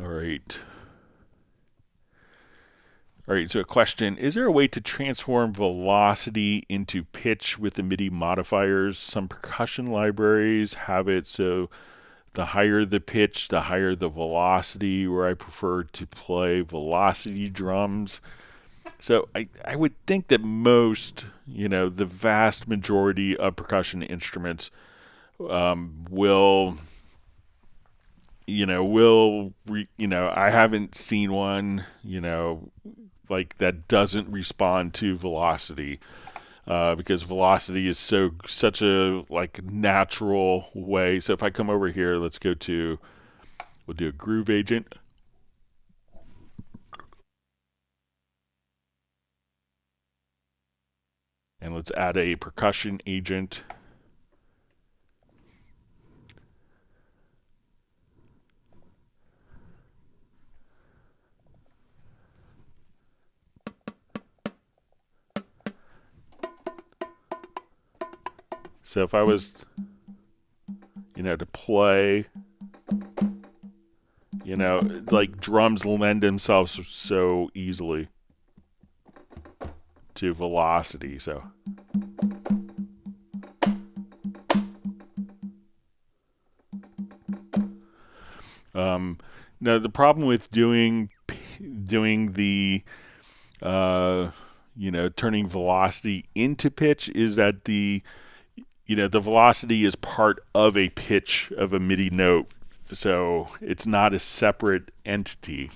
All right. So a question, is there a way to transform velocity into pitch with the MIDI modifiers? Some percussion libraries have it so the higher the pitch, the higher the velocity, where I prefer to play velocity drums. So I would think that most, the vast majority of percussion instruments will I haven't seen one, like that doesn't respond to velocity, because velocity is such a like natural way. So if I come over here, we'll do a groove agent. And let's add a percussion agent. So if I was, to play, like drums lend themselves so easily to velocity. So now the problem with doing the turning velocity into pitch is that the velocity is part of a pitch of a MIDI note, so it's not a separate entity.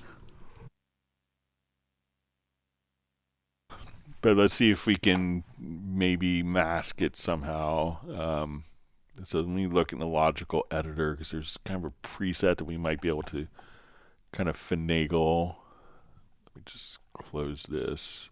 But let's see if we can maybe mask it somehow. So let me look in the logical editor, because there's kind of a preset that we might be able to kind of finagle. Let me just close this.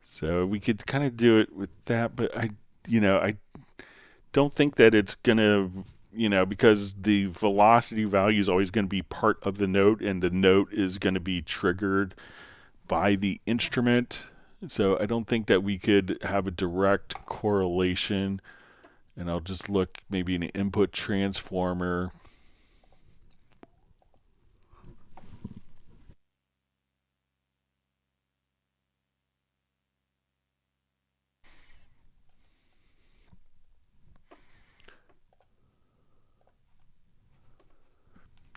So we could kind of do it with that, but I don't think that it's gonna, because the velocity value is always going to be part of the note, and the note is going to be triggered by the instrument. So I don't think that we could have a direct correlation. And I'll just look maybe an input transformer.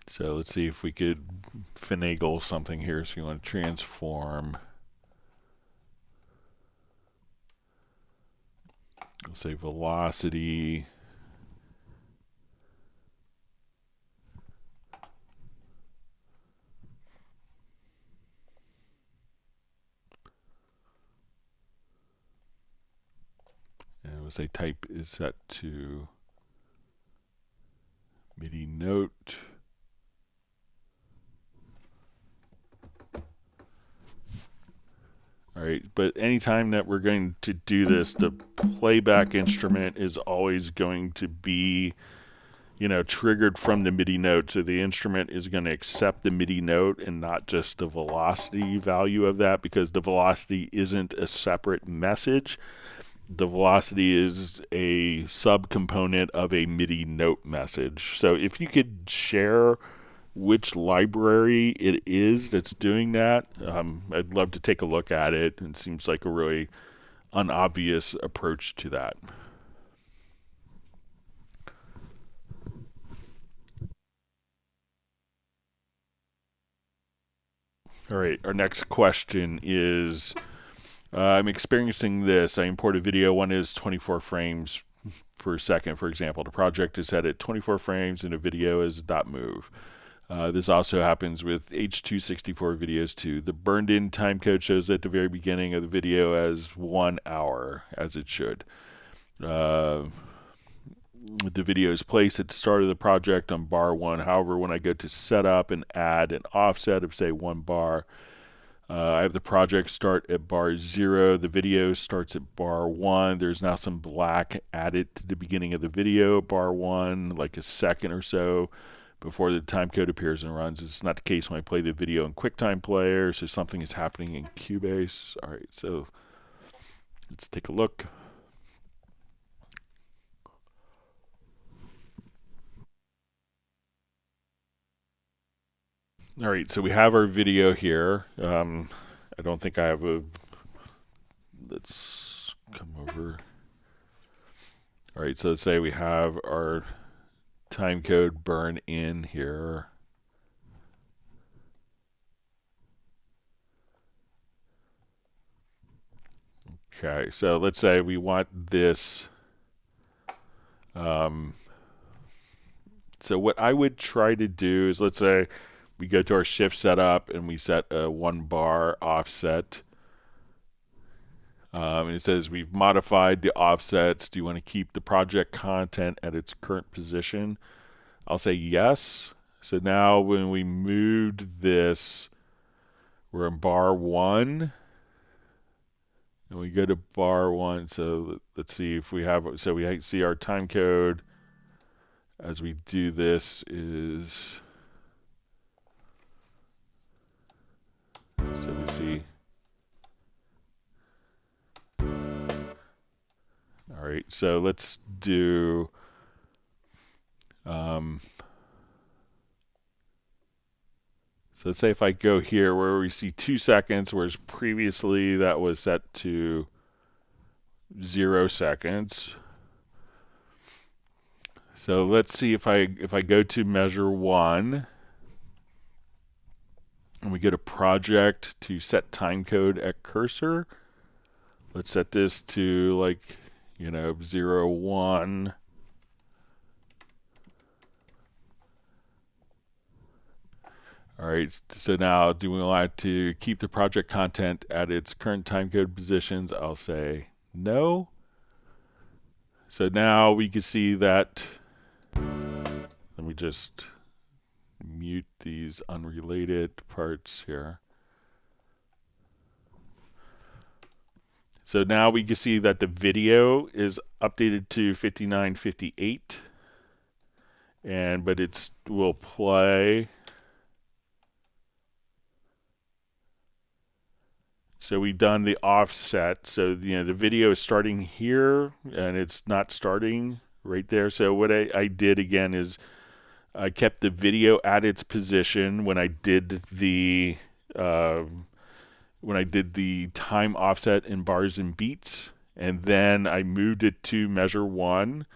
So let's see if we could finagle something here. So you want to transform. We'll say velocity. say type is set to MIDI note. All right, but anytime that we're going to do this, the playback instrument is always going to be, triggered from the MIDI note. So the instrument is going to accept the MIDI note and not just the velocity value of that, because the velocity isn't a separate message. The velocity is a subcomponent of a MIDI note message. So if you could share which library it is that's doing that, I'd love to take a look at it. It seems like a really unobvious approach to that. All right, our next question is, I'm experiencing this. I import a video. One is 24 frames per second, for example. The project is set at 24 frames and the video is .move. This also happens with H.264 videos too. The burned-in timecode shows at the very beginning of the video as 1 hour, as it should. The video is placed at the start of the project on bar 1. However, when I go to setup and add an offset of, say, 1 bar, I have the project start at bar 0. The video starts at bar 1. There's now some black added to the beginning of the video, bar 1, like a second or so before the timecode appears and runs. It's not the case when I play the video in QuickTime Player, so something is happening in Cubase. All right, so let's take a look. All right, so we have our video here. I don't think I have a, let's come over. All right, so let's say we have our timecode burn in here. Okay, so let's say we want this. So what I would try to do is, let's say we go to our shift setup and we set a 1 bar offset. And it says we've modified the offsets. Do you want to keep the project content at its current position? I'll say yes. So now when we moved this, we're in bar 1. And we go to bar 1. So let's see if we have, so we see our time code as we do this is, so we see. All right, so let's do, so let's say if I go here where we see 2 seconds, whereas previously that was set to 0 seconds. So let's see if I go to measure 1 and we go to project to set timecode at cursor. Let's set this to, like, 0, 1. All right, so now do we want to keep the project content at its current timecode positions? I'll say no. So now we can see that, let me just mute these unrelated parts here. So now we can see that the video is updated to 59:58, but it will play. So we've done the offset. So the video is starting here and it's not starting right there. So what I did again is I kept the video at its position when I did the time offset in bars and beats, and then I moved it to measure 1,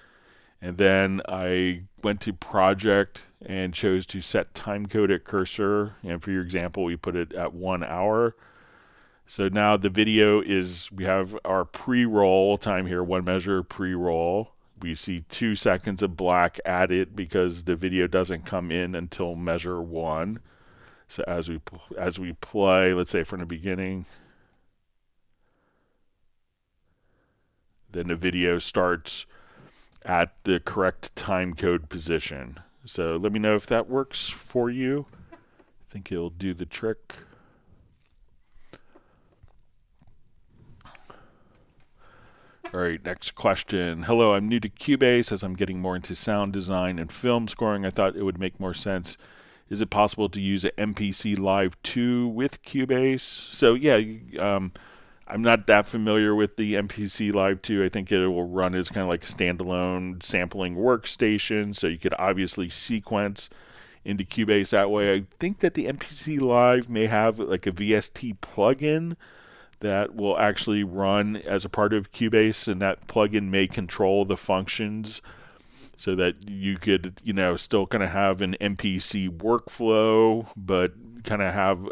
and then I went to project and chose to set timecode at cursor, and for your example we put it at 1 hour. So now the video is, we have our pre-roll time here, 1 measure pre-roll. We see 2 seconds of black added because the video doesn't come in until measure 1. So as we play, let's say from the beginning, then the video starts at the correct time code position. So let me know if that works for you. I think it'll do the trick. All right, next question. Hello, I'm new to Cubase. As I'm getting more into sound design and film scoring, I thought it would make more sense. Is it possible to use an MPC Live 2 with Cubase? So yeah, I'm not that familiar with the MPC Live 2. I think it will run as kind of like a standalone sampling workstation, so you could obviously sequence into Cubase that way. I think that the MPC Live may have like a VST plugin that will actually run as a part of Cubase, and that plugin may control the functions so that you could, still kind of have an MPC workflow, but kind of have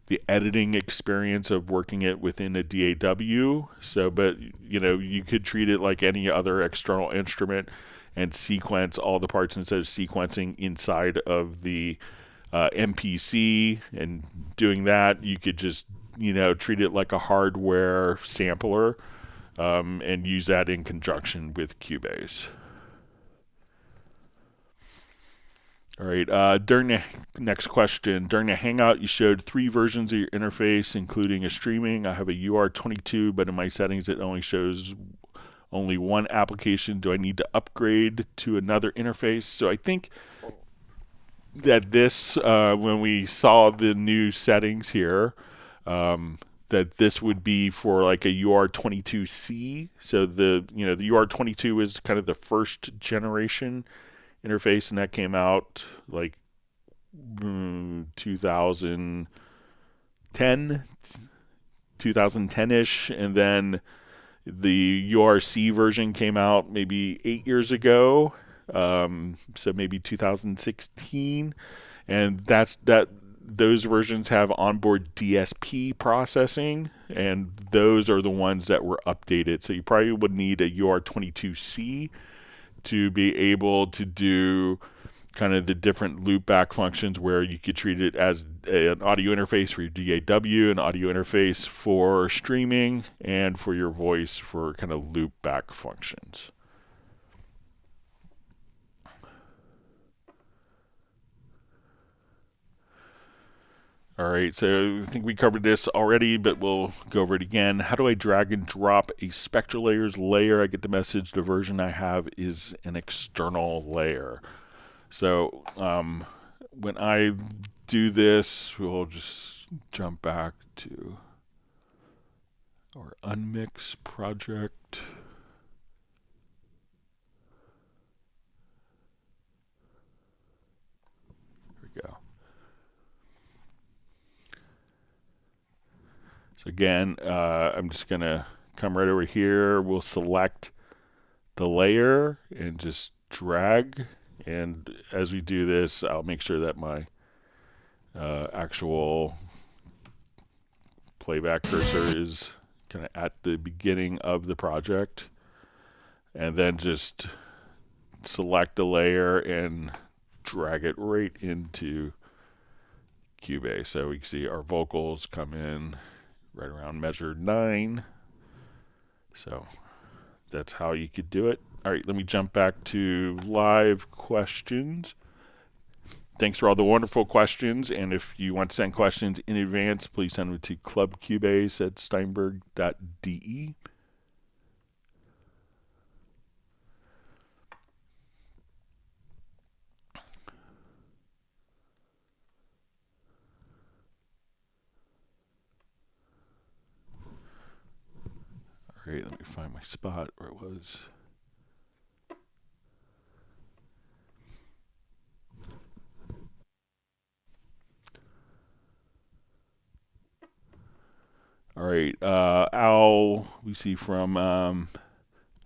the editing experience of working it within a DAW. So, but, you could treat it like any other external instrument and sequence all the parts instead of sequencing inside of the MPC. And doing that, you could just, treat it like a hardware sampler and use that in conjunction with Cubase. All right, during the next question, during the Hangout, you showed 3 versions of your interface, including a streaming. I have a UR22, but in my settings, it only shows only one application. Do I need to upgrade to another interface? So I think that this, when we saw the new settings here, that this would be for like a UR22C. So the UR22 is kind of the first generation interface, and that came out like 2010-ish, and then the URC version came out maybe 8 years ago, so maybe 2016, and those versions have onboard DSP processing, and those are the ones that were updated. So you probably would need a UR22C to be able to do kind of the different loopback functions where you could treat it as an audio interface for your DAW, an audio interface for streaming, and for your voice for kind of loopback functions. All right, so I think we covered this already, but we'll go over it again. How do I drag and drop a Spectral Layers layer? I get the message the version I have is an external layer. So when I do this, we'll just jump back to our Unmix project. Here we go. So again, I'm just going to come right over here. We'll select the layer and just drag. And as we do this, I'll make sure that my actual playback cursor is kind of at the beginning of the project. And then just select the layer and drag it right into Cubase. So we can see our vocals come in right around measure 9. So that's how you could do it. All right, let me jump back to live questions. Thanks for all the wonderful questions. And if you want to send questions in advance, please send them to clubcubase@steinberg.de. All right, let me find my spot where it was. All right, Al, we see from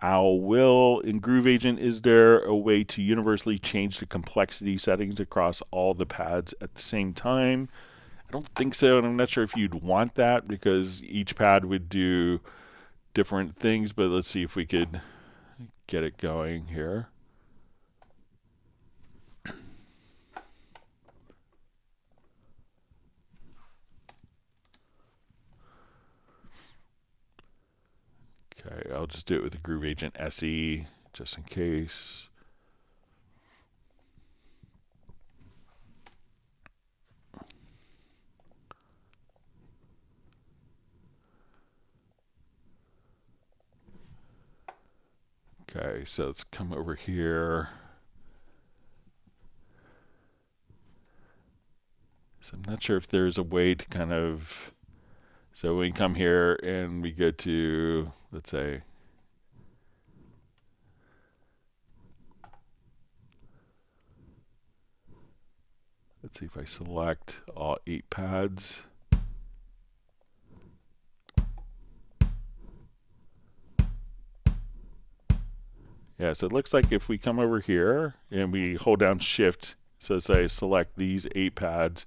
Al Will, in Groove Agent, is there a way to universally change the complexity settings across all the pads at the same time? I don't think so, and I'm not sure if you'd want that because each pad would do different things, but let's see if we could get it going here. Okay, I'll I'll just do it with the Groove Agent SE just in case. Okay, so let's come over here. So I'm not sure if there's a way to kind of, so we come here and we go to, let's say, let's see if I select all 8 pads. Yeah, so it looks like if we come over here and we hold down Shift, so say I select these 8 pads,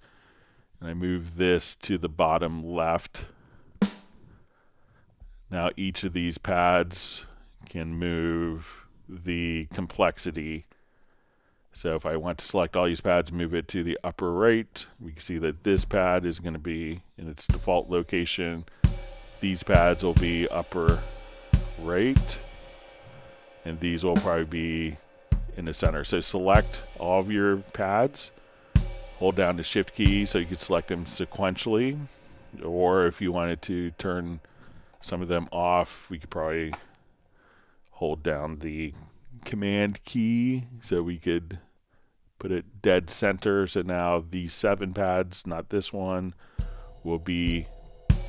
and I move this to the bottom left. Now each of these pads can move the complexity. So if I want to select all these pads, move it to the upper right, we can see that this pad is going to be in its default location. These pads will be upper right, and these will probably be in the center. So select all of your pads, hold down the Shift key so you can select them sequentially, or if you wanted to turn some of them off, we could probably hold down the Command key so we could put it dead center. So now these 7 pads, not this one, will be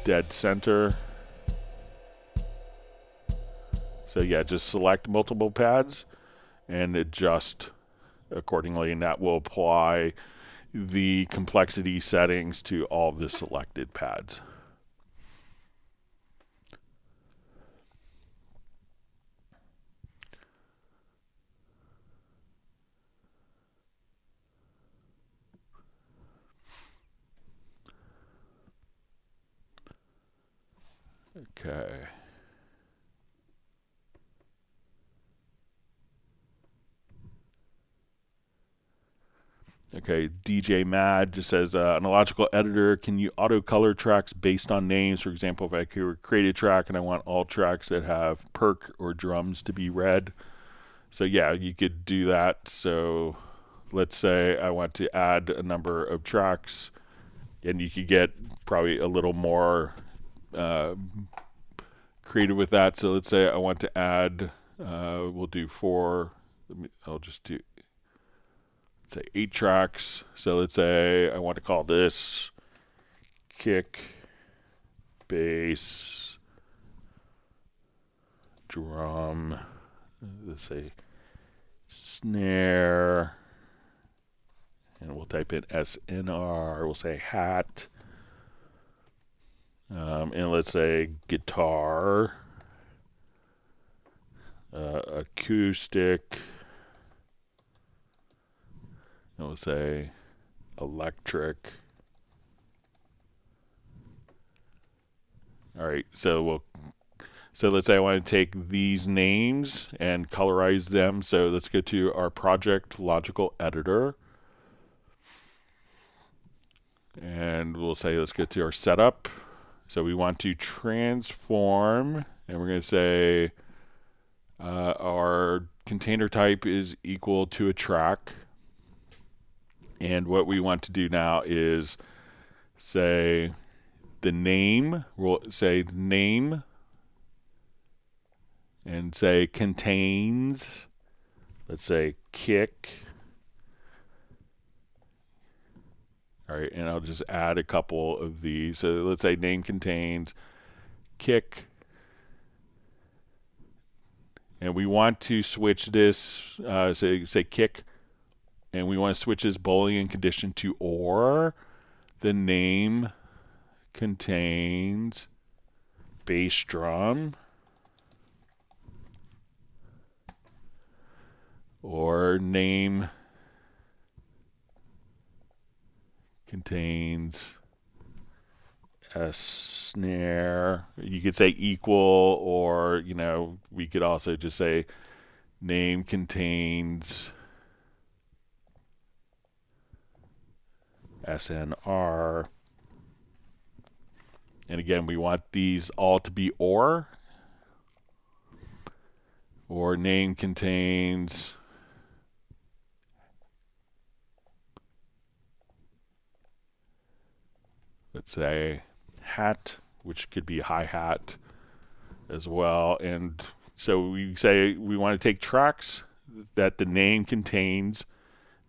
dead center. So yeah, just select multiple pads and adjust accordingly, and that will apply the complexity settings to all of the selected pads. Okay. Okay, DJ Mad just says, an logical editor, can you auto color tracks based on names? For example, if I create a track and I want all tracks that have perk or drums to be red. So yeah, you could do that. So let's say I want to add a number of tracks, and you could get probably a little more creative with that. So let's say I want to add, we'll do 4, I'll just do, say 8 tracks. So let's say I want to call this kick, bass, drum, let's say snare, and we'll type in SNR, we'll say hat, and let's say guitar, acoustic, and we'll say electric. All right, so let's say I want to take these names and colorize them. So let's go to our project logical editor. And we'll say, let's go to our setup. So we want to transform, and we're going to say our container type is equal to a track. And what we want to do now is say the name, we'll say name, and say contains, let's say kick. All right, and I'll just add a couple of these. So let's say name contains kick. And we want to switch this, say kick, and we want to switch this Boolean condition to or. The name contains bass drum, or name contains a snare. You could say equal, or we could also just say name contains SNR. And again, we want these all to be or. or name contains let's say hat, which could be hi-hat as well. And so we say we want to take tracks that the name contains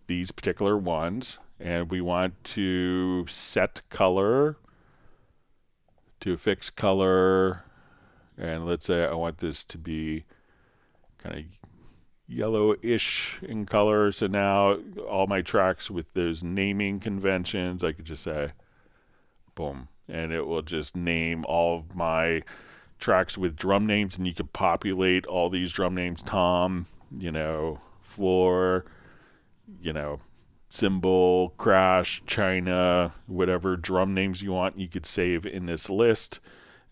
these particular ones, and we want to set color to a fixed color. And let's say I want this to be kind of yellowish in color. So now all my tracks with those naming conventions, I could just say boom, and it will just name all of my tracks with drum names, and you could populate all these drum names: tom, floor, cymbal, crash, china, whatever drum names you want, you could save in this list,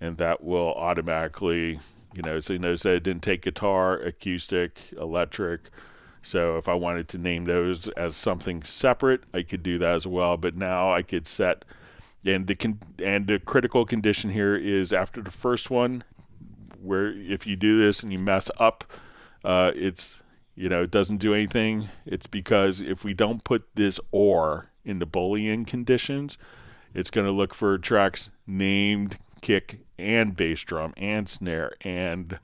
and that will automatically, so notice that it didn't take guitar, acoustic, electric. So if I wanted to name those as something separate, I could do that as well. But now I could set, and the critical condition here is after the first one, where if you do this and you mess up, it doesn't do anything. It's because if we don't put this or in the Boolean conditions, it's going to look for tracks named kick and bass drum and snare and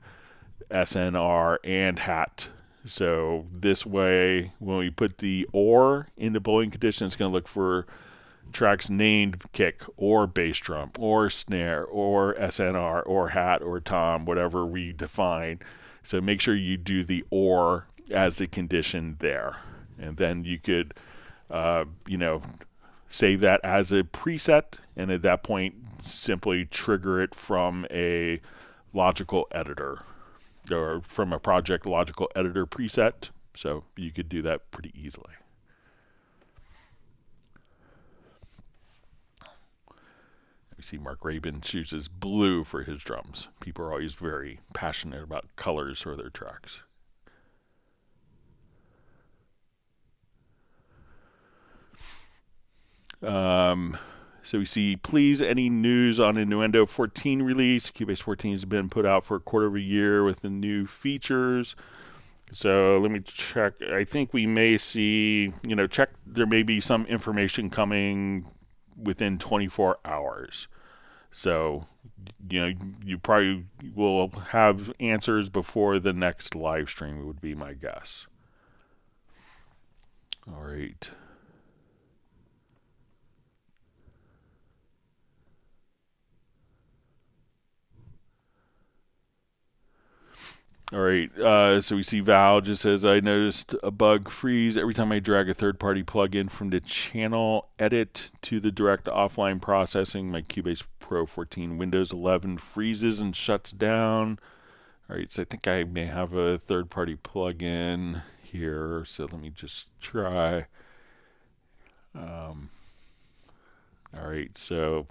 SNR and hat. So this way, when we put the or in the Boolean condition, it's going to look for tracks named kick or bass drum or snare or SNR or hat or tom, whatever we define. So make sure you do the or as the condition there. And then you could, save that as a preset. And at that point, simply trigger it from a logical editor or from a project logical editor preset. So you could do that pretty easily. We see Mark Rabin chooses blue for his drums. People are always very passionate about colors for their tracks. So we see, please, any news on Innuendo 14 release. Cubase 14 has been put out for a quarter of a year with the new features. So let me check. I think we may see, check. There may be some information coming within 24 hours. So, you probably will have answers before the next live stream, would be my guess. All right. All right, so we see Val just says, I noticed a bug freeze every time I drag a third-party plugin from the channel edit to the direct offline processing. My Cubase Pro 14 Windows 11 freezes and shuts down. All right, so I think I may have a third-party plugin here, so let me just try. All right, so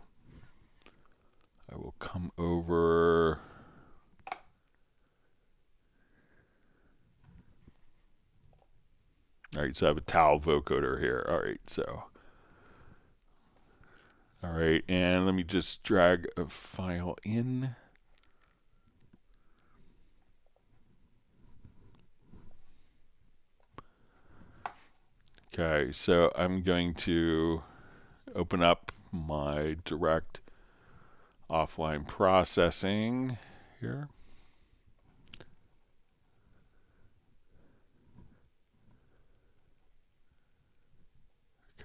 I will come over. All right, so I have a towel vocoder here. All right, and let me just drag a file in. Okay, so I'm going to open up my direct offline processing here.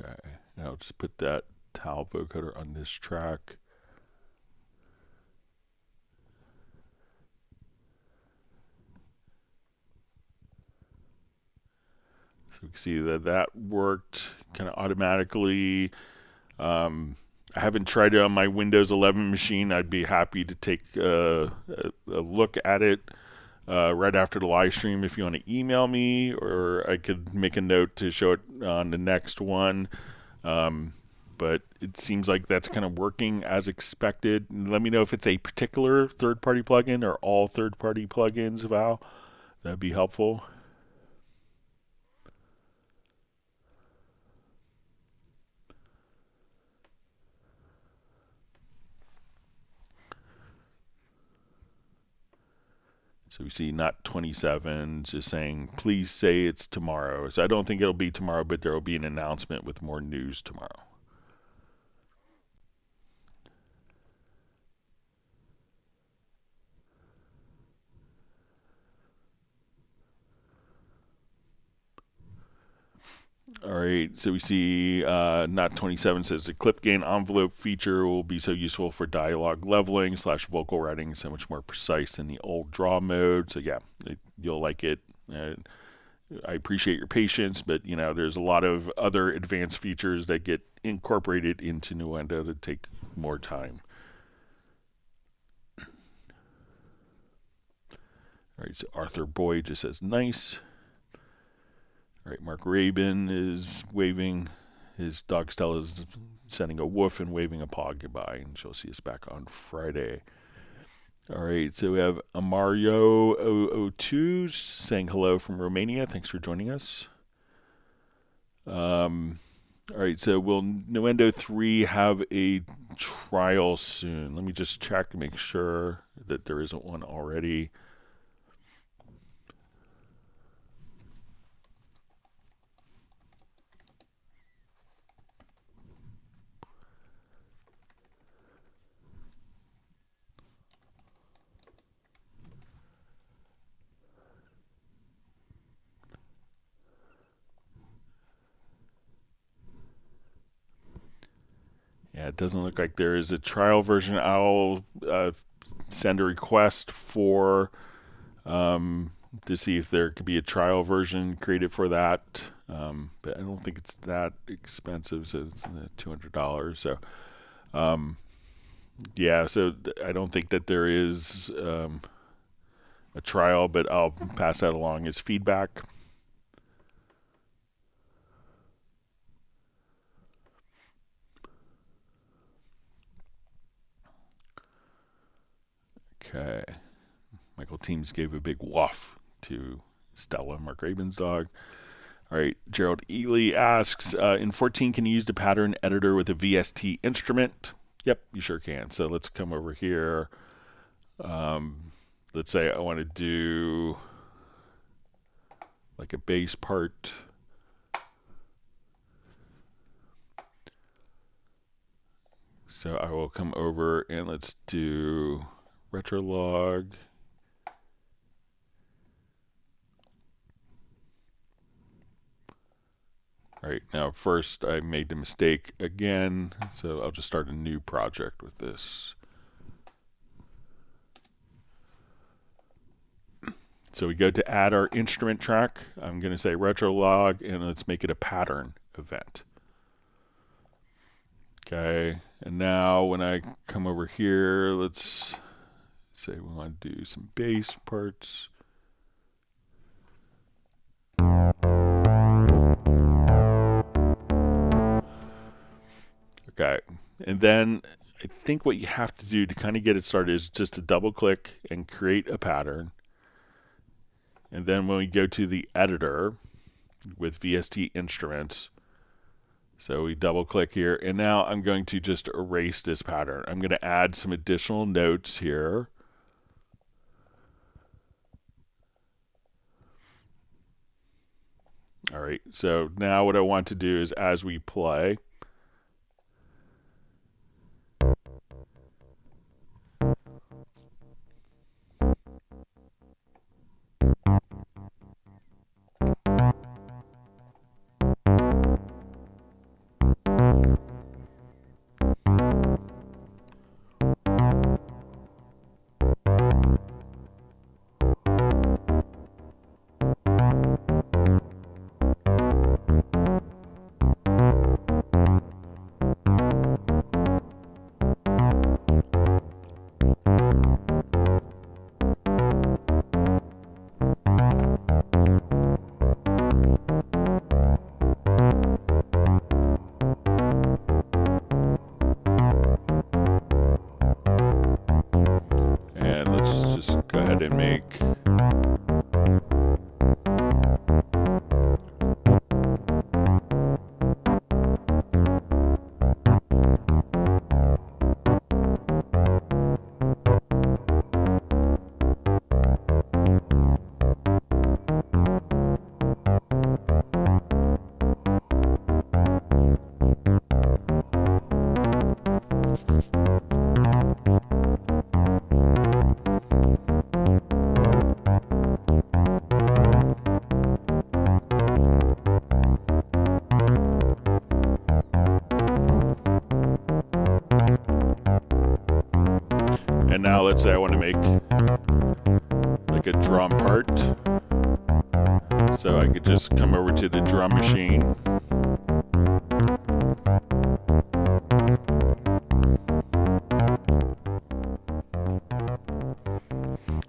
Okay, and I'll just put that towel vocoder on this track. So we can see that worked kind of automatically. I haven't tried it on my Windows 11 machine. I'd be happy to take a look at it right after the live stream if you want to email me, or I could make a note to show it on the next one. But it seems like that's kind of working as expected. Let me know if it's a particular third-party plugin or all third-party plugins, Val. That'd be helpful. So we see not 27 just saying, please say it's tomorrow. So I don't think it'll be tomorrow, but there will be an announcement with more news tomorrow. All right, so we see not 27 says the clip gain envelope feature will be so useful for dialogue leveling / vocal writing, so much more precise than the old draw mode. So yeah, you'll like it. I appreciate your patience, but there's a lot of other advanced features that get incorporated into Nuendo to take more time. All right, so Arthur Boyd just says nice. All right, Mark Rabin is waving. His dog Stella is sending a woof and waving a paw goodbye, and she'll see us back on Friday. All right, so we have Amario002 saying hello from Romania. Thanks for joining us. All right, so will Nuendo 3 have a trial soon? Let me just check and make sure that there isn't one already. Yeah, it doesn't look like there is a trial version. I'll send a request for to see if there could be a trial version created for that. But I don't think it's that expensive, so it's $200. So, yeah, so I don't think that there is a trial, but I'll pass that along as feedback. Okay. Michael Teams gave a big woof to Stella, Mark Rabin's dog. All right. Gerald Ely asks, in 14, can you use the pattern editor with a VST instrument? Yep, you sure can. So let's come over here. Let's say I want to do like a bass part. So I will come over and let's do Retrolog. All right, now first I made the mistake again, so I'll just start a new project with this. So we go to add our instrument track. I'm going to say Retrolog, and let's make it a pattern event. Okay, and now when I come over here, let's say we want to do some bass parts. Okay, and then I think what you have to do to kind of get it started is just to double click and create a pattern. And then when we go to the editor with VST instruments, so we double click here, and now I'm going to just erase this pattern. I'm going to add some additional notes here. All right, so now what I want to do is as we play, and make And now let's say I want to make like a drum part. So I could just come over to the drum machine.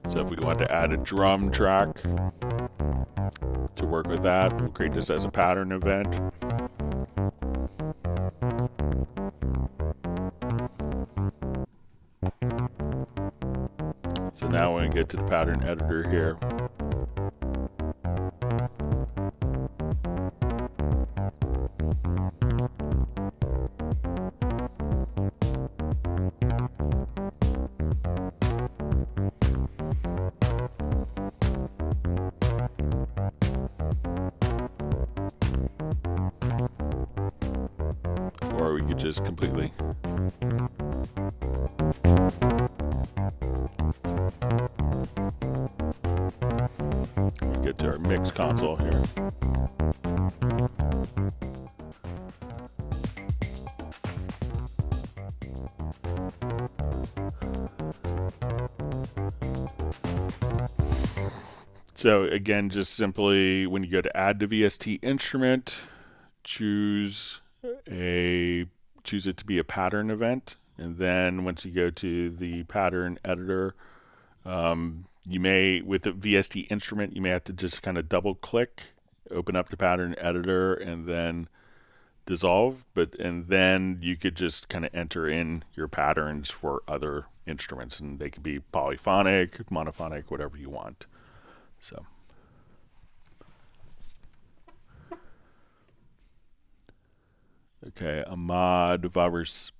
So if we want to add a drum track to work with that, we'll create this as a pattern event. So now when we get to the pattern editor here, or we could just completely get to our mix console here. So again, just simply when you go to add the VST instrument, choose it to be a pattern event, and then once you go to the pattern editor, you may, with the VST instrument, you may have to just kind of double click, open up the pattern editor, and then dissolve. And then you could just kind of enter in your patterns for other instruments, and they could be polyphonic, monophonic, whatever you want. So. Okay, Ahmad Baversad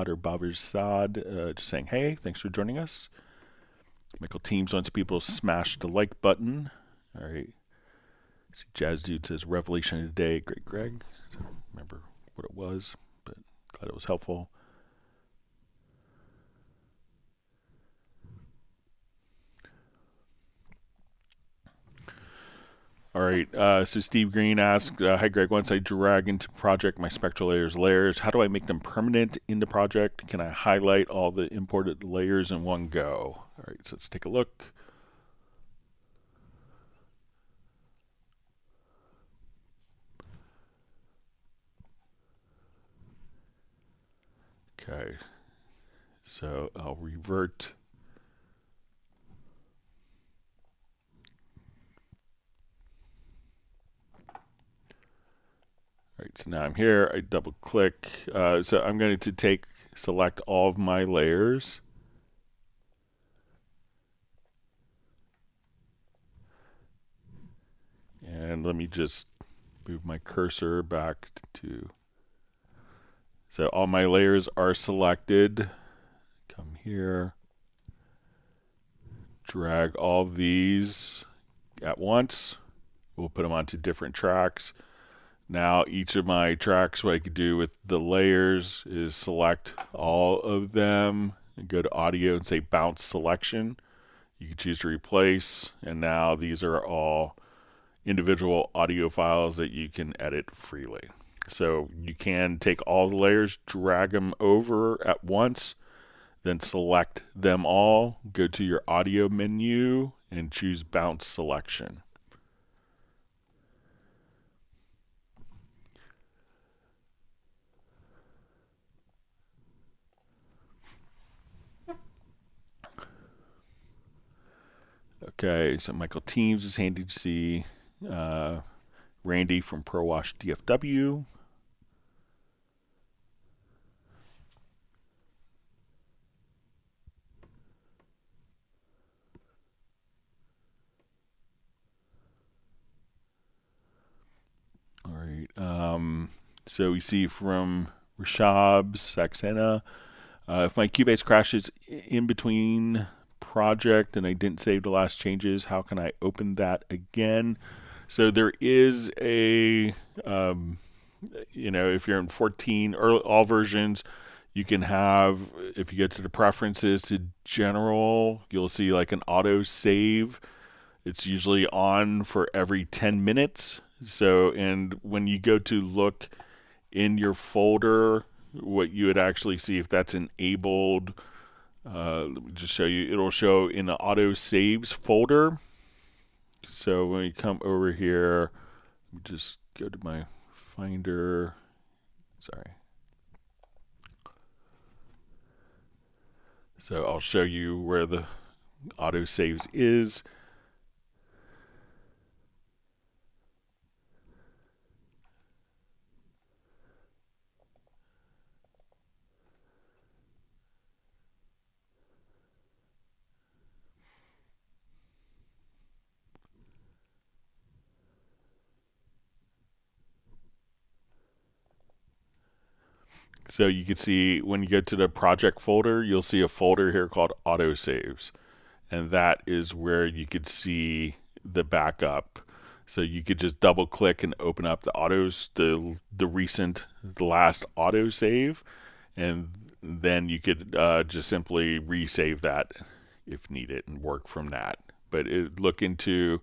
or Baversad, just saying, hey, thanks for joining us. Michael Teams wants people to smash the like button. All right. See, Jazz Dude says, revelation of the day. Great, Greg. So remember what it was, but glad it was helpful. All right, so Steve Green asked, hi Greg, once I drag into project my Spectral layers, how do I make them permanent in the project? Can I highlight all the imported layers in one go? All right, so let's take a look. Okay, so I'll revert. All right, so now I'm here, I double click. So I'm going to select all of my layers. And let me just move my cursor back to, so all my layers are selected. Come here, drag all these at once. We'll put them onto different tracks. Now each of my tracks, what I could do with the layers is select all of them and go to audio and say bounce selection. You can choose to replace, and now these are all individual audio files that you can edit freely. So you can take all the layers, drag them over at once, then select them all, go to your audio menu and choose bounce selection. Okay, so Michael Teams is handy to see. Randy from ProWash DFW. All right. So we see from Rashab Saxena, if my Cubase crashes in between project and I didn't save the last changes, how can I open that again? So there is a, if you're in 14 or all versions, you can have, if you get to the preferences to general, you'll see like an auto save. It's usually on for every 10 minutes. So, and when you go to look in your folder, what you would actually see if that's enabled, Let me just show you. It'll show in the auto saves folder. So when you come over here, let me just go to my Finder. Sorry. So I'll show you where the auto saves is. So you can see when you go to the project folder, you'll see a folder here called autosaves. And that is where you could see the backup. So you could just double click and open up the last autosave. And then you could just simply resave that if needed and work from that. But look into,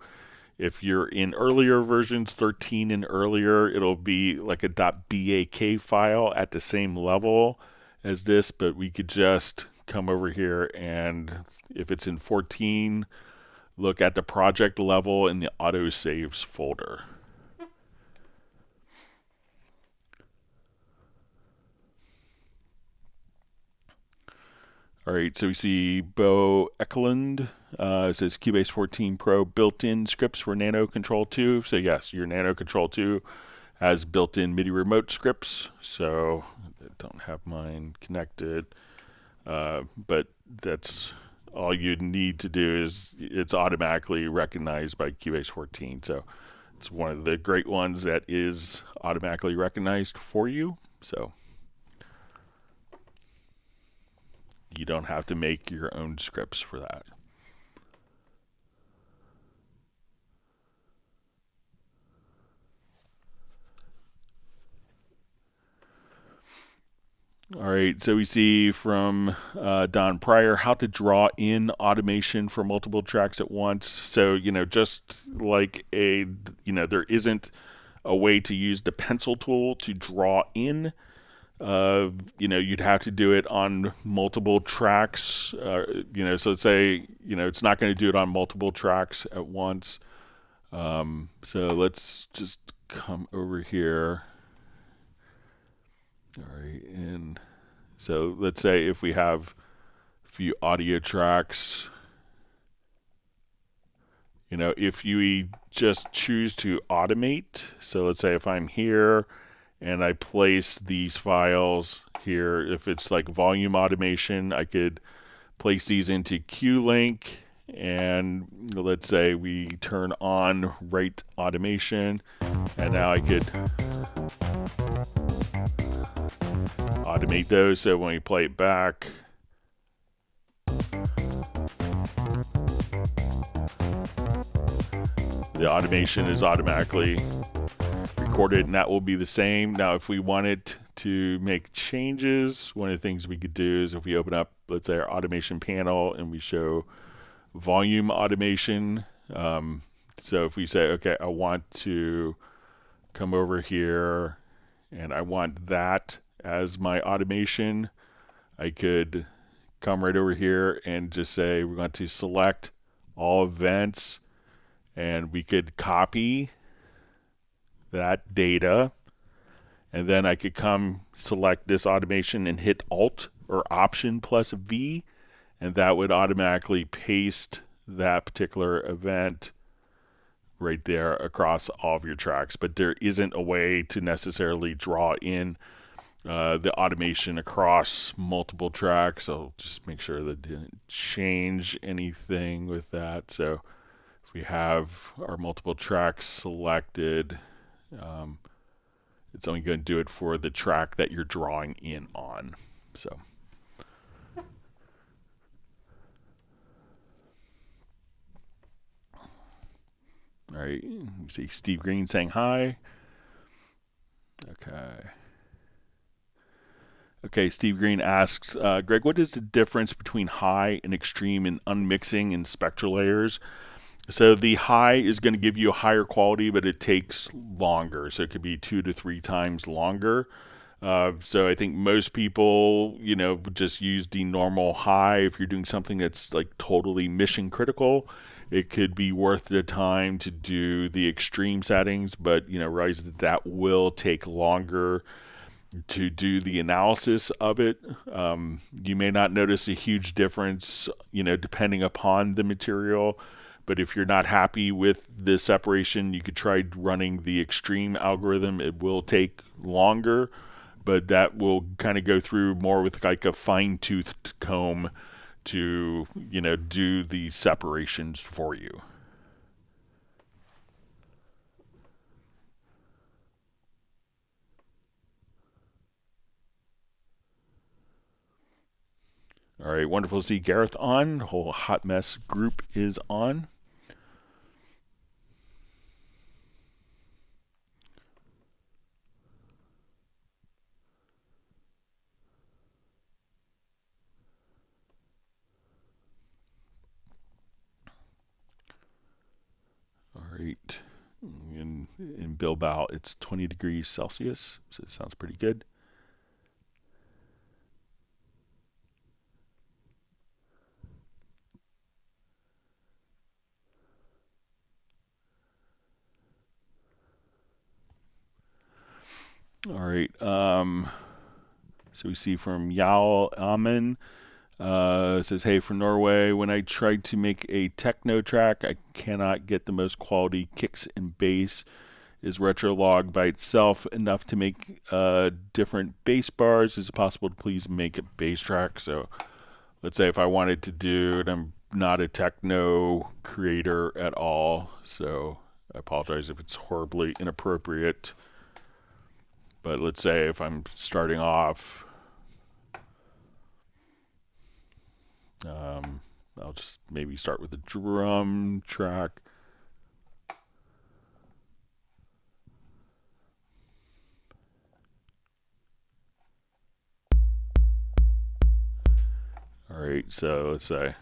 if you're in earlier versions, 13 and earlier, it'll be like a .bak file at the same level as this, but we could just come over here, and if it's in 14, look at the project level in the autosaves folder. All right, so we see Bo Eklund. It says Cubase 14 Pro built-in scripts for Nano Control 2. So yes, your Nano Control 2 has built-in MIDI remote scripts. So I don't have mine connected, but that's all you need to do. Is it's automatically recognized by Cubase 14. So it's one of the great ones that is automatically recognized for you. So you don't have to make your own scripts for that. All right, so we see from Don Pryor, how to draw in automation for multiple tracks at once. So, just like there isn't a way to use the pencil tool to draw in. You'd have to do it on multiple tracks. So let's say, it's not going to do it on multiple tracks at once. So let's just come over here. All right, and so let's say if we have a few audio tracks, if you just choose to automate, so let's say if I'm here and I place these files here, if it's like volume automation, I could place these into Q-Link, and let's say we turn on rate automation, and now I could automate those. So when we play it back, the automation is automatically recorded, and that will be the same. Now, if we wanted to make changes, one of the things we could do is if we open up, let's say, our automation panel and we show volume automation. So if we say, okay, I want to come over here and I want that as my automation, I could come right over here and just say we're going to select all events, and we could copy that data, and then I could come select this automation and hit Alt or Option plus V, and that would automatically paste that particular event right there across all of your tracks. But there isn't a way to necessarily draw in the automation across multiple tracks. So just make sure that didn't change anything with that. So if we have our multiple tracks selected, it's only going to do it for the track that you're drawing in on. So all right, you see Steve Green saying hi. Okay, Steve Green asks, Greg, what is the difference between high and extreme in unmixing and spectral layers? So the high is going to give you a higher quality, but it takes longer. So it could be 2 to 3 times longer. So I think most people, just use the normal high. If you're doing something that's like totally mission critical, it could be worth the time to do the extreme settings, but realize that will take longer to do the analysis of it. You may not notice a huge difference, depending upon the material. But if you're not happy with the separation, you could try running the extreme algorithm. It will take longer, but that will kind of go through more with like a fine-toothed comb to, do the separations for you. All right, wonderful to see Gareth on. The whole Hot Mess group is on. All right, in Bilbao, it's 20 degrees Celsius, so it sounds pretty good. All right. So we see from Yao Amen. It says, hey, from Norway, when I tried to make a techno track, I cannot get the most quality kicks and bass. Is Retrolog by itself enough to make different bass bars? Is it possible to please make a bass track? So let's say if I wanted to do it, I'm not a techno creator at all, so I apologize if it's horribly inappropriate. But let's say if I'm starting off, I'll just maybe start with a drum track. All right, so let's say.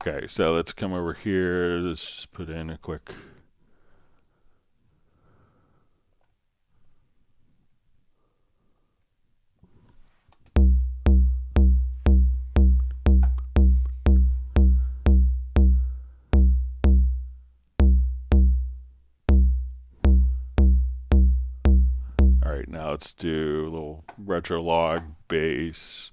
Okay, so let's come over here. Let's just put in a quick. All right, now let's do a little retro log bass.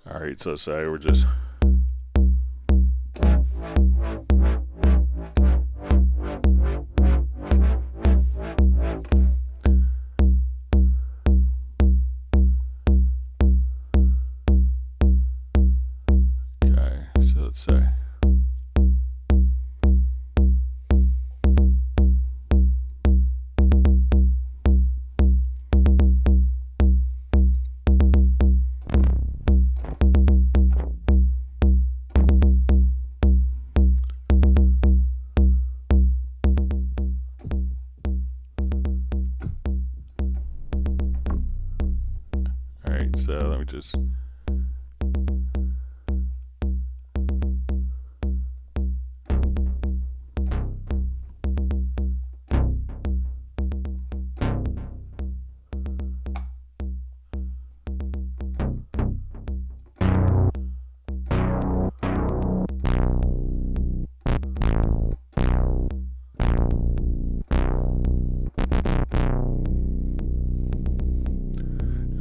All right, so say we're just. Okay, so let's say. So let me just.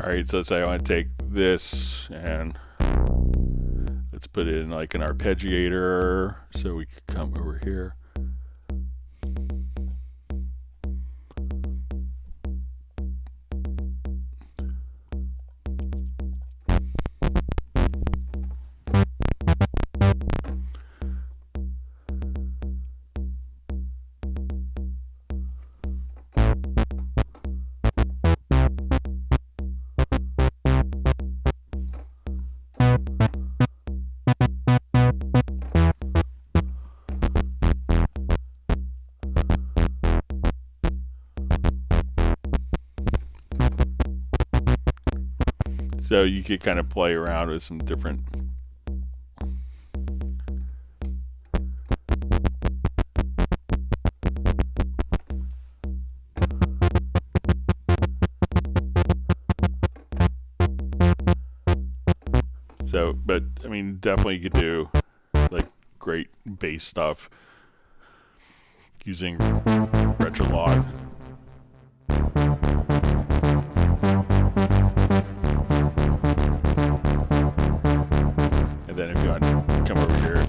All right, so let's say I want to take this and let's put it in like an arpeggiator, so we could come over here. So you could kind of play around with some different but I mean, definitely you could do like great bass stuff using Retrolog. And then if you want to come over here,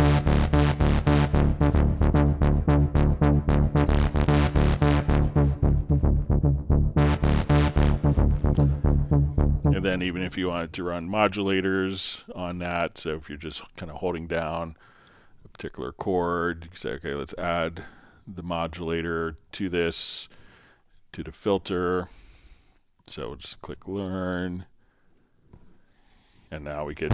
and then even if you wanted to run modulators on that, so if you're just kind of holding down a particular chord, you can say, okay, let's add the modulator to this, to the filter. So we'll just click learn. And now we could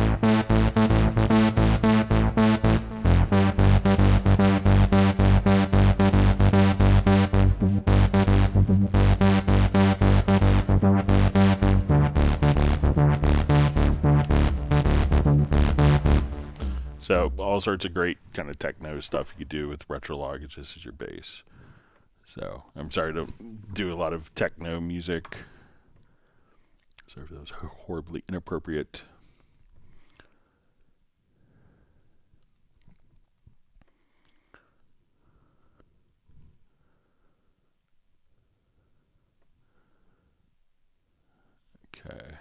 so all sorts of great kind of techno stuff you could do with Retrolog just as your bass. So I'm sorry to do a lot of techno music. Sorry if that was horribly inappropriate. Okay.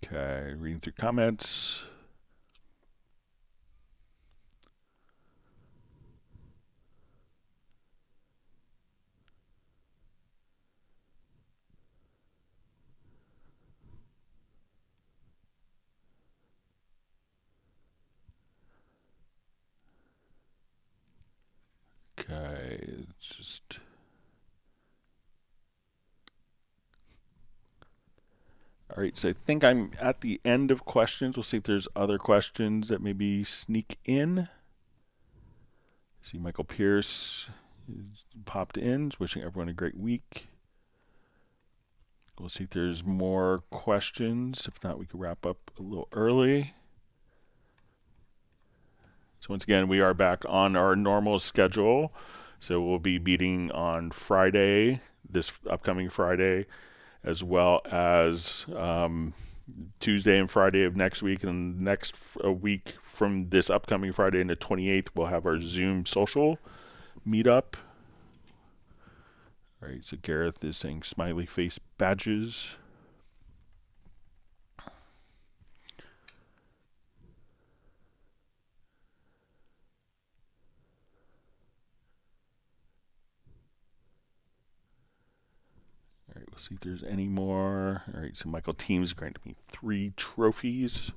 Okay, reading through comments. Okay, it's just all right, so I think I'm at the end of questions. We'll see if there's other questions that maybe sneak in. See Michael Pierce popped in, wishing everyone a great week. We'll see if there's more questions. If not, we can wrap up a little early. So once again, we are back on our normal schedule. So we'll be meeting on Friday, this upcoming Friday, as well as Tuesday and Friday of next week. And next week from this upcoming Friday and the 28th, we'll have our Zoom social meetup. All right, so Gareth is saying smiley face badges. All right, we'll see if there's any more. All right, so Michael Teams granted me 3 trophies.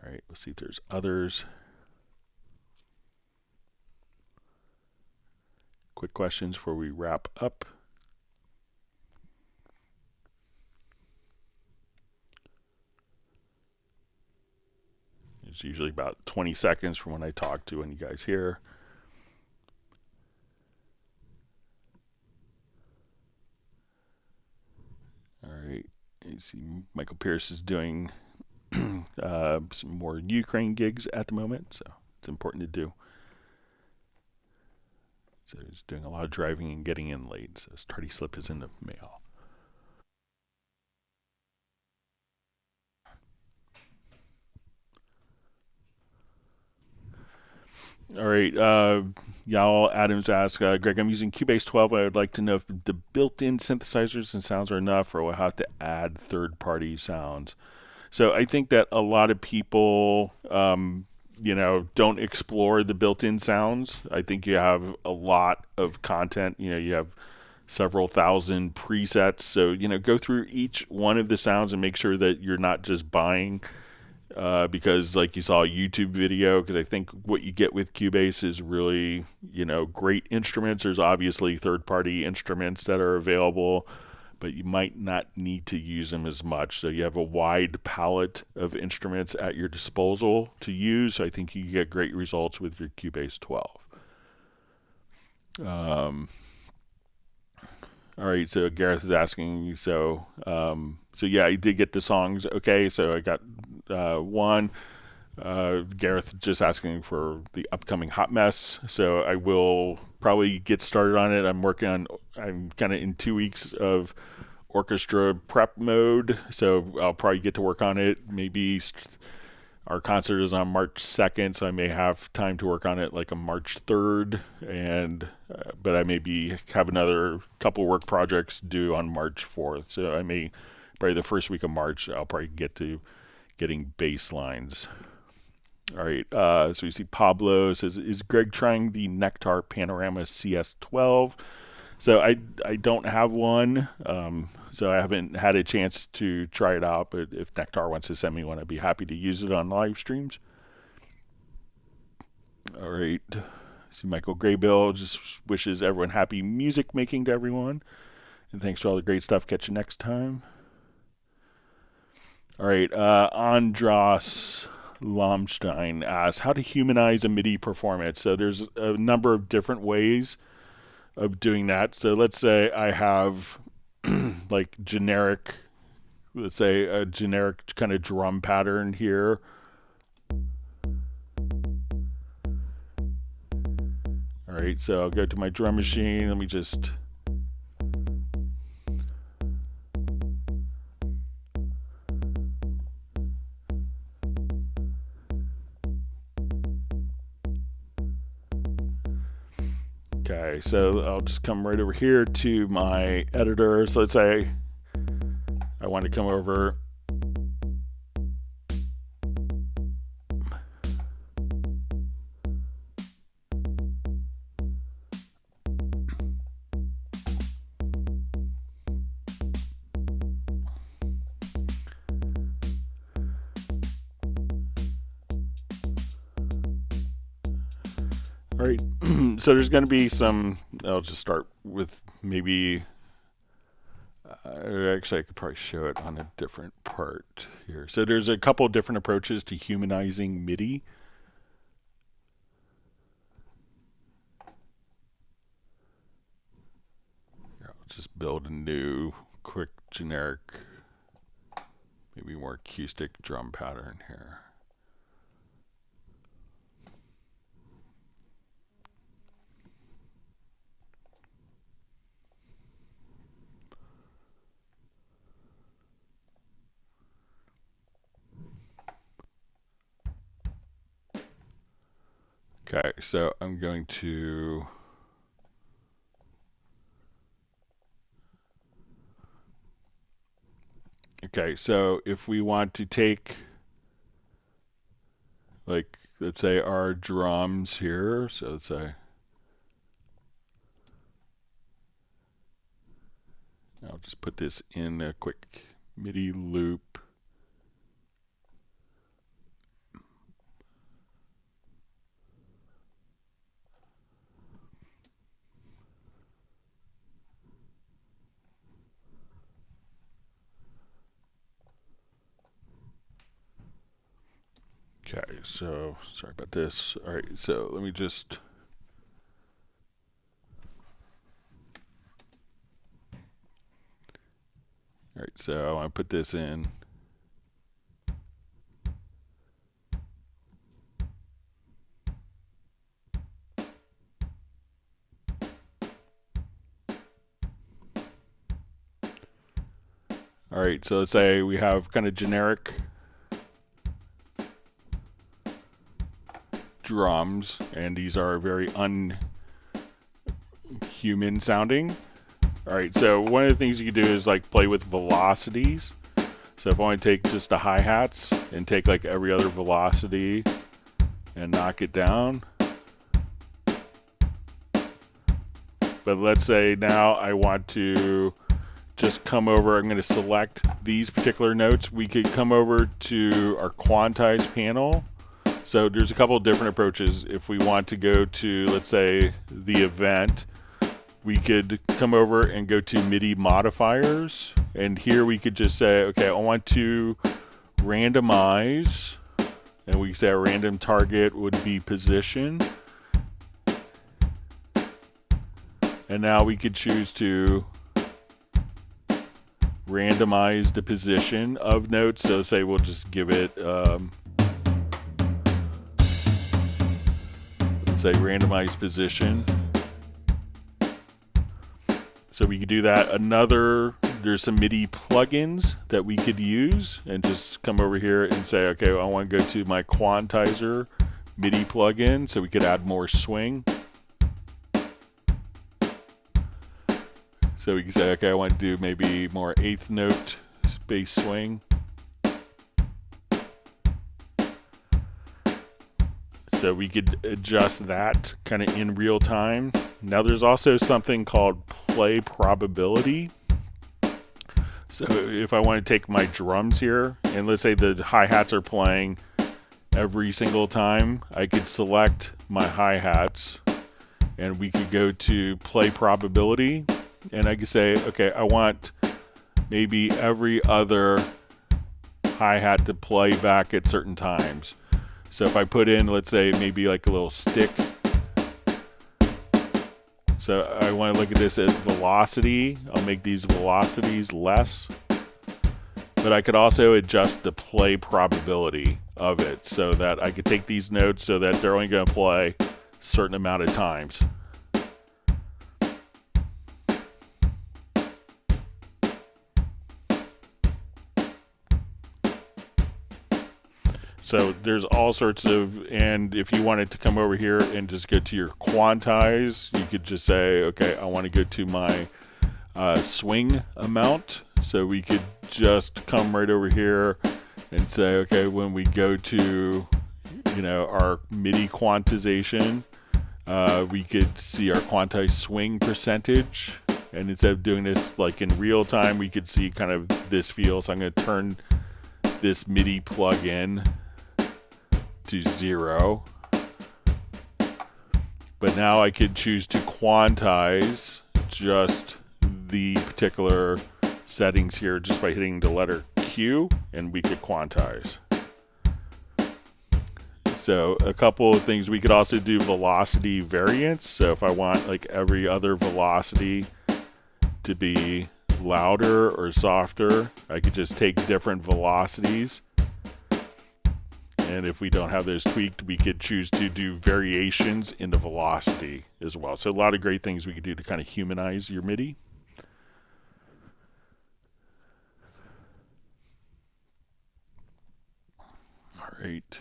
All right, we'll see if there's others. Quick questions before we wrap up. It's usually about 20 seconds from when I talk to when you guys hear. All right, you see Michael Pierce is doing some more Ukraine gigs at the moment, so it's important to do. So he's doing a lot of driving and getting in late, so his tardy slip is in the mail. All right. Y'all Adams asks, Greg, I'm using Cubase 12. I would like to know if the built-in synthesizers and sounds are enough, or will I have to add third-party sounds. So I think that a lot of people, don't explore the built-in sounds. I think you have a lot of content. You have several thousand presets. So, go through each one of the sounds and make sure that you're not just buying because like you saw a YouTube video, because I think what you get with Cubase is really, great instruments. There's obviously third-party instruments that are available, but you might not need to use them as much. So you have a wide palette of instruments at your disposal to use. So I think you get great results with your Cubase 12. All right, so Gareth is asking, so yeah, I did get the songs. Okay, so I got one. Gareth just asking for the upcoming Hot Mess, so I will probably get started on it. I'm kind of in 2 weeks of orchestra prep mode, so I'll probably get to work on it. Maybe our concert is on March 2nd, so I may have time to work on it like on March 3rd, but I may have another couple work projects due on March 4th, so I may, probably the first week of March, I'll probably get to getting bass lines. All right, so you see Pablo says, is Greg trying the Nectar Panorama CS12? So I don't have one, so I haven't had a chance to try it out, but if Nectar wants to send me one, I'd be happy to use it on live streams. All right, see Michael Graybill just wishes everyone happy music making to everyone, and thanks for all the great stuff. Catch you next time. All right, Andras Lomstein asks, how to humanize a MIDI performance. So there's a number of different ways of doing that. So let's say I have like a generic kind of drum pattern here. All right, so I'll go to my drum machine. Let me just okay, so I'll just come right over here to my editor. So let's say I want to come over. All right, so there's going to be some, I'll just start with maybe, actually I could probably show it on a different part here. So there's a couple different approaches to humanizing MIDI. Here, I'll just build a new, quick, generic, maybe more acoustic drum pattern here. Okay, so I'm going to so if we want to take, like, let's say our drums here, so let's say I'll just put this in a quick MIDI loop. Okay, so sorry about this. All right, so let me just all right, so I want to put this in. All right, so let's say we have kind of generic drums, and these are very unhuman sounding. All right, so one of the things you can do is like play with velocities. So if I want to take just the hi-hats and take like every other velocity and knock it down. But let's say now I want to just come over, I'm going to select these particular notes. We could come over to our Quantize panel. So there's a couple of different approaches. If we want to go to, let's say, the event, we could come over and go to MIDI modifiers. And here we could just say, okay, I want to randomize. And we say our random target would be position. And now we could choose to randomize the position of notes. So say we'll just give it, let's say randomize position. So we could do that. There's some MIDI plugins that we could use and just come over here and say, okay, I want to go to my Quantizer MIDI plugin. So we could add more swing. So we can say, okay, I want to do maybe more eighth note bass swing. So we could adjust that kind of in real time. Now there's also something called play probability. So if I want to take my drums here, and let's say the hi-hats are playing every single time, I could select my hi-hats and we could go to play probability. And I could say, okay, I want maybe every other hi-hat to play back at certain times. So if I put in, let's say, maybe like a little stick. So I want to look at this as velocity. I'll make these velocities less. But I could also adjust the play probability of it so that I could take these notes so that they're only going to play a certain amount of times. So there's all sorts of, and if you wanted to come over here and just go to your Quantize, you could just say, okay, I want to go to my swing amount. So we could just come right over here and say, okay, when we go to, our MIDI quantization, we could see our Quantize swing percentage. And instead of doing this like in real time, we could see kind of this feel. So I'm going to turn this MIDI plugin to 0. But now I could choose to quantize just the particular settings here just by hitting the letter Q, and we could quantize. So a couple of things, we could also do velocity variance. So if I want like every other velocity to be louder or softer, I could just take different velocities. And if we don't have those tweaked, we could choose to do variations in the velocity as well. So a lot of great things we could do to kind of humanize your MIDI. All right.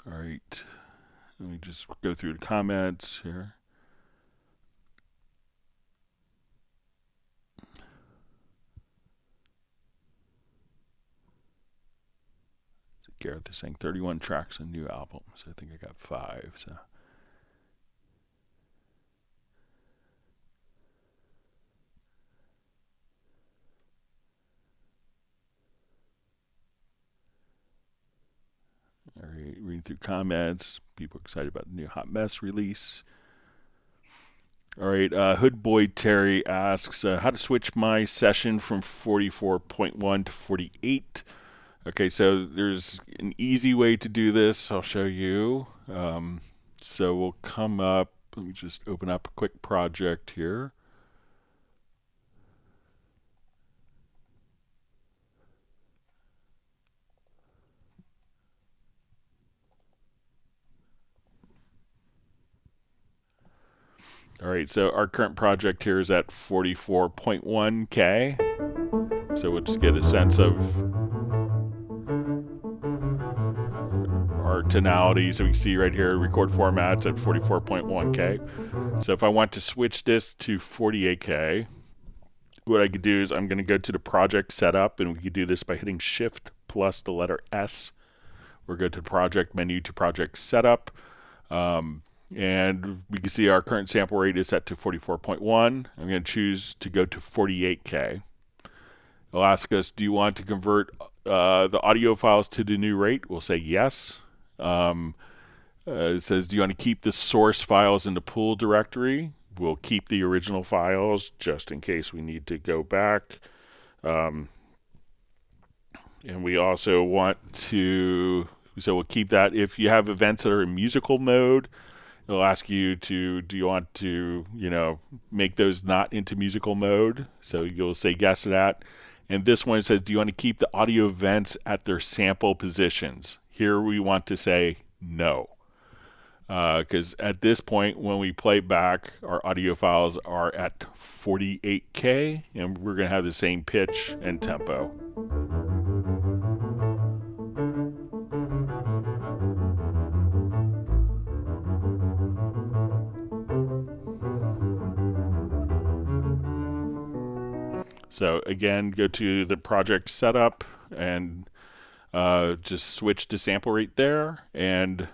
All right, let me just go through the comments here. Garrett is saying 31 tracks on new albums. I think I got 5. So. All right, reading through comments. People excited about the new Hot Mess release. All right, Hood Boy Terry asks how to switch my session from 44.1 to 48. Okay, so there's an easy way to do this. I'll show you. So we'll come up. Let me just open up a quick project here. All right, so our current project here is at 44.1K. So we'll just get a sense of our tonality. So we see right here, record formats at 44.1K. So if I want to switch this to 48K, what I could do is I'm going to go to the project setup, and we could do this by hitting Shift plus the letter S. We'll go to the project menu to project setup. And we can see our current sample rate is set to 44.1. I'm going to choose to go to 48K. It'll ask us, do you want to convert the audio files to the new rate? We'll say yes. It says, do you want to keep the source files in the pool directory? We'll keep the original files just in case we need to go back. And we also want to, so we'll keep that. If you have events that are in musical mode, it'll ask you to, do you want to, make those not into musical mode? So you'll say yes to that. And this one says, do you want to keep the audio events at their sample positions? Here we want to say no. Because at this point, when we play back, our audio files are at 48K, and we're going to have the same pitch and tempo. So again, go to the project setup and just switch to sample rate there. And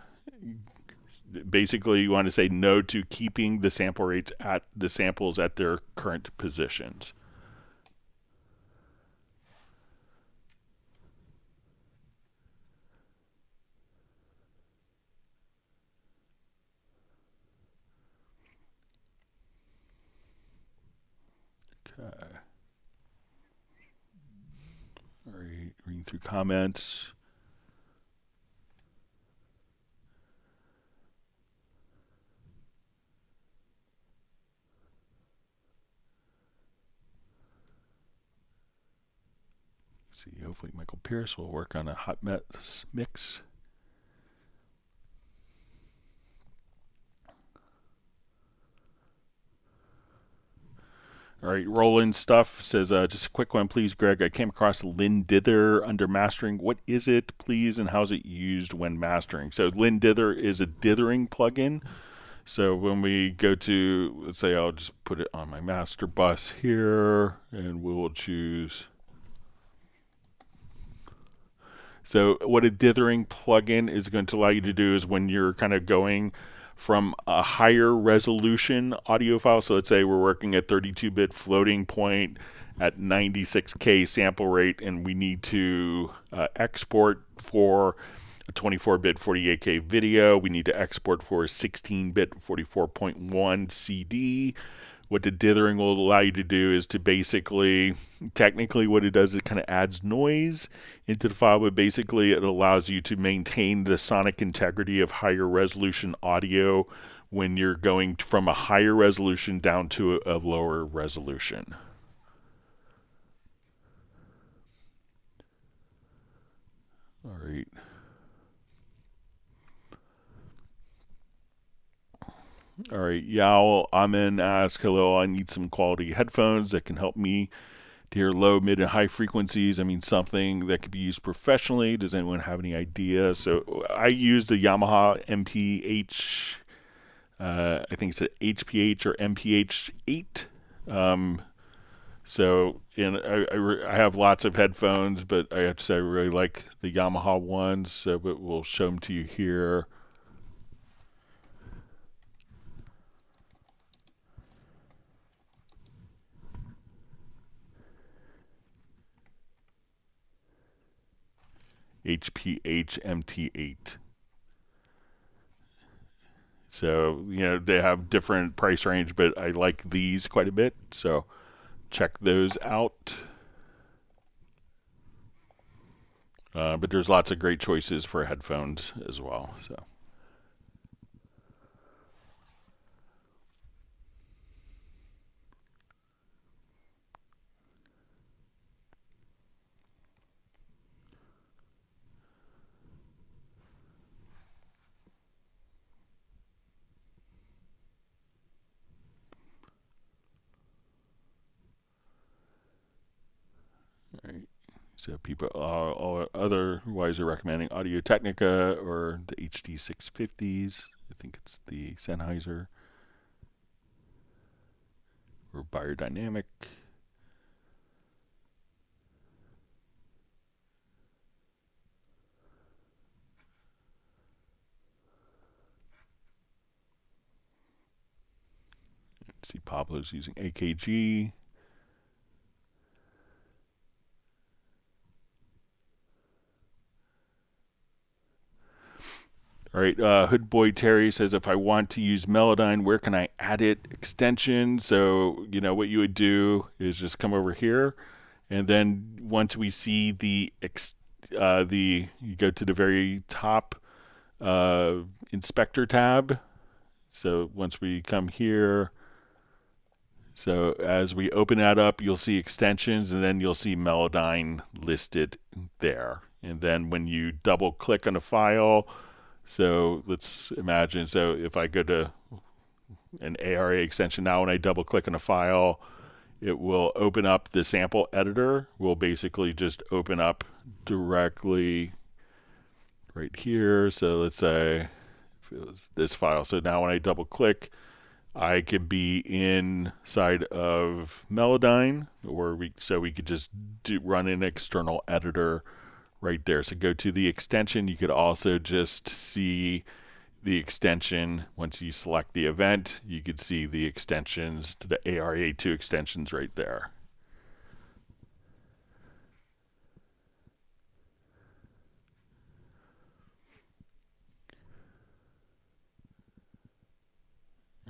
basically you want to say no to keeping the sample rates at the samples at their current positions. Okay. All right, reading through comments. See, hopefully Michael Pierce will work on a hot mix. All right, Roland stuff says, just a quick one, please, Greg. I came across Lynn Dither under mastering. What is it, please, and how's it used when mastering? So Lynn Dither is a dithering plugin. So when we go to, let's say I'll just put it on my master bus here, and we will choose. So what a dithering plugin is going to allow you to do is when you're kind of going from a higher resolution audio file. So let's say we're working at 32-bit floating point at 96K sample rate, and we need to export for a 24-bit 48K video. We need to export for a 16-bit 44.1 CD. What the dithering will allow you to do is to basically, technically what it does is it kind of adds noise into the file, but basically it allows you to maintain the sonic integrity of higher resolution audio when you're going from a higher resolution down to a lower resolution. All right. All right, Yao Amin asks, hello, I need some quality headphones that can help me to hear low, mid, and high frequencies. I mean, something that could be used professionally. Does anyone have any idea? So I use the Yamaha MPH, I think it's an HPH or MPH8. So I have lots of headphones, but I have to say I really like the Yamaha ones, so but we'll show them to you here. HPH MT8. So, they have different price range, but I like these quite a bit. So check those out. But there's lots of great choices for headphones as well. So. So people otherwise are recommending Audio Technica or the HD650s. I think it's the Sennheiser or Biodynamic. See, Pablo's using AKG. All right, Hood Boy Terry says, if I want to use Melodyne, where can I add it? Extension. So, you know, what you would do is just come over here, and then once we see you go to the very top inspector tab. So once we come here, so as we open that up, you'll see extensions, and then you'll see Melodyne listed there. And then when you double click on a file, so let's imagine, so if I go to an ARA extension now, when I double click on a file, it will open up the sample editor. Will basically just open up directly right here. So let's say if it was this file. So now when I double click, I could be inside of Melodyne, or we could just run an external editor right there. So go to the extension. You could also just see the extension. Once you select the event, you could see the extensions to the ARA2 extensions right there.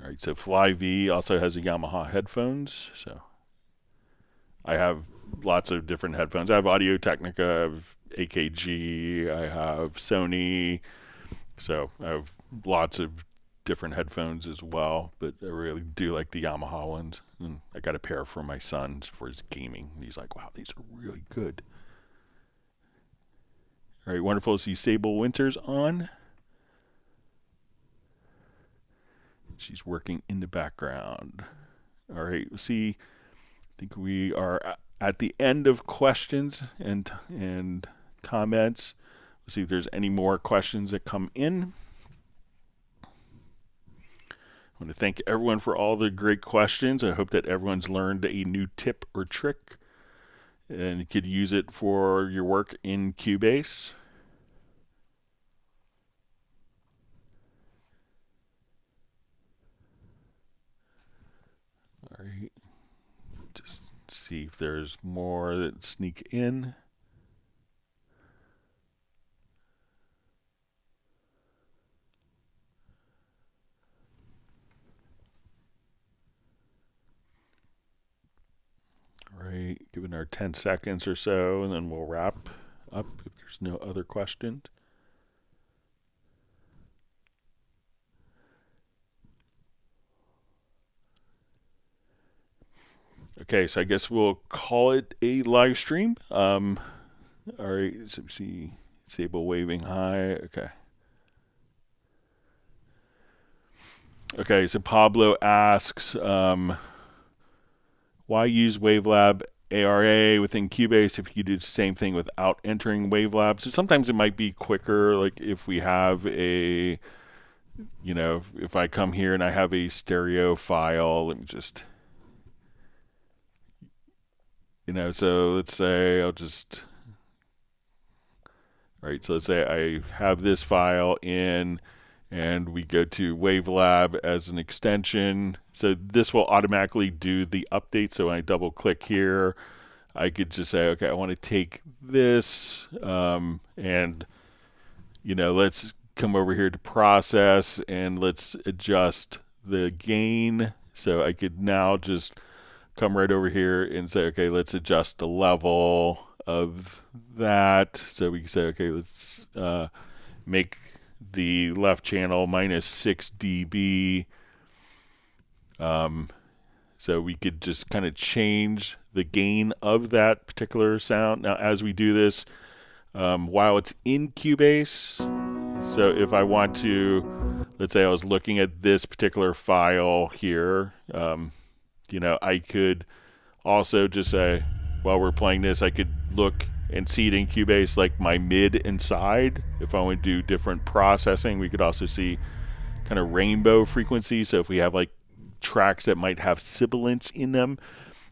All right, so Fly V also has a Yamaha headphones. So I have lots of different headphones. I have Audio Technica, I have AKG, I have Sony. So I have lots of different headphones as well, but I really do like the Yamaha ones. And I got a pair for my son for his gaming. And he's like, wow, these are really good. All right, wonderful to see Sable Winters on. She's working in the background. All right, see, I think we are at the end of questions and comments. Let's see if there's any more questions that come in. I want to thank everyone for all the great questions. I hope that everyone's learned a new tip or trick, and you could use it for your work in Cubase. All right, just see if there's more that sneak in. All right, given our 10 seconds or so, and then we'll wrap up if there's no other questions. Okay, so I guess we'll call it a live stream. All right, so see Sable waving hi. Okay. Okay, so Pablo asks, why use Wavelab ARA within Cubase if you do the same thing without entering Wavelab? So sometimes it might be quicker, like if we have a, you know, if I come here and I have a stereo file, let me just, you know, so let's say I'll just, all right, so let's say I have this file in, and we go to Wavelab as an extension. So this will automatically do the update. So when I double click here, I could just say, okay, I want to take this, and, you know, let's come over here to process, and let's adjust the gain. So I could now just come right over here and say, okay, let's adjust the level of that. So we can say, okay, let's make the left channel minus 6 dB. So we could just kind of change the gain of that particular sound. Now, as we do this, while it's in Cubase, so if I want to, let's say I was looking at this particular file here, you know, I could also just say, while we're playing this, I could look and see it in Cubase, like my mid and side. If I want to do different processing, we could also see kind of rainbow frequency. So if we have like tracks that might have sibilants in them,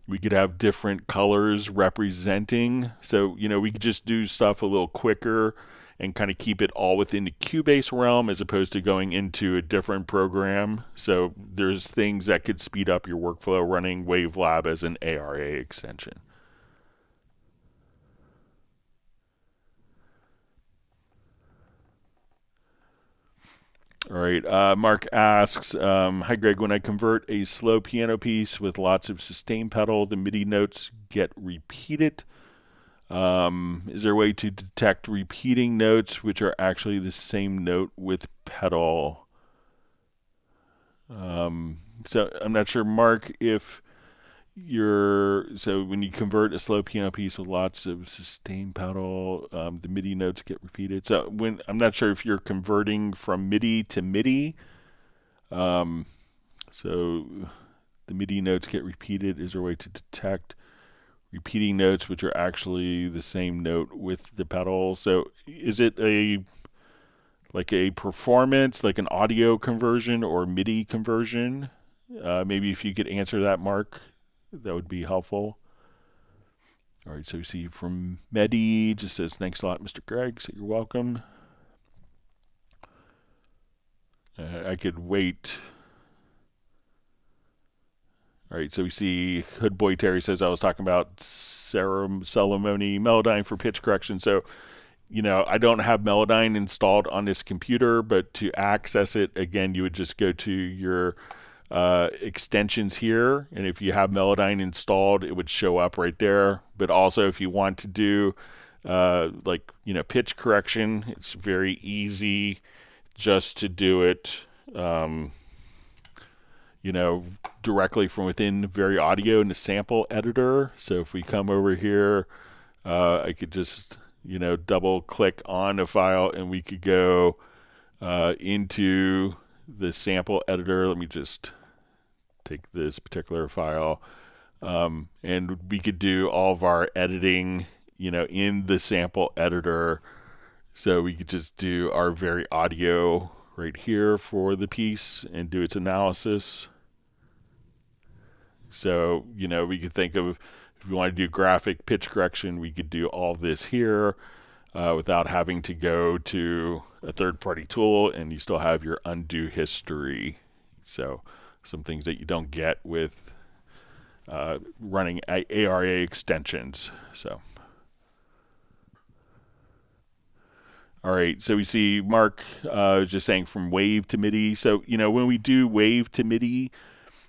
we could have different colors representing. So, we could just do stuff a little quicker and kind of keep it all within the Cubase realm as opposed to going into a different program. So there's things that could speed up your workflow running Wavelab as an ARA extension. All right, Mark asks, hi Greg, when I convert a slow piano piece with lots of sustain pedal, the MIDI notes get repeated. Is there a way to detect repeating notes which are actually the same note with pedal? So I'm not sure, Mark, if so when you convert a slow piano piece with lots of sustain pedal, the MIDI notes get repeated. So I'm not sure if you're converting from MIDI to MIDI. So the MIDI notes get repeated. Is there a way to detect repeating notes which are actually the same note with the pedal? So is it like a performance, like an audio conversion or MIDI conversion? Maybe if you could answer that, Mark, that would be helpful. All right, so we see from Medi, just says, thanks a lot, Mr. Greg, so you're welcome. I could wait. All right, so we see Hood Boy Terry says, I was talking about ceremony Melodyne for pitch correction. So, I don't have Melodyne installed on this computer, but to access it, again, you would just go to your extensions here, and if you have Melodyne installed, it would show up right there. But also, if you want to do pitch correction, it's very easy just to do it directly from within Very Audio in the sample editor. So if we come over here, I could just double click on a file and we could go into the sample editor. Let me just take this particular file, and we could do all of our editing in the sample editor. So we could just do our Very Audio right here for the piece and do its analysis. So we could think of, if we want to do graphic pitch correction, we could do all this here without having to go to a third-party tool, and you still have your undo history. So some things that you don't get with running ARA extensions. So, all right, so we see Mark just saying from wave to MIDI. So, when we do wave to MIDI,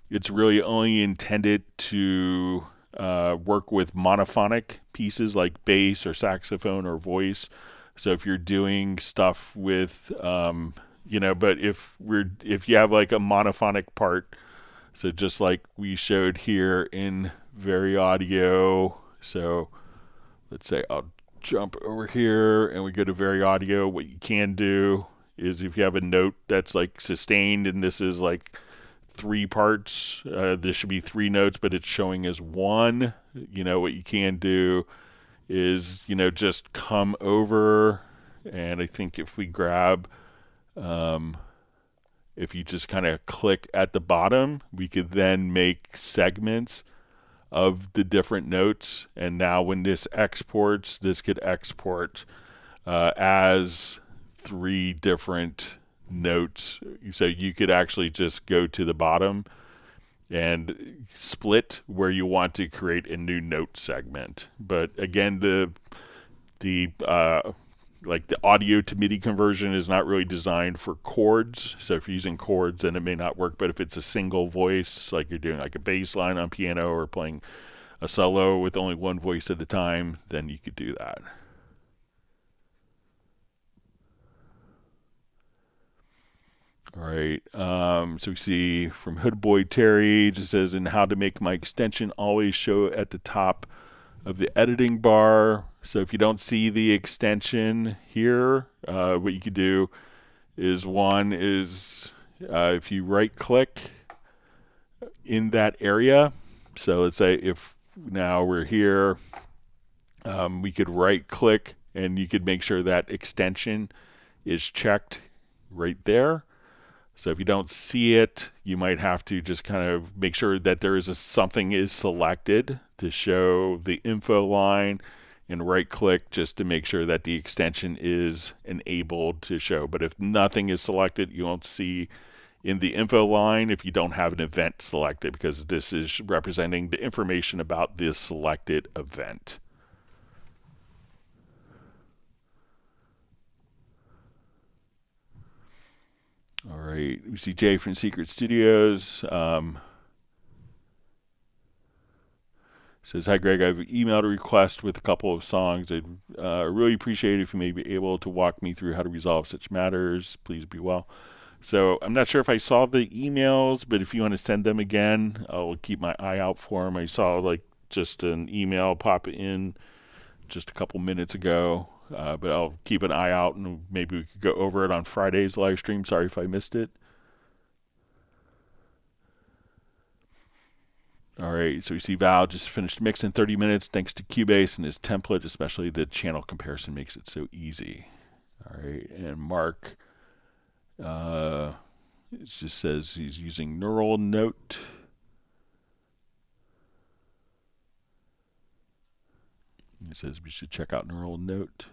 it's really only intended to work with monophonic pieces like bass or saxophone or voice. So if you're doing stuff with, but if you have like a monophonic part, so just like we showed here in Very Audio. So let's say I'll jump over here and we go to Very Audio. What you can do is if you have a note that's like sustained and this is like 3 parts, this should be 3 notes, but it's showing as 1. What you can do is, just come over, and I think if we grab, if you just kind of click at the bottom, we could then make segments of the different notes. And now when this exports, this could export as 3 different notes. So you could actually just go to the bottom and split where you want to create a new note segment. But again, the audio to MIDI conversion is not really designed for chords. So if you're using chords, then it may not work. But if it's a single voice, like you're doing like a bass line on piano or playing a solo with only one voice at a time, then you could do that. All right, so we see from Hood Boy Terry, just says, and how to make my extension always show at the top of the editing bar. So if you don't see the extension here, what you could do is if you right click in that area. So let's say if now we're here We could right click and you could make sure that extension is checked right there. So if you don't see it, you might have to just kind of make sure that there is something is selected to show the info line, and right click just to make sure that the extension is enabled to show. But if nothing is selected, you won't see in the info line if you don't have an event selected, because this is representing the information about this selected event. All right, we see Jay from Secret Studios. Says, hi, Greg. I've emailed a request with a couple of songs. I'd really appreciate it if you may be able to walk me through how to resolve such matters. Please be well. So I'm not sure if I saw the emails, but if you want to send them again, I'll keep my eye out for them. I saw like just an email pop in just a couple minutes ago, but I'll keep an eye out, and maybe we could go over it on Friday's live stream. Sorry if I missed it. All right, so we see Val just finished mixing in 30 minutes thanks to Cubase and his template, especially the channel comparison makes it so easy. All right, and Mark, it just says he's using Neural Note. He says we should check out Neural Note.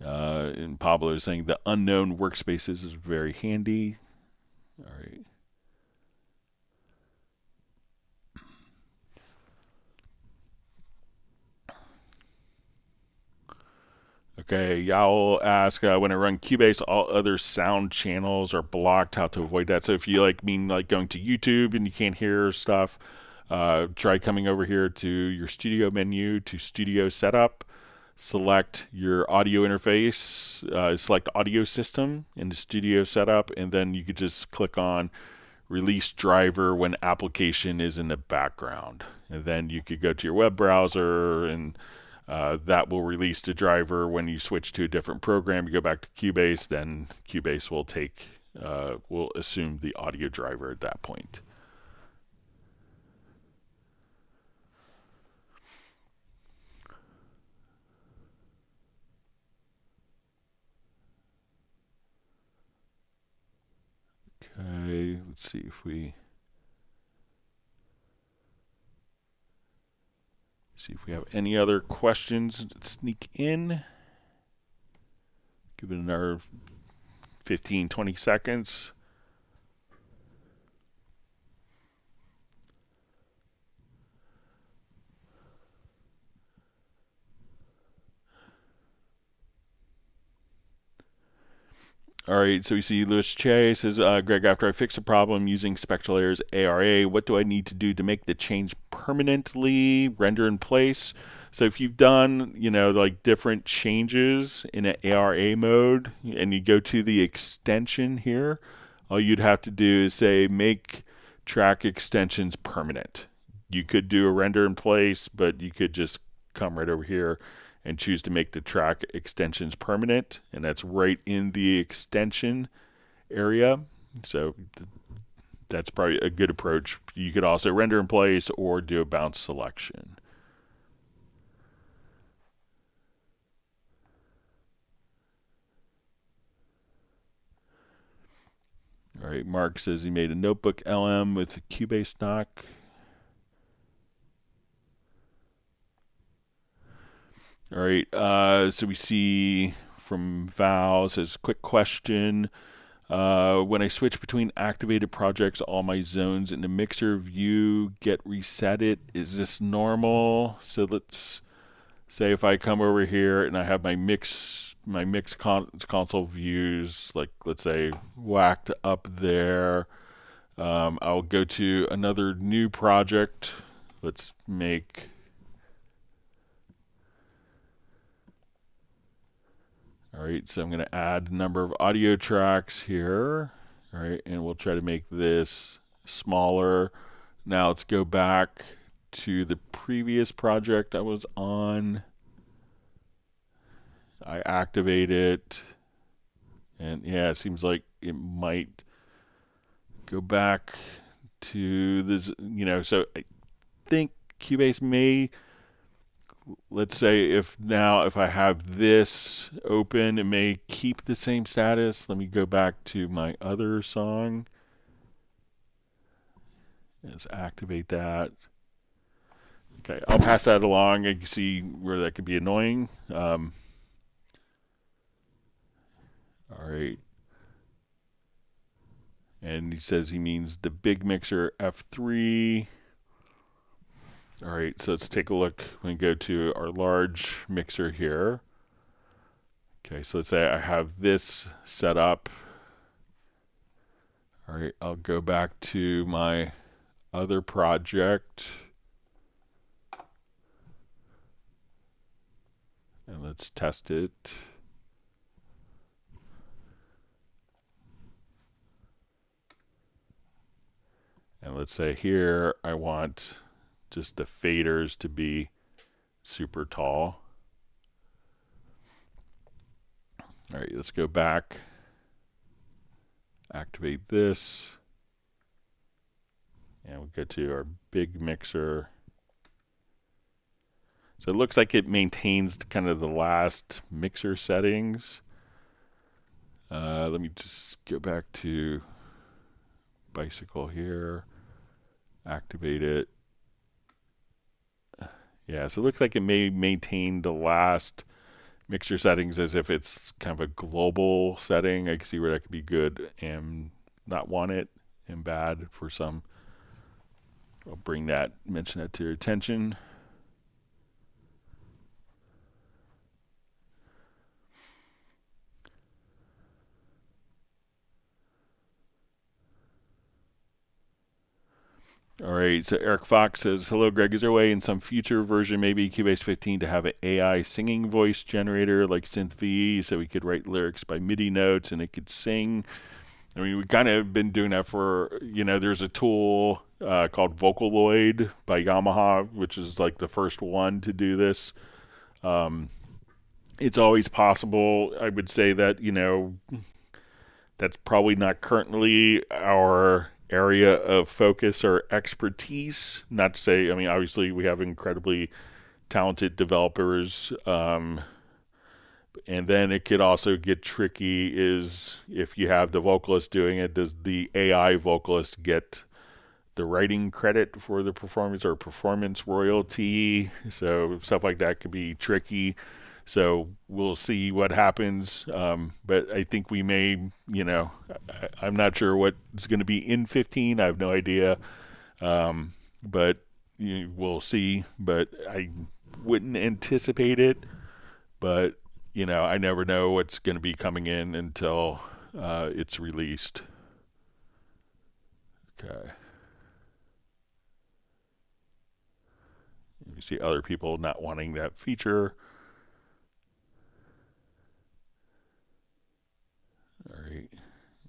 And Pablo is saying the unknown workspaces is very handy. All right. Okay, y'all ask, when I run Cubase, all other sound channels are blocked, how to avoid that. So if you mean going to YouTube and you can't hear stuff, try coming over here to your studio menu, to studio setup, select your audio interface, select audio system in the studio setup, and then you could just click on release driver when application is in the background. And then you could go to your web browser, and that will release the driver. When you switch to a different program, you go back to Cubase, then Cubase will assume the audio driver at that point. Okay, let's see if we have any other questions that sneak in. Give it another 15, 20 seconds. All right, so we see Louis Che says, Greg, after I fix a problem using Spectral Layers ARA, what do I need to do to make the change permanently render in place? So if you've done, different changes in an ARA mode, and you go to the extension here, all you'd have to do is say, make track extensions permanent. You could do a render in place, but you could just come right over here and choose to make the track extensions permanent, and that's right in the extension area. So that's probably a good approach. You could also render in place or do a bounce selection. All right, Mark says he made a notebook LM with a Cubase dock. All right, so we see from Val, says, quick question. When I switch between activated projects, all my zones in the mixer view get resetted. Is this normal? So let's say if I come over here and I have my mix console views, let's say whacked up there. I'll go to another new project. Let's make... All right, so I'm going to add a number of audio tracks here. All right, and we'll try to make this smaller. Now let's go back to the previous project I was on. I activate it, and yeah, it seems like it might go back to this, so I think Cubase may let's say if I have this open, it may keep the same status. Let me go back to my other song. Let's activate that. Okay, I'll pass that along. You can see where that could be annoying. All right. And he says he means the big mixer F3. All right, so let's take a look. We go to our large mixer here. Okay, so let's say I have this set up. All right, I'll go back to my other project. And let's test it. And let's say here I want just the faders to be super tall. All right, let's go back. Activate this. And we'll go to our big mixer. So it looks like it maintains kind of the last mixer settings. Let me just go back to bicycle here. Activate it. Yeah, so it looks like it may maintain the last mixer settings as if it's kind of a global setting. I can see where that could be good and not want it, and bad for some. I'll mention that to your attention. All right, so Eric Fox says, hello, Greg. Is there a way in some future version, maybe Cubase 15, to have an AI singing voice generator like SynthV so we could write lyrics by MIDI notes and it could sing? I mean, we kind of been doing that for, there's a tool called Vocaloid by Yamaha, which is like the first one to do this. It's always possible. I would say that, that's probably not currently our area of focus or expertise. Not to say, obviously we have incredibly talented developers, and then it could also get tricky is if you have the vocalist doing it, does the AI vocalist get the writing credit for the performance or performance royalty? So stuff like that could be tricky. So we'll see what happens. But I think we may, I'm not sure what's going to be in 15. I have no idea. But we'll see. But I wouldn't anticipate it. But, I never know what's going to be coming in until it's released. Okay. You see other people not wanting that feature. All right.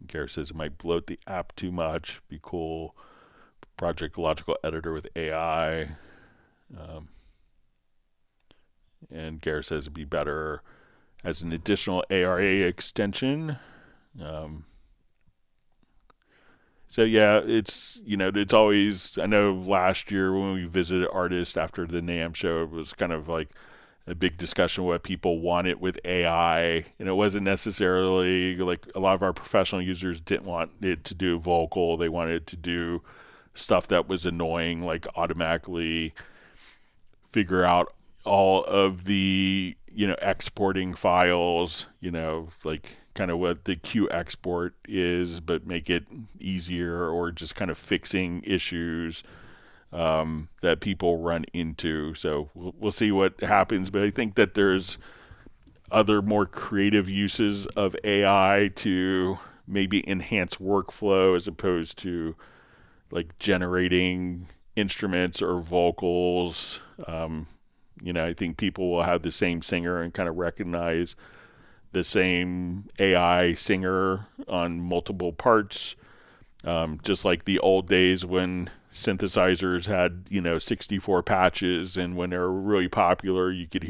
Gareth says it might bloat the app too much. Be cool. Project Logical Editor with AI. And Gareth says it'd be better as an additional ARA extension. So yeah, it's always, I know last year when we visited artists after the NAMM show, it was kind of like a big discussion what people wanted with AI, and it wasn't necessarily like a lot of our professional users didn't want it to do vocal. They wanted it to do stuff that was annoying, like automatically figure out all of the exporting files, like kind of what the Q export is, but make it easier, or just kind of fixing issues that people run into. So we'll see what happens, but I think that there's other more creative uses of AI to maybe enhance workflow as opposed to like generating instruments or vocals. I think people will have the same singer and kind of recognize the same AI singer on multiple parts, just like the old days when synthesizers had 64 patches, and when they were really popular, you could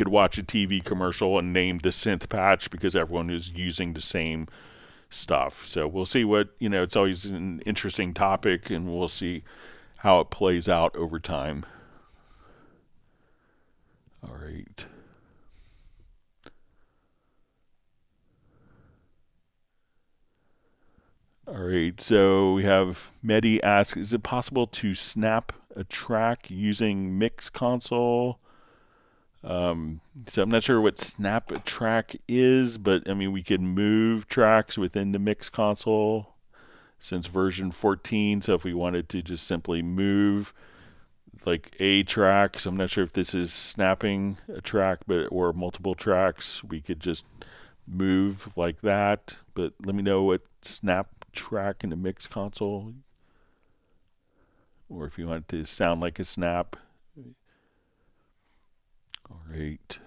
watch a TV commercial and name the synth patch because everyone is using the same stuff. So we'll see what it's always an interesting topic, and we'll see how it plays out over time. right. All right, so we have Mehdi ask, is it possible to snap a track using Mix Console? So I'm not sure what snap a track is, but I mean, we could move tracks within the Mix Console since version 14. So if we wanted to just simply move like a track, so I'm not sure if this is snapping a track, or multiple tracks, we could just move like that. But let me know what snap track in the Mix Console, or if you want it to sound like a snap. All right.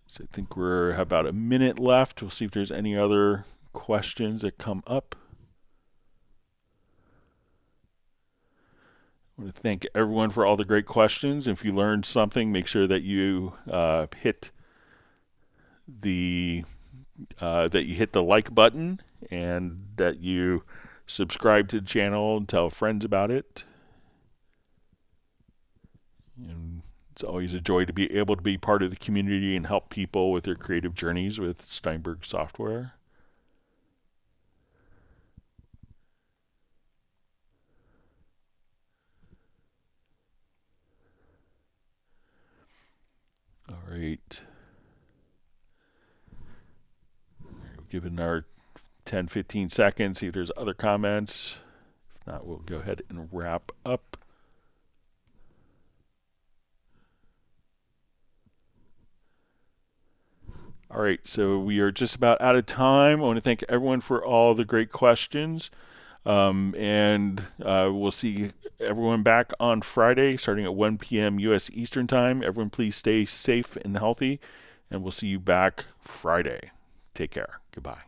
So I think we're about a minute left. We'll see if there's any other questions that come up. I want to thank everyone for all the great questions. If you learned something, make sure that you hit the like button, and that you subscribe to the channel and tell friends about it. And it's always a joy to be able to be part of the community and help people with their creative journeys with Steinberg software. All right. We'll give it another 10-15 seconds, see if there's other comments. If not, we'll go ahead and wrap up. All right, so we are just about out of time. I want to thank everyone for all the great questions. And we'll see everyone back on Friday starting at 1 p.m. U.S. Eastern Time. Everyone please stay safe and healthy, and we'll see you back Friday. Take care. Goodbye.